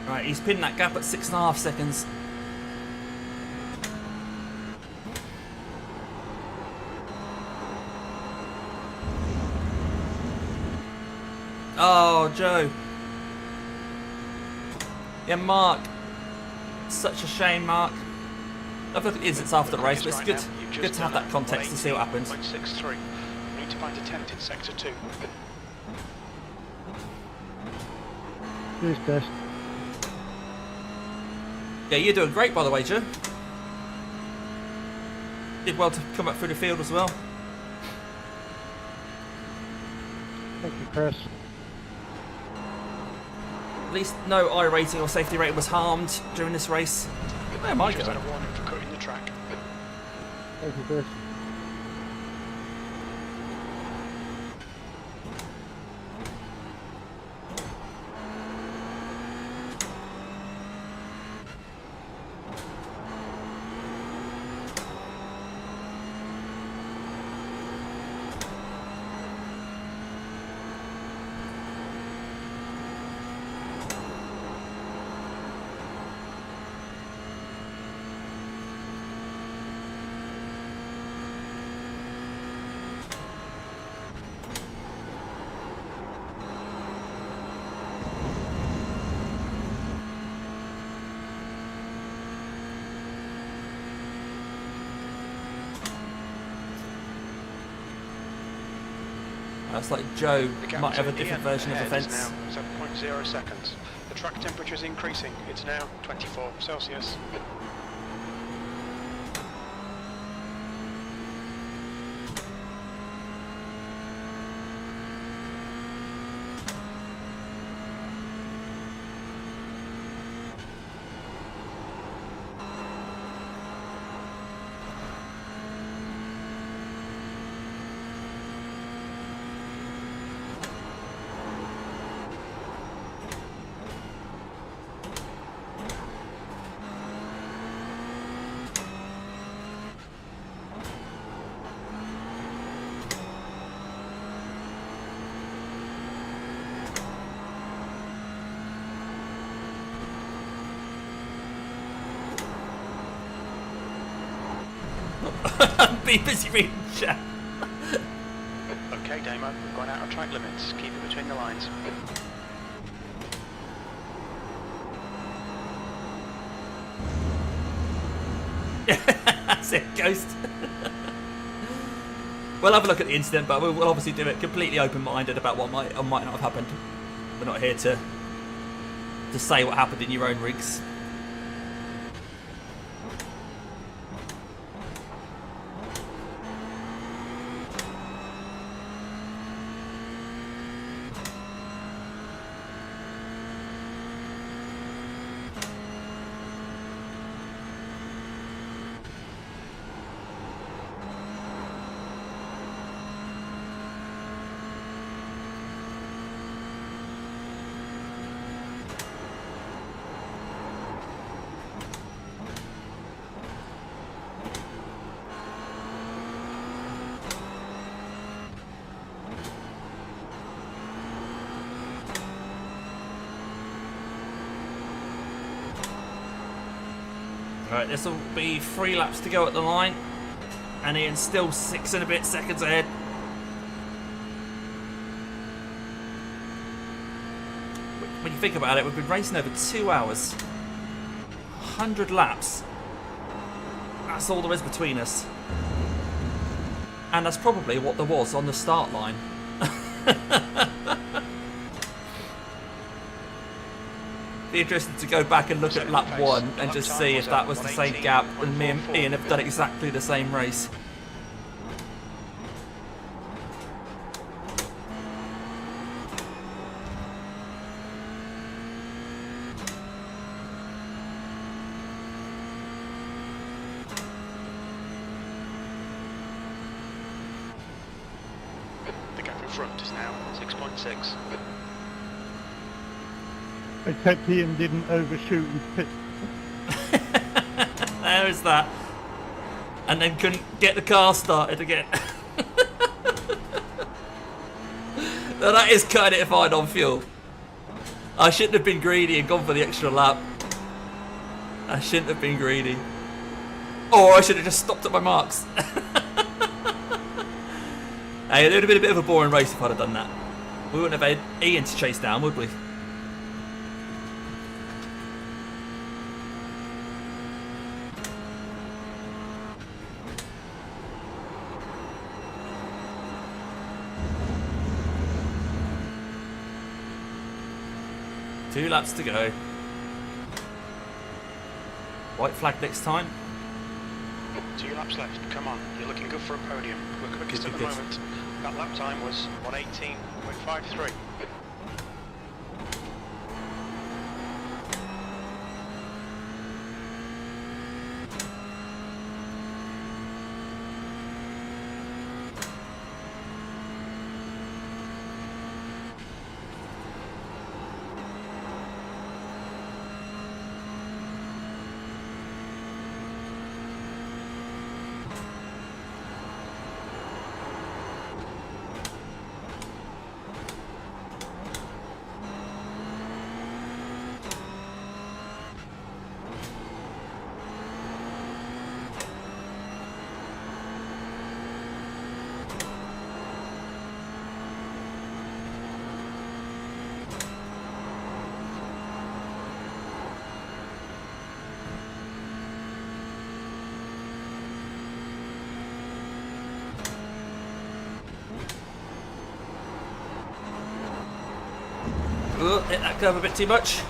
S1: Right, he's pinned that gap at 6.5 seconds. Oh, Joe. Yeah, Mark. Such a shame, Mark. I've looked at the incidents after the race, but it's good, good to have that context to see what happens.
S2: 118.63. We need to find a tent in sector 2.
S5: Cheers, Des.
S1: Yeah, you're doing great, by the way, Joe. Did well to come up through the field as well.
S5: Thank you, Chris.
S1: At least no iRacing or safety rating was harmed during this race. Where am I
S2: Just had
S1: going?
S2: a warning for cutting the track.
S5: Thank you, Chris.
S1: That's like Joe
S2: The gap
S1: might have a
S2: to
S1: different
S2: Ian
S1: version of the
S2: ahead is
S1: fence.
S2: now 7.0 seconds. The track temperature is increasing. It's now 24 Celsius.
S1: Be busy reading chat.
S2: Okay, Damo, we've gone out of track limits. Keep it between the lines.
S1: That's it, Ghost. We'll have a look at the incident, but we'll obviously do it completely open-minded about what might or might not have happened. We're not here to say what happened in your own rigs. Right, this will be 3 laps to go at the line, and Ian's still 6 and a bit seconds ahead. When you think about it, we've been racing over 2 hours, 100 laps. That's all there is between us, and that's probably what there was on the start line. Be interested to go back and look at lap 1 and just see if that was the same gap, and me and Ian have done exactly the same race.
S2: The gap in front is now 6.6.
S5: Except Ian didn't overshoot his pit.
S1: There is that. And then couldn't get the car started again. Now that is cutting it fine on fuel. I shouldn't have been greedy and gone for the extra lap. I shouldn't have been greedy. Or I should have just stopped at my marks. Hey, it would have been a bit of a boring race if I'd have done that. We wouldn't have had Ian to chase down, would we? Two laps to go. White flag next time.
S2: 2 laps left. Come on, you're looking good for a podium. We're quickest at the moment. That lap time was 1:18.53.
S1: Hit that curve a bit too much.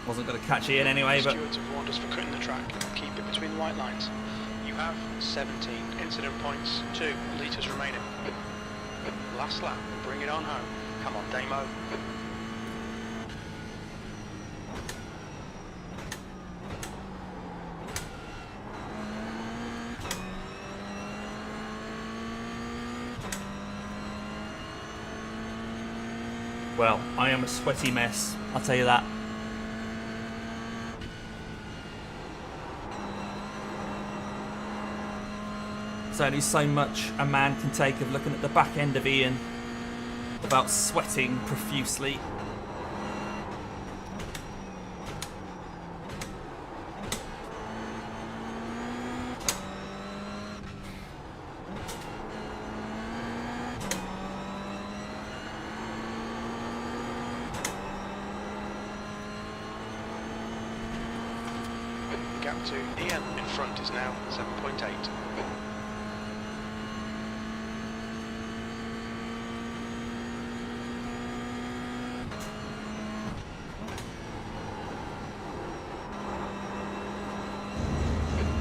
S1: Wasn't going to catch Ian anyway, but...
S2: Stewards have warned us for cutting the track. Keep it between the white lines. You have 17 incident points, 2 litres remaining. Last lap, bring it on home. Come on, Damo.
S1: Well, I am a sweaty mess, I'll tell you that. There's only so much a man can take of looking at the back end of Ian without sweating profusely.
S2: Gap to Ian in front is now 7.8.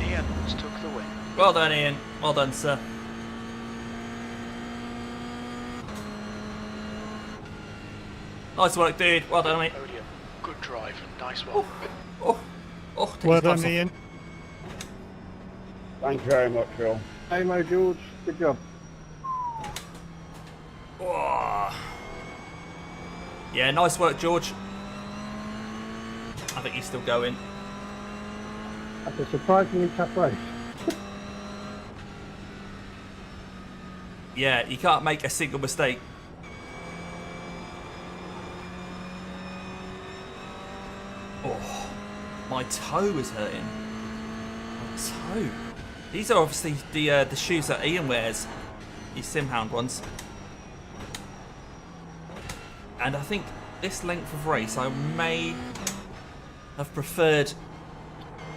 S2: Ian has took the win.
S1: Well done, Ian. Well done, sir. Nice work, dude. Well done, mate.
S2: Podium. Good drive. Nice one.
S1: Oh, take
S5: Well
S1: his gloves
S5: done,
S1: off.
S5: Ian.
S4: Thank you very much, Phil.
S6: Hey, Mo George, good job.
S1: Oh. Yeah, nice work, George. I think he's still going.
S6: That's a surprisingly tough race.
S1: Yeah, you can't make a single mistake. Oh, my toe is hurting. My toe. These are obviously the shoes that Ian wears. These Simhound ones. And I think this length of race, I may have preferred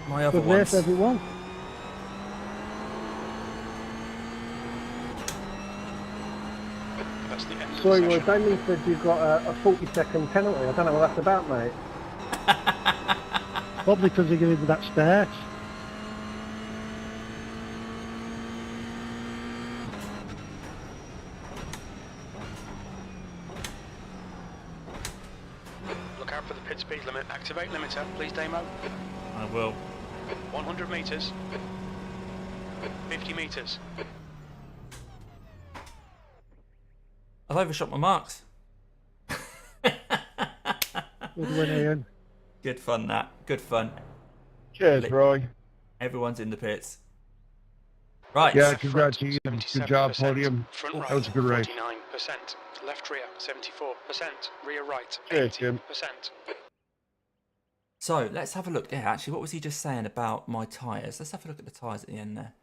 S1: my other
S6: Good
S1: ones.
S6: race, everyone.
S2: That's the end of the
S6: Sorry, Roy,
S2: session.
S6: Damien said you got a 40-second penalty. I don't know what that's about, mate.
S5: Probably because he gave him that stare.
S2: Look out for the pit speed limit. Activate limiter, please, Damo.
S1: I will.
S2: 100 metres. 50 metres.
S1: I've overshot my marks.
S5: Good win, Ian.
S1: Good fun, that. Good fun.
S3: Cheers, Roy.
S1: Everyone's in the pits. Right.
S3: Yeah,
S2: Left
S3: congrats,
S2: front,
S3: Ian. Good job,
S2: 77%.
S3: podium.
S2: Front
S3: That
S2: right,
S3: was a good race.
S2: 49%. Left rear, 74%. Rear right,
S3: Cheers, Jim.
S2: 80%.
S1: So let's have a look. Yeah, actually, what was he just saying about my tyres? Let's have a look at the tyres at the end there.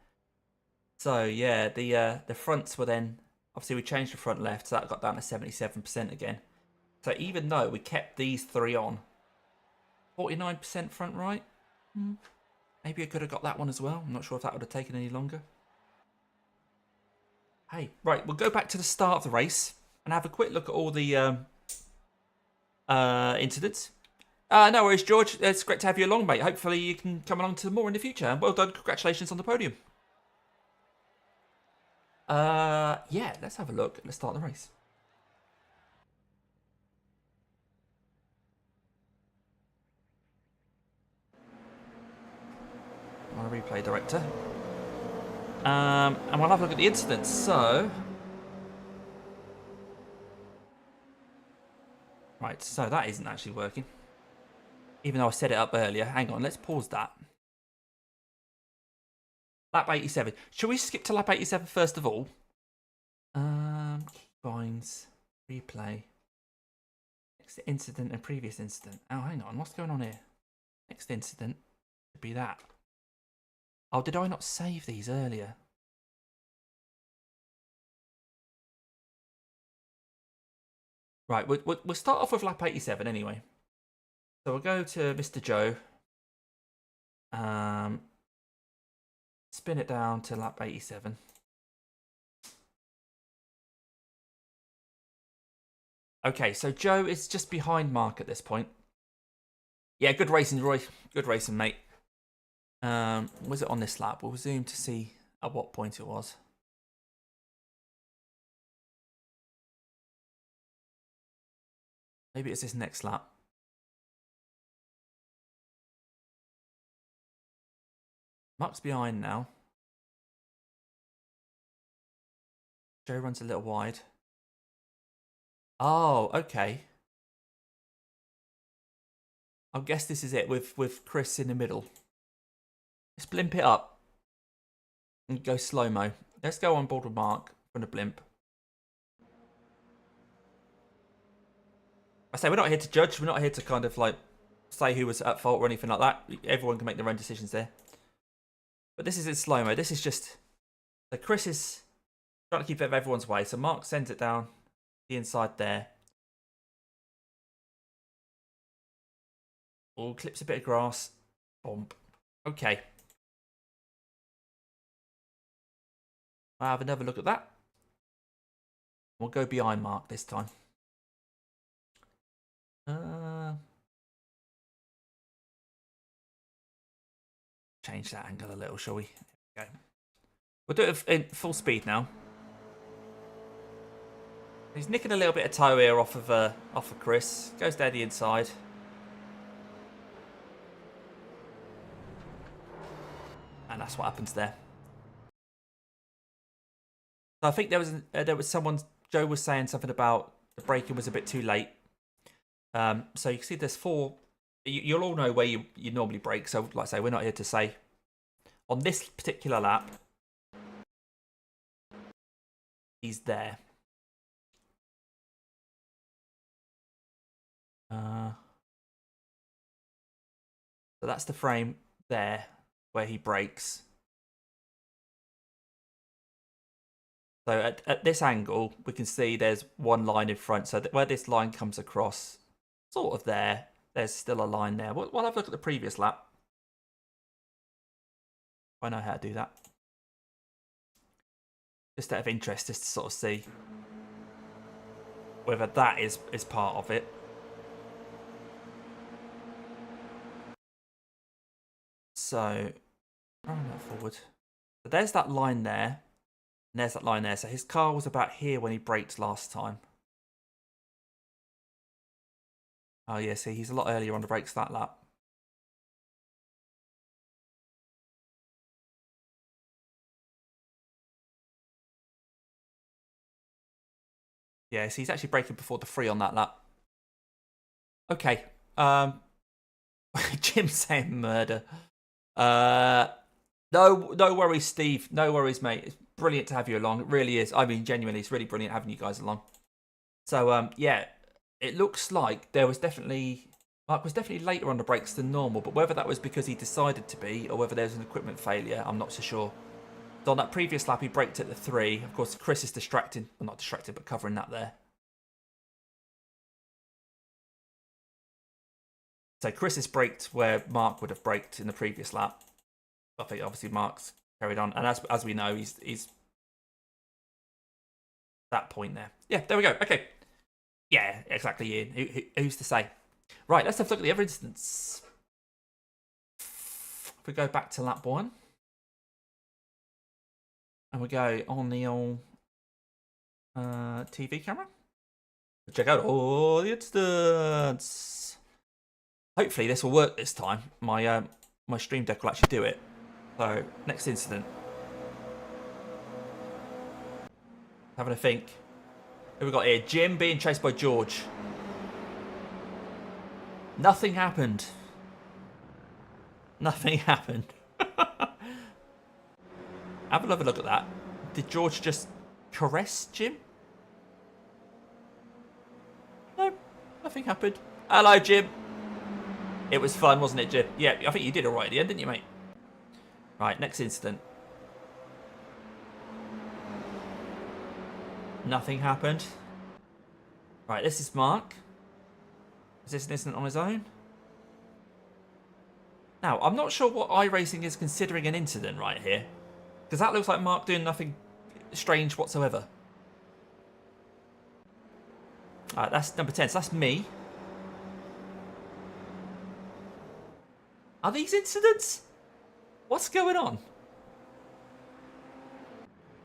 S1: So yeah, the fronts were then Obviously, we changed the front left, so that got down to 77% again. So even though we kept these 3 on, 49% front right. Maybe I could have got that one as well. I'm not sure if that would have taken any longer. Hey, right, we'll go back to the start of the race and have a quick look at all the incidents. No worries, George. It's great to have you along, mate. Hopefully you can come along to more in the future. And well done. Congratulations on the podium. Yeah, let's have a look. Let's start the race. Our replay director. And we'll have a look at the incidents. So, right, so that isn't actually working. Even though I set it up earlier. Hang on, let's pause that. Lap 87. Should we skip to lap 87 first of all? Keybinds, replay. Next incident and previous incident. Oh, hang on, what's going on here? Next incident should be that. Oh, did I not save these earlier? Right, we'll start off with lap 87 anyway. So we'll go to Mr. Joe. Spin it down to lap 87. Okay, so Joe is just behind Mark at this point. Yeah, good racing, Roy. Good racing, mate. Was it on this lap? We'll zoom to see at what point it was. Maybe it's this next lap. Mark's behind now. Joe runs a little wide. Oh, okay. I guess this is it with Chris in the middle. Let's blimp it up and go slow-mo. Let's go on board with Mark from the blimp. I say we're not here to judge. We're not here to kind of like say who was at fault or anything like that. Everyone can make their own decisions there. But this is in slow-mo. This is just... So Chris is trying to keep it out of everyone's way. So Mark sends it down the inside there. Oh, clips a bit of grass. Bump. Okay. I'll have another look at that. We'll go behind Mark this time. Change that angle a little, shall we? There we go. We'll do it in full speed now. He's nicking a little bit of toe here off of Chris. Goes down the inside. And that's what happens there. So I think there was someone, Joe was saying something about the braking was a bit too late. So you can see there's 4. You'll all know where you normally brake. So like I say, we're not here to say. On this particular lap, he's there. So that's the frame there where he brakes. So at this angle, we can see there's one line in front. So where this line comes across, sort of there, there's still a line there. We'll have a look at the previous lap. I know how to do that. Just out of interest, just to sort of see whether that is part of it. So, run that forward. So there's that line there. And there's that line there. So his car was about here when he braked last time. Oh yeah, see, he's a lot earlier on the brakes that lap. Yeah, so he's actually braking before the 3 on that lap. Okay. Jim's saying murder. No worries, Steve. No worries, mate. It's brilliant to have you along. It really is. I mean, genuinely, it's really brilliant having you guys along. So, yeah, it looks like Mark was definitely later on the brakes than normal, but whether that was because he decided to be or whether there's an equipment failure, I'm not so sure. So on that previous lap, he braked at the 3. Of course, Chris is distracting. Well, not distracted, but covering that there. So Chris has braked where Mark would have braked in the previous lap. I think obviously Mark's carried on. And as we know, he's that point there. Yeah, there we go. Okay. Yeah, exactly, Ian. Who's to say? Right, let's have a look at the other instance. If we go back to lap 1. And we go on the old TV camera. Check out all the instance. Hopefully this will work this time. My my stream deck will actually do it. So, next incident. Having a think. Who we got here? Jim being chased by George. Nothing happened. Nothing happened. Have a look at that. Did George just caress Jim? No, nothing happened. Hello, Jim. It was fun, wasn't it, Jim? Yeah, I think you did all right at the end, didn't you, mate? Right, next incident. Nothing happened. Right, this is Mark. Is this an incident on his own? Now, I'm not sure what iRacing is considering an incident right here. Because that looks like Mark doing nothing strange whatsoever. Alright, that's number 10. So that's me. Are these incidents? What's going on?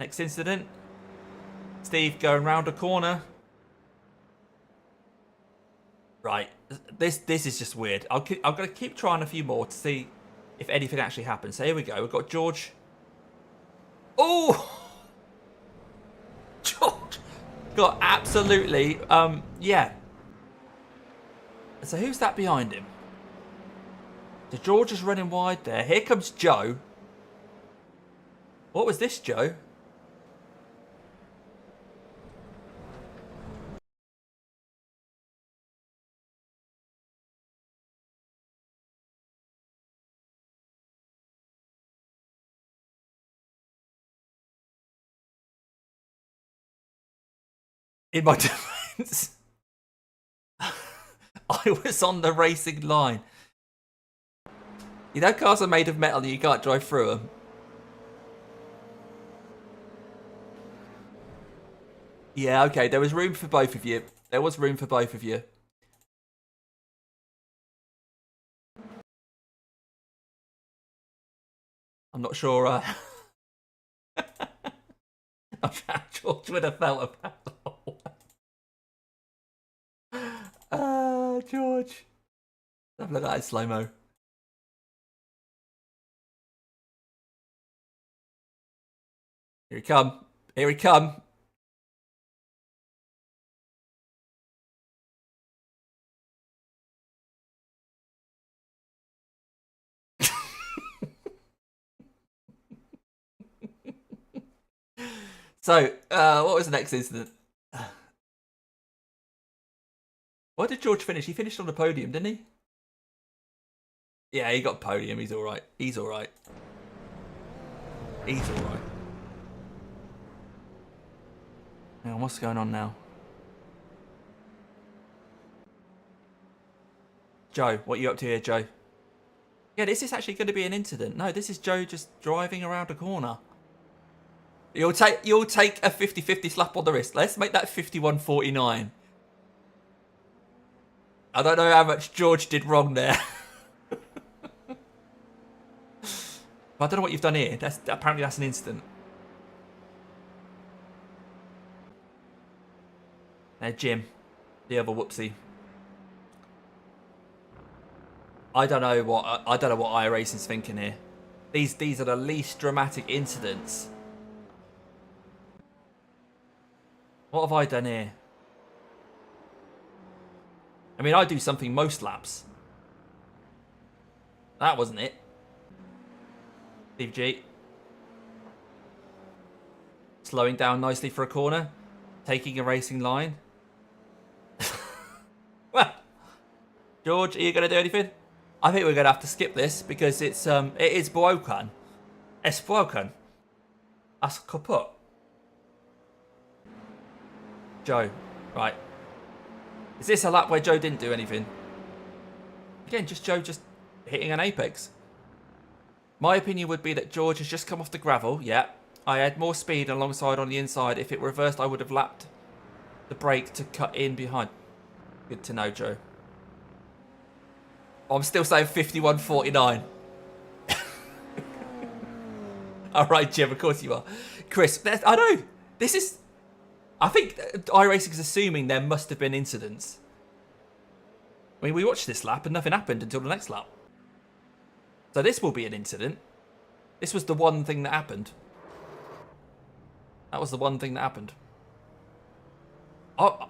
S1: Next incident. Steve going round a corner. Right. This is just weird. I'm going to keep trying a few more to see if anything actually happens. So here we go. We've got George. Oh! George got absolutely, yeah. So who's that behind him? So George is running wide there. Here comes Joe. What was this, Joe? In my defense, I was on the racing line. You know cars are made of metal and you can't drive through them. Yeah, okay, there was room for both of you. There was room for both of you. I'm not sure I'm sure George would have felt about that. George. Have a look at that in slow-mo. Here he come. Here he come. So, what was the next incident? Why did George finish? He finished on the podium, didn't he? Yeah, he got podium. He's all right. He's all right. He's all right. Now, what's going on now? Joe, what are you up to here, Joe? Yeah, this is actually going to be an incident. No, this is Joe just driving around a corner. You'll take a 50-50 slap on the wrist. Let's make that 51-49. I don't know how much George did wrong there. But I don't know what you've done here. Apparently that's an incident. Jim, the other whoopsie. I don't know what iRacing's thinking here. These are the least dramatic incidents. What have I done here? I mean, I do something most laps. That wasn't it. Steve G. Slowing down nicely for a corner. Taking a racing line. Well, George, are you going to do anything? I think we're going to have to skip this because it is broken. It's broken. That's kaput. Joe, right. Is this a lap where Joe didn't do anything? Again, just Joe just hitting an apex. My opinion would be that George has just come off the gravel. Yeah. I had more speed alongside on the inside. If it reversed, I would have lapped the brake to cut in behind. Good to know, Joe. I'm still saying 51.49. All right, Jim, of course you are. Chris, I know. This is... I think iRacing is assuming there must have been incidents. I mean, we watched this lap and nothing happened until the next lap. So this will be an incident. This was the one thing that happened. That was the one thing that happened. I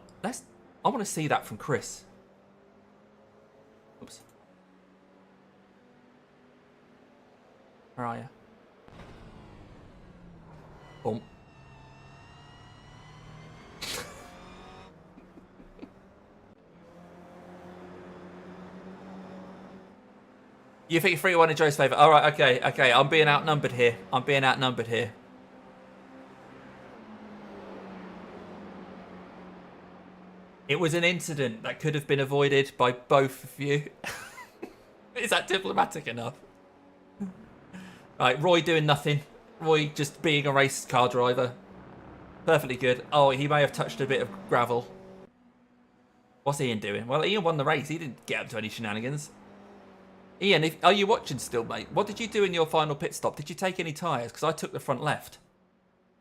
S1: want to see that from Chris. Oops. Where are you? Boom. You think 3-1 in Joe's favour? All right, okay. I'm being outnumbered here. It was an incident that could have been avoided by both of you. Is that diplomatic enough? Right, Roy doing nothing. Roy just being a race car driver. Perfectly good. Oh, he may have touched a bit of gravel. What's Ian doing? Well, Ian won the race. He didn't get up to any shenanigans. Ian, are you watching still, mate? What did you do in your final pit stop? Did you take any tyres? Because I took the front left,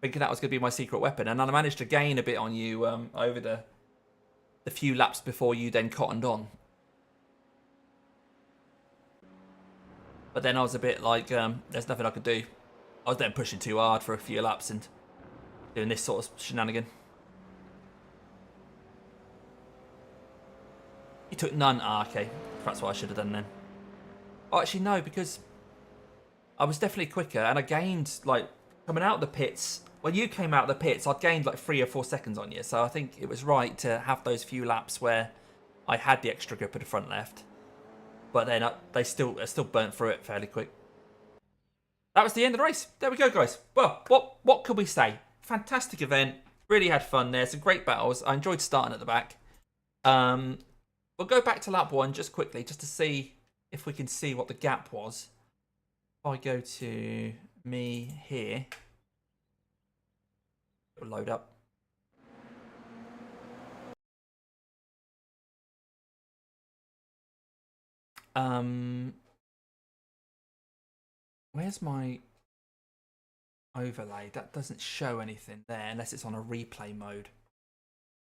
S1: thinking that was going to be my secret weapon. And I managed to gain a bit on you over the few laps before you then cottoned on. But then I was a bit like, there's nothing I could do. I was then pushing too hard for a few laps and doing this sort of shenanigan. You took none? Ah, okay. That's what I should have done then. Oh, actually, no, because I was definitely quicker and I gained, like, coming out of the pits. When you came out of the pits, I'd gained like 3 or 4 seconds on you. So I think it was right to have those few laps where I had the extra grip at the front left. But then I still burnt through it fairly quick. That was the end of the race. There we go, guys. Well, what could we say? Fantastic event. Really had fun there. Some great battles. I enjoyed starting at the back. We'll go back to lap 1 just quickly, just to see if we can see what the gap was. If I go to me here, it'll load up. Where's my overlay? That doesn't show anything there unless it's on a replay mode.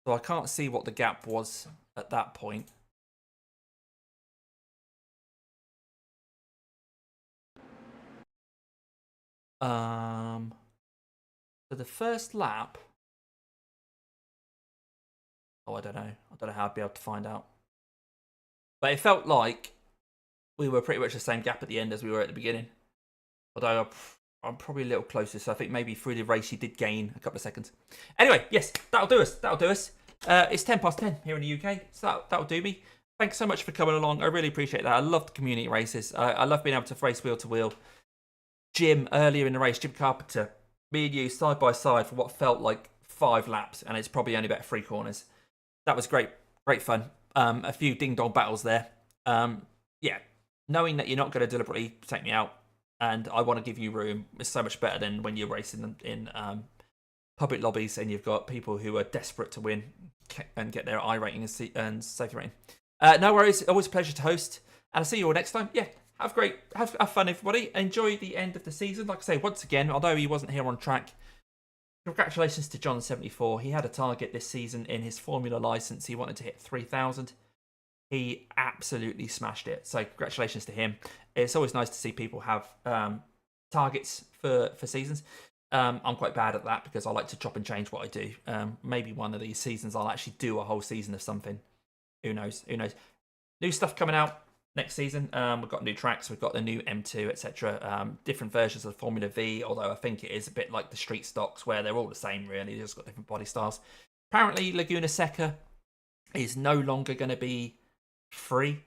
S1: So I can't see what the gap was at that point. So the first lap. Oh, I don't know. I don't know how I'd be able to find out. But it felt like we were pretty much the same gap at the end as we were at the beginning. Although I'm probably a little closer, so I think maybe through the race he did gain a couple of seconds. Anyway, yes, that'll do us. That'll do us. It's 10:10 here in the UK, so that'll do me. Thanks so much for coming along. I really appreciate that. I love the community races. I love being able to race wheel to wheel. Jim, earlier in the race, Jim Carpenter, me and you side by side for what felt like 5 laps, and it's probably only about 3 corners. That was great. Great fun. A few ding-dong battles there. Yeah, knowing that you're not going to deliberately take me out, and I want to give you room, is so much better than when you're racing them in public lobbies and you've got people who are desperate to win and get their I rating and safety rating. No worries. Always a pleasure to host, and I'll see you all next time. Yeah, have fun, everybody. Enjoy the end of the season. Like I say, once again, although he wasn't here on track, congratulations to John74. He had a target this season in his Formula license. He wanted to hit 3,000. He absolutely smashed it. So congratulations to him. It's always nice to see people have targets for seasons. I'm quite bad at that because I like to chop and change what I do. Maybe one of these seasons I'll actually do a whole season of something. Who knows? Who knows? New stuff coming out next season. We've got new tracks. We've got the new M2, etc. Different versions of the Formula V, although I think it is a bit like the street stocks where they're all the same, really. They've just got different body styles. Apparently, Laguna Seca is no longer going to be free.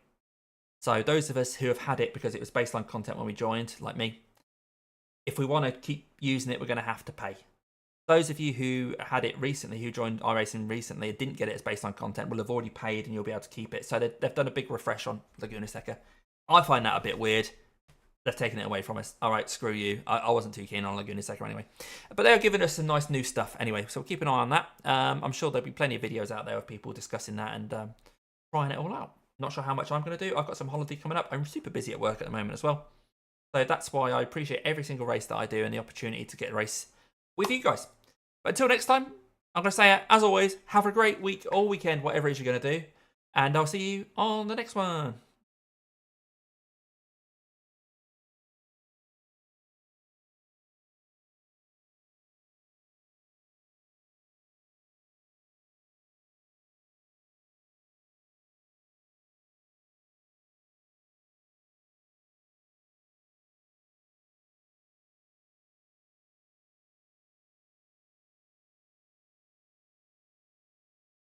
S1: So those of us who have had it because it was baseline content when we joined, like me, if we want to keep using it, we're going to have to pay. Those of you who had it recently, who joined iRacing recently, and didn't get it as baseline content, will have already paid and you'll be able to keep it. So they've done a big refresh on Laguna Seca. I find that a bit weird. They've taken it away from us. All right, screw you. I wasn't too keen on Laguna Seca anyway. But they're giving us some nice new stuff anyway, so we'll keep an eye on that. I'm sure there'll be plenty of videos out there of people discussing that and trying it all out. Not sure how much I'm going to do. I've got some holiday coming up. I'm super busy at work at the moment as well. So that's why I appreciate every single race that I do and the opportunity to get a race with you guys. But until next time, I'm going to say, as always, have a great week or weekend, whatever it is you're going to do. And I'll see you on the next one.